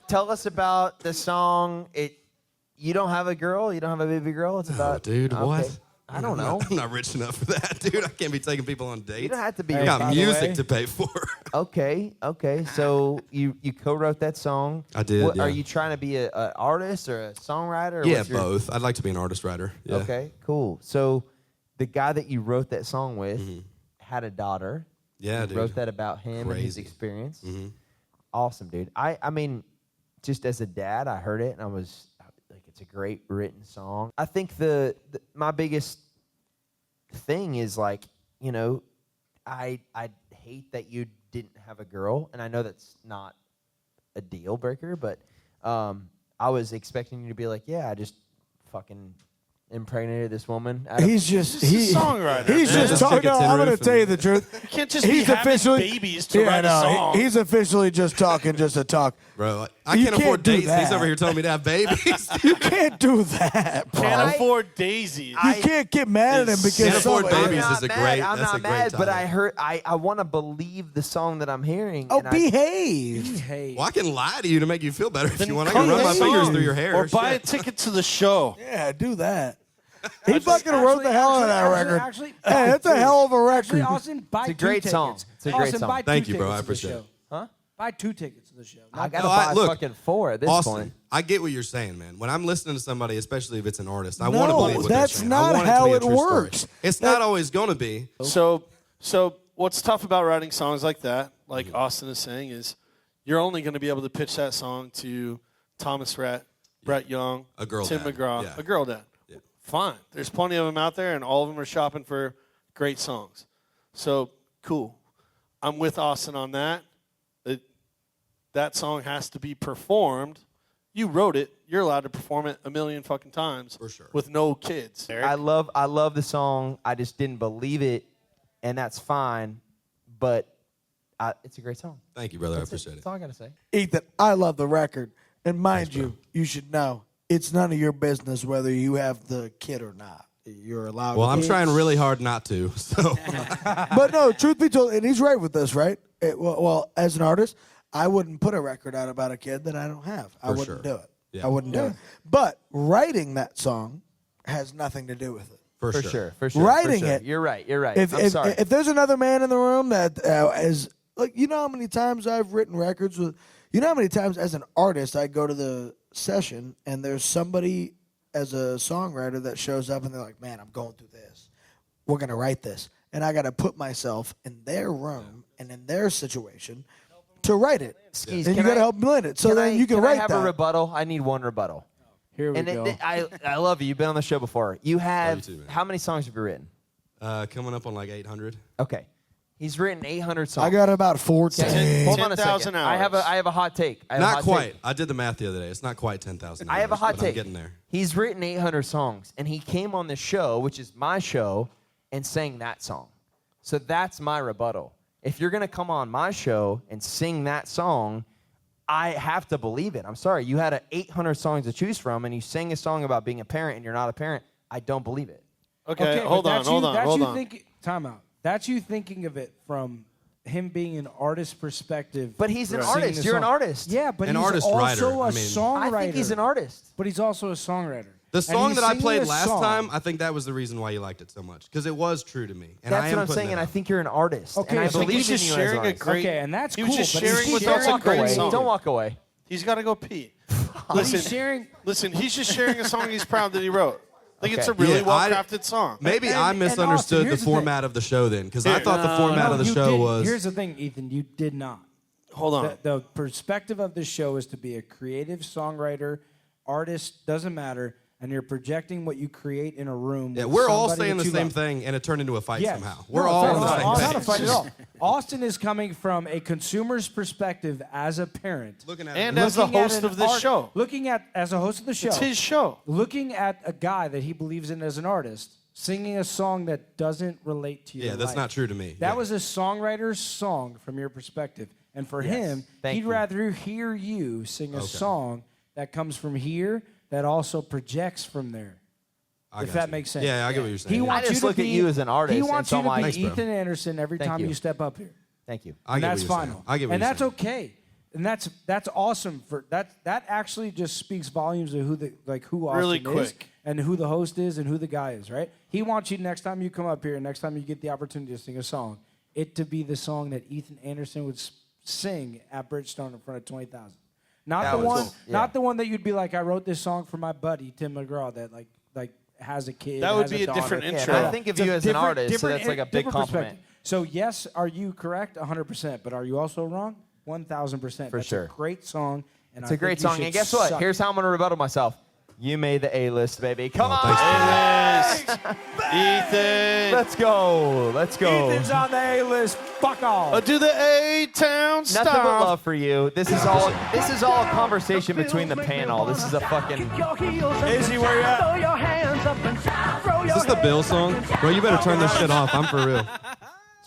B: Tell us about the song. You don't have a girl? You don't have a baby girl? It's
M: Oh,
B: about.
M: dude,
B: okay.
M: what?
B: I don't know.
M: I'm not rich enough for that, dude. I can't be taking people on dates.
B: You don't have to be.
M: I
D: Hey,
M: got
D: by the
M: music
D: way-
M: to pay for.
B: Okay. So you co-wrote that song.
M: I did, yeah.
B: Are you trying to be an artist or a songwriter? Or
M: Yeah,
B: what's your-
M: both. I'd like to be an artist writer. Yeah.
B: Okay, cool. So the guy that you wrote that song with had a daughter.
M: Yeah,
B: You
M: dude.
B: wrote that about him and his
M: Crazy.
B: experience.
M: Mhm.
B: Awesome, dude. I mean, just as a dad, I heard it and I was like, it's a great written song. I think my biggest thing is like, you know, I hate that you didn't have a girl, and I know that's not a deal breaker, but I was expecting you to be like, yeah, I just fucking impregnated this woman.
C: He's just
L: He's a songwriter.
C: He's
L: man.
C: just talking. No, I'm going to tell you the truth.
L: You can't just
C: He's
L: be having
C: officially
L: babies to write a song.
C: He's officially just talking just to talk.
M: Bro, I
C: You
M: can't
C: can't
M: afford
C: do
M: dates. and He's
C: that.
M: over here telling me to have babies.
C: You can't do that, bro.
L: Can't afford daisies.
C: You can't get mad at him because
M: Can't afford
C: somebody-
M: babies is a great.
B: I'm
M: That's
B: not
M: a great
B: mad, but
M: title.
B: I want to believe the song that I'm hearing.
C: Oh,
B: and
C: behave.
D: Hey.
M: Well, I can lie to you to make you feel better if
L: Then
M: you want. I
L: come
M: can run my
L: to
M: fingers
L: song.
M: through your hair.
L: Or buy a
M: Shit.
L: ticket to the show.
C: Yeah, do that. He fucking wrote the hell out of that record.
D: Actually,
C: Hey, that's a hell of a
D: Actually,
C: record.
D: Austin, buy
B: It's a
D: two
B: great
D: tickets.
B: song. It's a great
D: Austin,
B: song.
D: buy
M: Thank
D: two
M: you, bro.
D: tickets
M: I
D: to the
M: appreciate
D: show.
M: it.
B: Huh?
D: Buy 2 tickets to the show.
B: I got to
M: No,
B: buy
M: look,
B: fucking 4 at this
M: Austin,
B: point.
M: I get what you're saying, man. When I'm listening to somebody, especially if it's an artist, I want to
C: No,
M: believe what
C: that's
M: they're saying.
C: not
M: I want
C: how
M: it
C: it
M: to be a true story.
C: works.
M: It's not always going to be.
L: So what's tough about writing songs like that, like Austin is saying, is you're only going to be able to pitch that song to Thomas Rhett, Brett Young,
M: A girl
L: Tim
M: dad.
L: McGraw,
M: Yeah.
L: a girl dad.
M: Yeah.
L: Fine. There's plenty of them out there, and all of them are shopping for great songs. So, cool. I'm with Austin on that. that song has to be performed. You wrote it. You're allowed to perform it a million fucking times
M: For sure.
L: with no kids.
B: I love the song. I just didn't believe it, and that's fine. But it's a great song.
M: Thank you, brother. I appreciate it.
B: That's all I gotta say.
C: Ethan, I love the record. And mind you, you should know, it's none of your business whether you have the kid or not. You're allowed
M: Well,
C: to.
M: I'm trying really hard not to. So,
C: But no, truth be told, and he's right with this, right? Well, as an artist, I wouldn't put a record out about a kid that I don't have. I wouldn't do it.
M: Yeah.
C: I wouldn't do it. But writing that song has nothing to do with it.
M: for
B: For
M: sure.
B: sure, for sure.
C: Writing
B: for sure.
C: it.
B: You're right. You're right.
C: If,
B: I'm
C: if,
B: sorry.
C: if there's another man in the room that is, like, you know how many times I've written records with, you know how many times as an artist I go to the session and there's somebody as a songwriter that shows up and they're like, man, I'm going through this. We're going to write this. And I got to put myself in their room and in their situation to write it.
B: Skeez,
C: And you
B: can
C: got to
B: I-
C: help blend it. So then you can
B: I
C: write
B: have
C: that.
B: a rebuttal? I need one rebuttal.
D: Here we
B: And
D: go.
B: I love you. You've been on the show before. You have,
M: too, man.
B: how many songs have you written?
M: Coming up on like 800.
B: Okay. He's written 800 songs.
C: I got about 14.
B: Hold on a
L: 10,000
B: second.
L: hours.
B: I have a hot take. I have a
M: Not
B: hot
M: quite.
B: take.
M: I did the math the other day. It's not quite 10,000.
B: I have a hot
M: but
B: take.
M: I'm getting there.
B: He's written 800 songs, and he came on this show, which is my show, and sang that song. So that's my rebuttal. If you're going to come on my show and sing that song, I have to believe it. I'm sorry. You had 800 songs to choose from, and you sang a song about being a parent, and you're not a parent. I don't believe it.
L: Okay,
D: but
L: hold on.
D: That's you time out. That's you thinking of it from him being an artist perspective.
B: But he's an
D: singing
B: artist.
D: the
B: You're an
D: song.
B: artist.
D: Yeah, but
M: An
D: he's
M: artist
D: also
M: writer.
D: a
M: I mean-
D: songwriter.
B: I think he's an artist.
D: But he's also a songwriter.
M: The
D: And
M: song
D: he's
M: that I
D: singing
M: played
D: a
M: last
D: song.
M: time, I think that was the reason why you liked it so much. Because it was true to me. And
B: That's
M: I am
B: what I'm
M: putting
B: saying,
M: it
B: and I
M: out.
B: think you're an artist.
D: Okay,
B: and I
D: so
B: believe
L: he's
B: in
L: just
B: you as
L: sharing
B: an
L: a
B: artist.
L: great.
D: Okay, and that's
L: he
D: cool.
L: was just
D: but
L: sharing
D: he's
L: with
B: Don't
L: us a
B: walk
L: great
B: away.
L: song.
B: Don't walk away.
L: He's got to go pee.
D: But he's
L: Listen,
D: sharing.
L: listen. He's just sharing a song he's proud that he wrote. I think it's a
B: Okay.
L: really
M: Yeah,
L: well-crafted song.
M: Maybe
D: And-
M: I
D: and
M: misunderstood
D: Austin,
M: the
D: here's the thing.
M: format of the show then. Because I
L: Here.
M: thought the format of the
D: you
M: show
D: didn't.
M: was.
D: Here's the thing, Ethan. You did not.
L: Hold on.
D: The perspective of the show is to be a creative songwriter, artist, doesn't matter, and you're projecting what you create in a room.
M: Yeah,
D: with
M: we're all
D: somebody
M: saying
D: that
M: the
D: you
M: same
D: love.
M: thing, and it turned into a fight
D: Yes.
M: somehow. We're
D: No,
M: all
D: it's
M: on the
D: not-
M: same
D: it's
M: page.
D: not a fight at all. Austin is coming from a consumer's perspective as a parent.
M: Looking at
L: And
M: it.
L: as the
D: Looking at
L: host
D: an
L: of this show.
D: Looking at, as a host of the show.
L: It's his show.
D: Looking at a guy that he believes in as an artist, singing a song that doesn't relate to your
M: Yeah, that's
D: life.
M: not true to me.
D: That
M: Yeah.
D: was a songwriter's song from your perspective. And for him,
B: Thank
D: he'd
B: you.
D: rather hear you sing a song that comes from here that also projects from there. If
M: got
D: that
M: you.
D: makes sense.
M: Yeah, I get what you're saying.
D: He
M: Yeah.
D: wants
B: I just
D: you to
B: look at
D: be,
B: you as an artist,
D: He
B: and
D: wants
B: so
D: you to
B: I'm
D: be
B: like-
M: Thanks, bro.
D: Ethan Anderson every
B: Thank
D: time
B: you.
D: you step up here.
B: Thank you.
M: I
D: And
M: get
D: that's
M: what you're
D: final.
M: saying. I get what
D: And
M: you're
D: that's
M: saying.
D: okay. And that's awesome for that actually just speaks volumes of who Austin
L: Really
D: is
L: quick.
D: and who the host is and who the guy is, right? He wants you next time you come up here, next time you get the opportunity to sing a song, it to be the song that Ethan Anderson would sing at Bridgestone in front of 20,000. Not
B: That
D: the
B: was
D: one
B: cool. Yeah.
D: not the one that you'd be like, I wrote this song for my buddy Tim McGraw that like has a kid.
L: That would
D: has
L: be a
D: daughter.
L: different
B: Yeah,
L: intro.
B: and I think of
D: It's a
B: you as an
D: different-
B: artist, so
D: different-
B: that's like a big
D: different
B: compliment.
D: perspective. So yes, are you correct? 100%. But are you also wrong? 1,000%.
B: For
D: That's
B: sure.
D: a great song. And
B: It's
D: I
B: a great
D: think you
B: song.
D: should
B: And guess what?
D: suck.
B: Here's how I'm going to rebuttal myself. You made the A-list, baby. Come on.
L: A-list. Ethan.
B: Let's go. Let's go.
D: Ethan's on the A-list. Fuck off.
L: Do the A-Town
B: Nothing but
L: stop.
B: love for you. This is all a conversation between the panel. This is a fucking
D: Izzy, where you at?
M: Is this the Bill song? Bro, you better turn this shit off. I'm for real.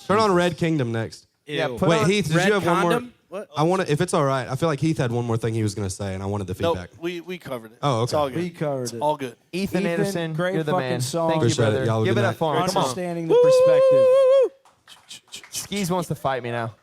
M: Turn on Red Kingdom next.
B: Yeah, put
M: Wait,
B: on
M: Heath, did
A: Red
M: you have one more?
A: Condom? What?
M: I want to, if it's all right. I feel like Heath had one more thing he was going to say, and I wanted the
L: Nope,
M: feedback.
L: we covered it.
M: Oh,
L: It's
M: okay.
L: all good.
D: We covered
L: It's
D: it.
L: all good.
B: Ethan Anderson.
D: great
B: You're the
D: fucking
B: man.
D: song.
B: Thank you,
M: Appreciate it.
B: brother.
M: Y'all have a
B: Give
M: good
B: it
M: night.
B: up for him. Come on.
D: Understanding the perspective.
B: Skeez wants to fight me now.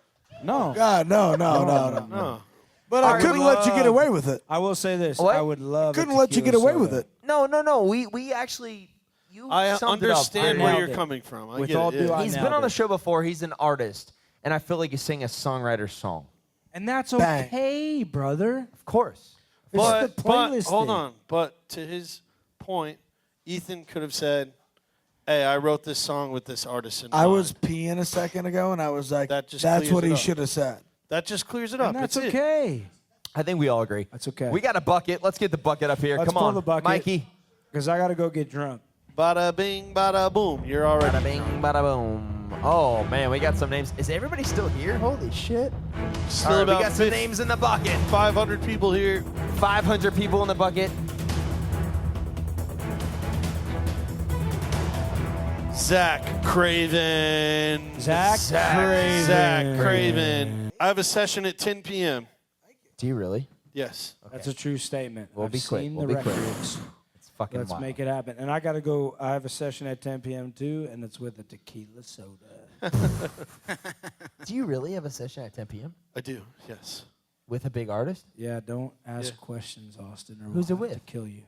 D: No.
C: God, no.
L: No.
C: But I couldn't let you get away with it.
D: I will say this.
B: What?
D: I would love.
C: Couldn't
D: a
C: let you
D: tequila
C: get away
D: soda.
C: with it.
B: No. We actually. You
L: I
B: summed it up
L: understand
B: very
L: where
B: well.
L: you're
D: it.
L: coming from. I
D: With
L: get
D: all
L: it.
D: due
L: yeah.
B: He's
D: nailed
B: been on the
D: it.
B: show before. He's an artist, and I feel like he's singing a songwriter's song.
D: And that's
C: Bang.
D: okay, brother.
B: Of course.
D: It's the playlist
L: hold
D: thing.
L: on. But to his point, Ethan could have said, "Hey, I wrote this song with this artist in
C: I
L: mind."
C: was peeing a second ago, and I was like,
L: That just
C: that's
L: clears
C: what
L: it
C: he
L: up.
C: should have said.
L: That just clears it up.
D: And that's
L: That's it.
D: okay.
B: I think we all agree.
D: That's okay.
B: We got a bucket. Let's get the bucket up here.
D: Let's
B: Come
D: pull
B: on,
D: the bucket.
B: Mikey.
D: Because I got to go get drunk.
L: Bada bing, bada boom. You're all right.
B: Bada bing, bada boom. Oh, man, we got some names. Is everybody still here? Holy shit.
L: Still
B: All right,
L: about
B: we got some names in the bucket.
L: 500 people here.
B: 500 people in the bucket.
L: Zach Craven.
D: Zach Craven.
L: Zach Craven. I have a session at 10 p.m.
B: Do you really?
L: Yes.
D: That's a true statement.
B: We'll
D: I've
B: be quick.
D: seen
B: We'll
D: the
B: be quick.
D: records.
B: It's fucking
D: Let's
B: wild.
D: make it happen. And I got to go. I have a session at 10 p.m. too, and it's with a tequila soda.
B: Do you really have a session at 10 p.m.?
L: I do, yes.
B: With a big artist?
D: Yeah, don't ask questions, Austin, or
B: Who's
D: we'll
B: it
D: have
B: with?
D: to kill you.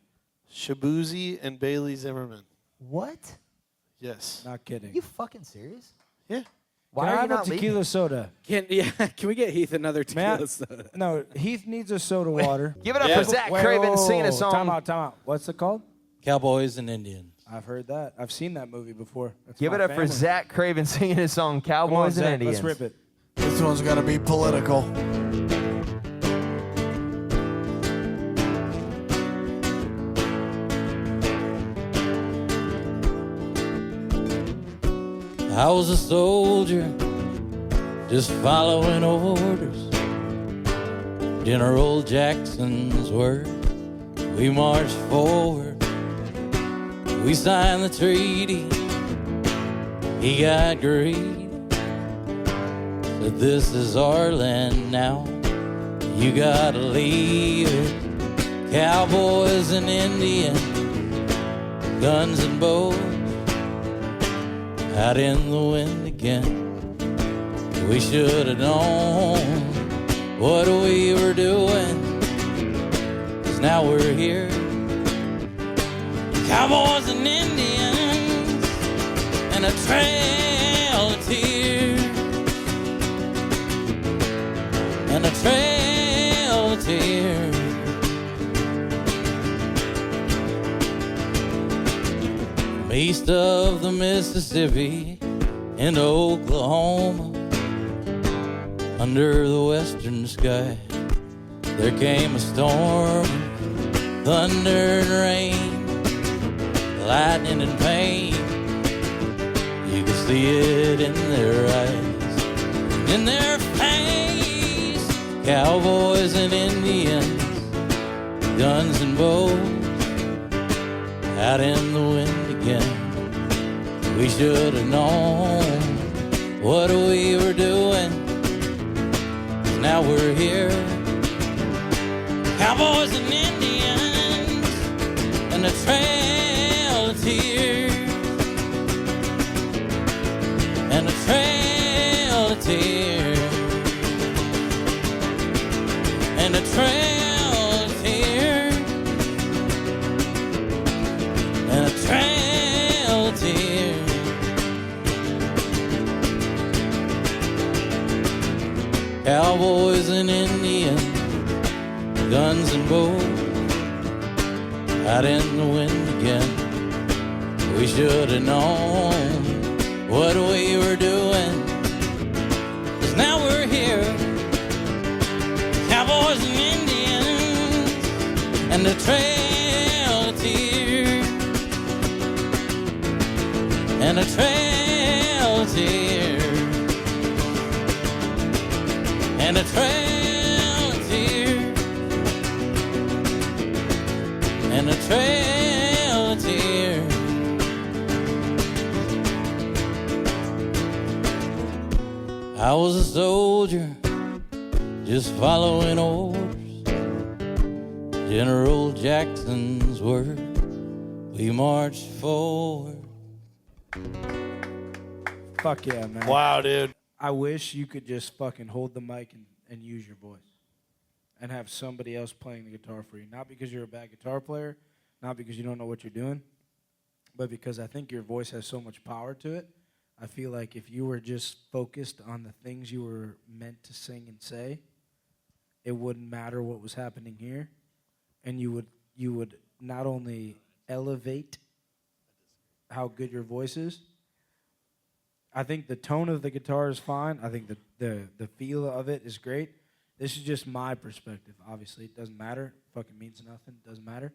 L: Shabuzi and Bailey Zimmerman.
B: What?
L: Yes.
D: Not kidding.
B: You fucking serious?
L: Yeah.
B: Why
D: Can I
B: are you
D: have a
B: not
D: tequila
B: leaving?
D: soda?
A: Can we get Heath another tequila
D: Man,
A: soda?
D: no, Heath needs a soda water.
B: Give it up for Zach Craven singing a song.
D: Time out. What's it called?
N: Cowboys and Indians.
D: I've heard that. I've seen that movie before. That's
B: Give
D: my
B: it up
D: family.
B: for Zach Craven singing his song
D: Come on,
B: Cowboys and
D: Zach,
B: Indians.
D: let's rip it.
C: This one's gonna be political.
N: I was a soldier, just following orders. General Jackson's word. We marched forward. We signed the treaty. He got greedy. Said this is our land now. You gotta leave it. Cowboys and Indians, guns and bows, out in the wind again. We should have known what we were doing, 'cause now we're here. Cowboys and Indians, and a trail of tears, and a trail of tears. From east of the Mississippi into Oklahoma, under the western sky, there came a storm, thunder and rain, lightning and pain. You could see it in their eyes, in their face. Cowboys and Indians, guns and bows, out in the wind again. We should have known what we were doing, 'cause now we're here. Cowboys and Indians, and a trail of tears, and a trail of tears, and a trail of tears, and a trail of tears. Cowboys and Indians, guns and bows, out in the wind again. We should have known what we were doing, 'cause now we're here. Cowboys and Indians, and the trail of tears, and a trail of tears, and a trail of tears, and a trail of tears. I was a soldier, just following orders. General Jackson's word. We marched forward.
D: Fuck yeah, man.
L: Wow, dude.
D: I wish you could just fucking hold the mic and use your voice and have somebody else playing the guitar for you. Not because you're a bad guitar player, not because you don't know what you're doing, but because I think your voice has so much power to it. I feel like if you were just focused on the things you were meant to sing and say, it wouldn't matter what was happening here, and you would not only elevate how good your voice is. I think the tone of the guitar is fine. I think the feel of it is great. This is just my perspective. Obviously, it doesn't matter. It fucking means nothing. It doesn't matter.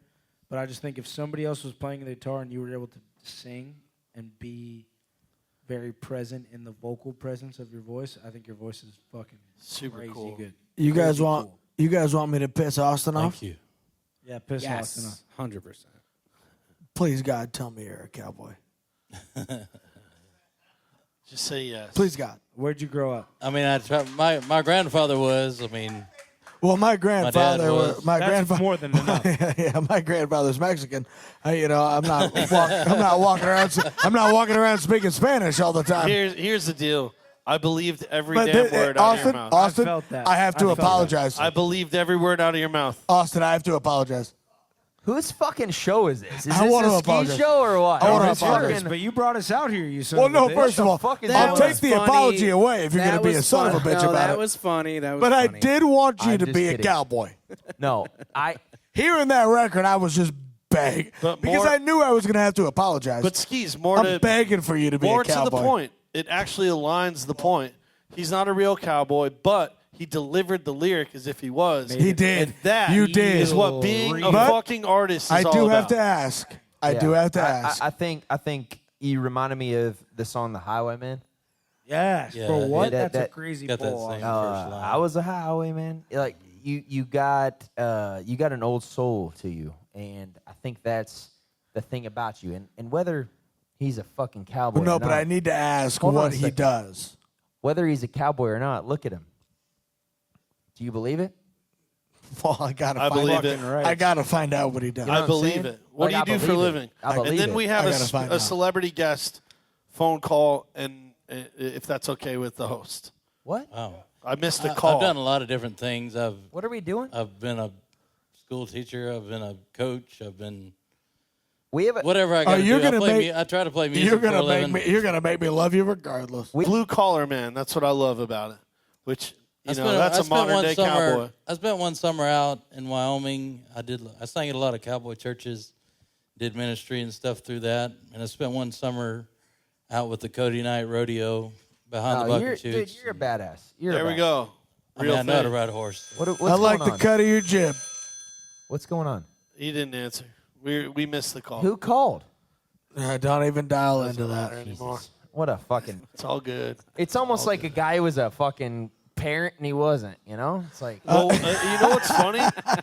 D: But I just think if somebody else was playing the guitar and you were able to sing and be very present in the vocal presence of your voice. I think your voice is fucking
L: super
D: crazy
L: cool.
D: good.
C: You guys
D: Crazy
C: want
D: cool.
C: you guys want me to piss Austin off?
N: Thank you.
D: Yeah, piss Austin off.
A: 100%.
C: Please, God, tell me you're a cowboy.
L: Just say yes.
C: Please, God.
D: Where'd you grow up?
N: I mean, my grandfather was. I mean,
C: Well, my grandfather,
N: was.
C: my
D: That's
C: grandfather,
D: more than enough.
C: yeah, my grandfather's Mexican. I'm not walking around speaking Spanish all the time.
L: Here's the deal. I believed every
C: But
L: damn word out of your mouth.
C: Austin,
D: I felt that.
C: I have to
D: I felt
C: apologize.
L: I believed every word out of your mouth.
C: Austin, I have to apologize.
B: Whose fucking show is this? Is
C: I
B: this
C: wanna
B: a Ski
C: apologize.
B: show or what?
C: I wanna
B: It's
C: apologize.
B: fucking-
D: But you brought us out here, you son
C: Well,
D: of
C: no,
D: a bitch.
C: first of all,
B: fucking
C: I'll
B: that
C: take
B: was
C: the
A: funny.
C: apology away if you're going
A: That
C: to be a
A: was
C: son of a
A: fun-
C: bitch
A: no,
C: about
A: that
C: it.
A: was funny. That was
C: But I
A: funny.
C: did want you
B: I'm
C: to
B: just
C: be
B: kidding.
C: a cowboy.
B: No,
C: Hearing that record, I was just begging.
L: But
C: Because
L: more-
C: I knew I was going to have to apologize.
L: But Skeez, more
C: I'm
L: to
C: begging for you to be
L: more
C: a cowboy.
L: to the point. It actually aligns the point. He's not a real cowboy, but he delivered the lyric as if he was.
C: He did.
L: And that
C: You did.
L: is what being a
C: But
L: fucking artist is
C: I
L: all
C: do have
L: about.
C: to ask. I
B: Yeah.
C: do have to ask.
B: I think you reminded me of the song "The Highwayman."
D: Yes.
N: Yeah,
D: For what?
B: that-
D: That's a
B: that-
D: crazy
N: got that
D: pull
N: same
D: off.
N: first line.
B: I was a highwayman. Like you got an old soul to you, and I think that's the thing about you. And whether he's a fucking cowboy,
C: Well, no,
B: or
C: but
B: not,
C: I need to ask
B: Hold on
C: what
B: a
C: he
B: second.
C: does.
B: whether he's a cowboy or not, look at him. Do you believe it?
C: Well, I gotta.
L: I
C: find
L: believe
C: out.
L: it.
C: I gotta find out what he does.
B: You know
L: I
B: what I'm
L: believe
B: saying?
L: it. What
B: Like,
L: do you
B: I
L: do for a
B: believe it.
L: living?
B: I believe
L: And then
B: it.
L: we have
C: I gotta find
L: a
C: out.
L: celebrity guest phone call, and if that's okay with the host.
B: What?
N: wow.
L: I missed the call.
N: I've done a lot of different things.
B: What are we doing?
N: I've been a school teacher. I've been a coach. I've been
B: We have a,
N: whatever I got to
C: you're
N: do.
C: gonna make-
N: I try to play music
C: You're
N: for a
C: gonna make
N: living.
C: me. You're gonna make me love you regardless.
L: Blue collar man. That's what I love about it. Which
N: I
L: that's
N: spent
L: a modern
N: one
L: day
N: summer-
L: cowboy.
N: I spent one summer out in Wyoming. I sang at a lot of cowboy churches, did ministry and stuff through that, and I spent one summer out with the Cody Night Rodeo behind the
B: you're,
N: bucket
B: dude,
N: chutes.
B: you're a badass. You're
L: There
B: a
L: we
B: badass.
L: go.
N: I mean,
L: Real
N: I know how to
L: thing.
N: ride a horse.
B: What's
C: I like
B: going
C: the
B: on?
C: cut of your jib.
B: What's going on?
L: He didn't answer. We missed the call.
B: Who called?
C: Don't even dial
L: Doesn't
C: into
L: matter
C: that.
L: anymore.
B: What a fucking.
L: It's all good.
B: It's almost like a guy who was a fucking parent and he wasn't. You know? It's like
L: Well, you know what's funny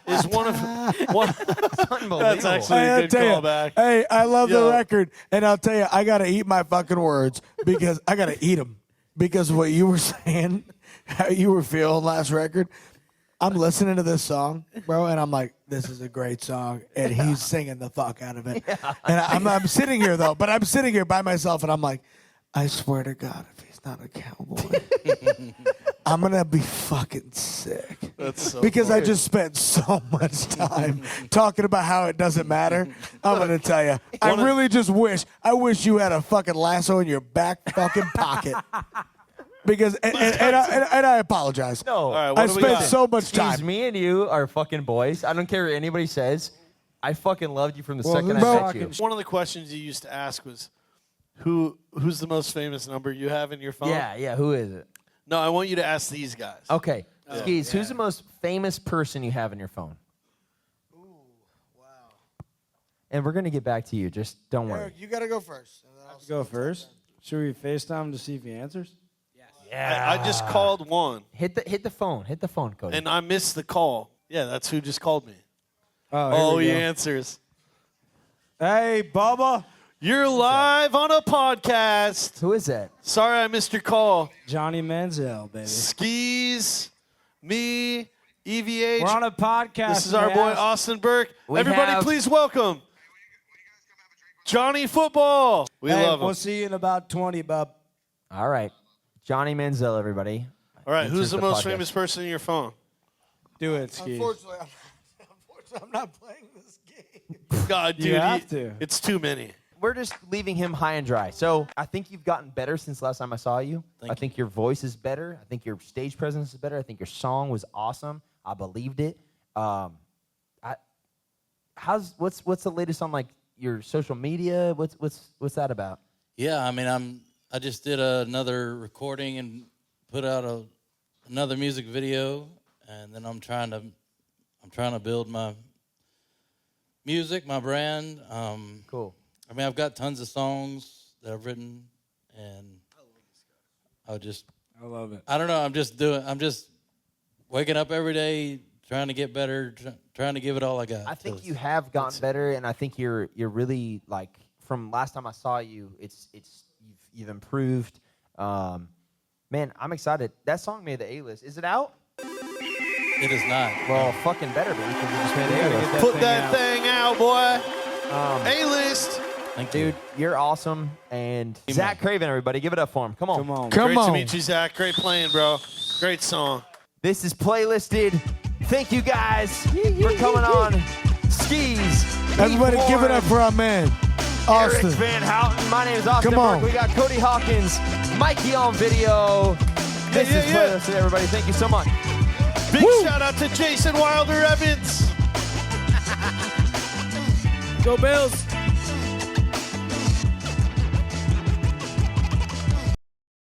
L: is one.
B: unbelievable.
L: That's actually
C: Hey,
L: a
C: I'll
L: good
C: tell you,
L: callback.
C: hey, I love
L: Yo.
C: the record, and I'll tell you, I gotta eat my fucking words because I gotta eat them because what you were saying, how you were feeling last record. I'm listening to this song, bro, and I'm like, this is a great song, and he's singing the fuck out of it. And I'm sitting here though, but I'm sitting here by myself, and I'm like, I swear to God, if he's not a cowboy, I'm gonna be fucking sick.
L: That's so
C: Because I
L: funny.
C: just spent so much time talking about how it doesn't matter. I'm gonna tell you, I really just wish you had a fucking lasso in your back fucking pocket. Because and I apologize.
B: No.
L: All right, what
C: I
L: do we
C: spent
L: got?
C: so much
B: Excuse
C: time.
B: me and you are fucking boys. I don't care what anybody says. I fucking loved you from the
D: Well,
B: second
D: who's
B: I met
D: talking
B: you.
L: One of the questions you used to ask was, who's the most famous number you have in your phone?
B: Yeah. Who is it?
L: No, I want you to ask these guys.
B: Okay. Skeez, who's the most famous person you have in your phone?
C: Ooh, wow.
B: And we're gonna get back to you. Just don't worry.
C: Eric, you gotta go first.
D: Go first. Should we FaceTime him to see if he answers?
L: I just called one,
B: Hit the phone. Hit the phone, Cody.
L: and I missed the call. Yeah, that's who just called me.
D: Oh,
L: he
D: here we go.
L: answers.
D: Hey, Bubba.
L: You're live on a podcast.
B: Who is that?
L: Sorry I missed your call.
D: Johnny Manziel, baby.
L: Skeez, me, EVH.
D: We're on a podcast.
L: This is our boy
D: man.
L: Austin Burke.
B: We
L: Everybody,
B: have-
L: please welcome Johnny Football. We
D: Hey,
L: love him.
D: we'll see you in about 20, bub.
B: All right. Johnny Manziel, everybody.
L: All right,
B: Answers
L: who's the most
B: podcast.
L: famous person in your phone?
D: Do it, Ski.
C: Unfortunately, I'm not playing this game.
L: God, dude,
D: You have to.
L: It's too many.
B: We're just leaving him high and dry. So I think you've gotten better since last time I saw you. I think your voice is better. I think your stage presence is better. I think your song was awesome. I believed it. What's the latest on like your social media? What's that about?
N: Yeah, I mean, I just did another recording and put out another music video, and then I'm trying to build my music, my brand.
B: Cool.
N: I mean, I've got tons of songs that I've written, and
D: I love it.
N: I don't know. I'm just waking up every day, trying to get better, trying to give it all I got.
B: I think you have gotten better, and I think you're really, like, from last time I saw you, you've improved. Man, I'm excited. That song made the A-list. Is it out?
N: It is not.
B: Well, fucking better be, because you just made the A-list.
L: Put that thing out, boy. A-list.
N: Thank
B: Dude, you're awesome. And Zach Craven, everybody, give it up for him. Come on.
D: Come on.
L: Great to meet you, Zach. Great playing, bro. Great song.
B: This is Playlisted. Thank you guys for coming on. Skeez.
C: Everybody
B: Heath
C: give it
B: Warren,
C: up for our man, Austin.
B: Eric Van Houten. My name is Austin
C: Come on.
B: Burke. We got Cody Hawkins, Mikey on video. This is Playlisted, everybody. Thank you so much.
L: Big shout out to Jason Wilder Evans.
A: Go Bills.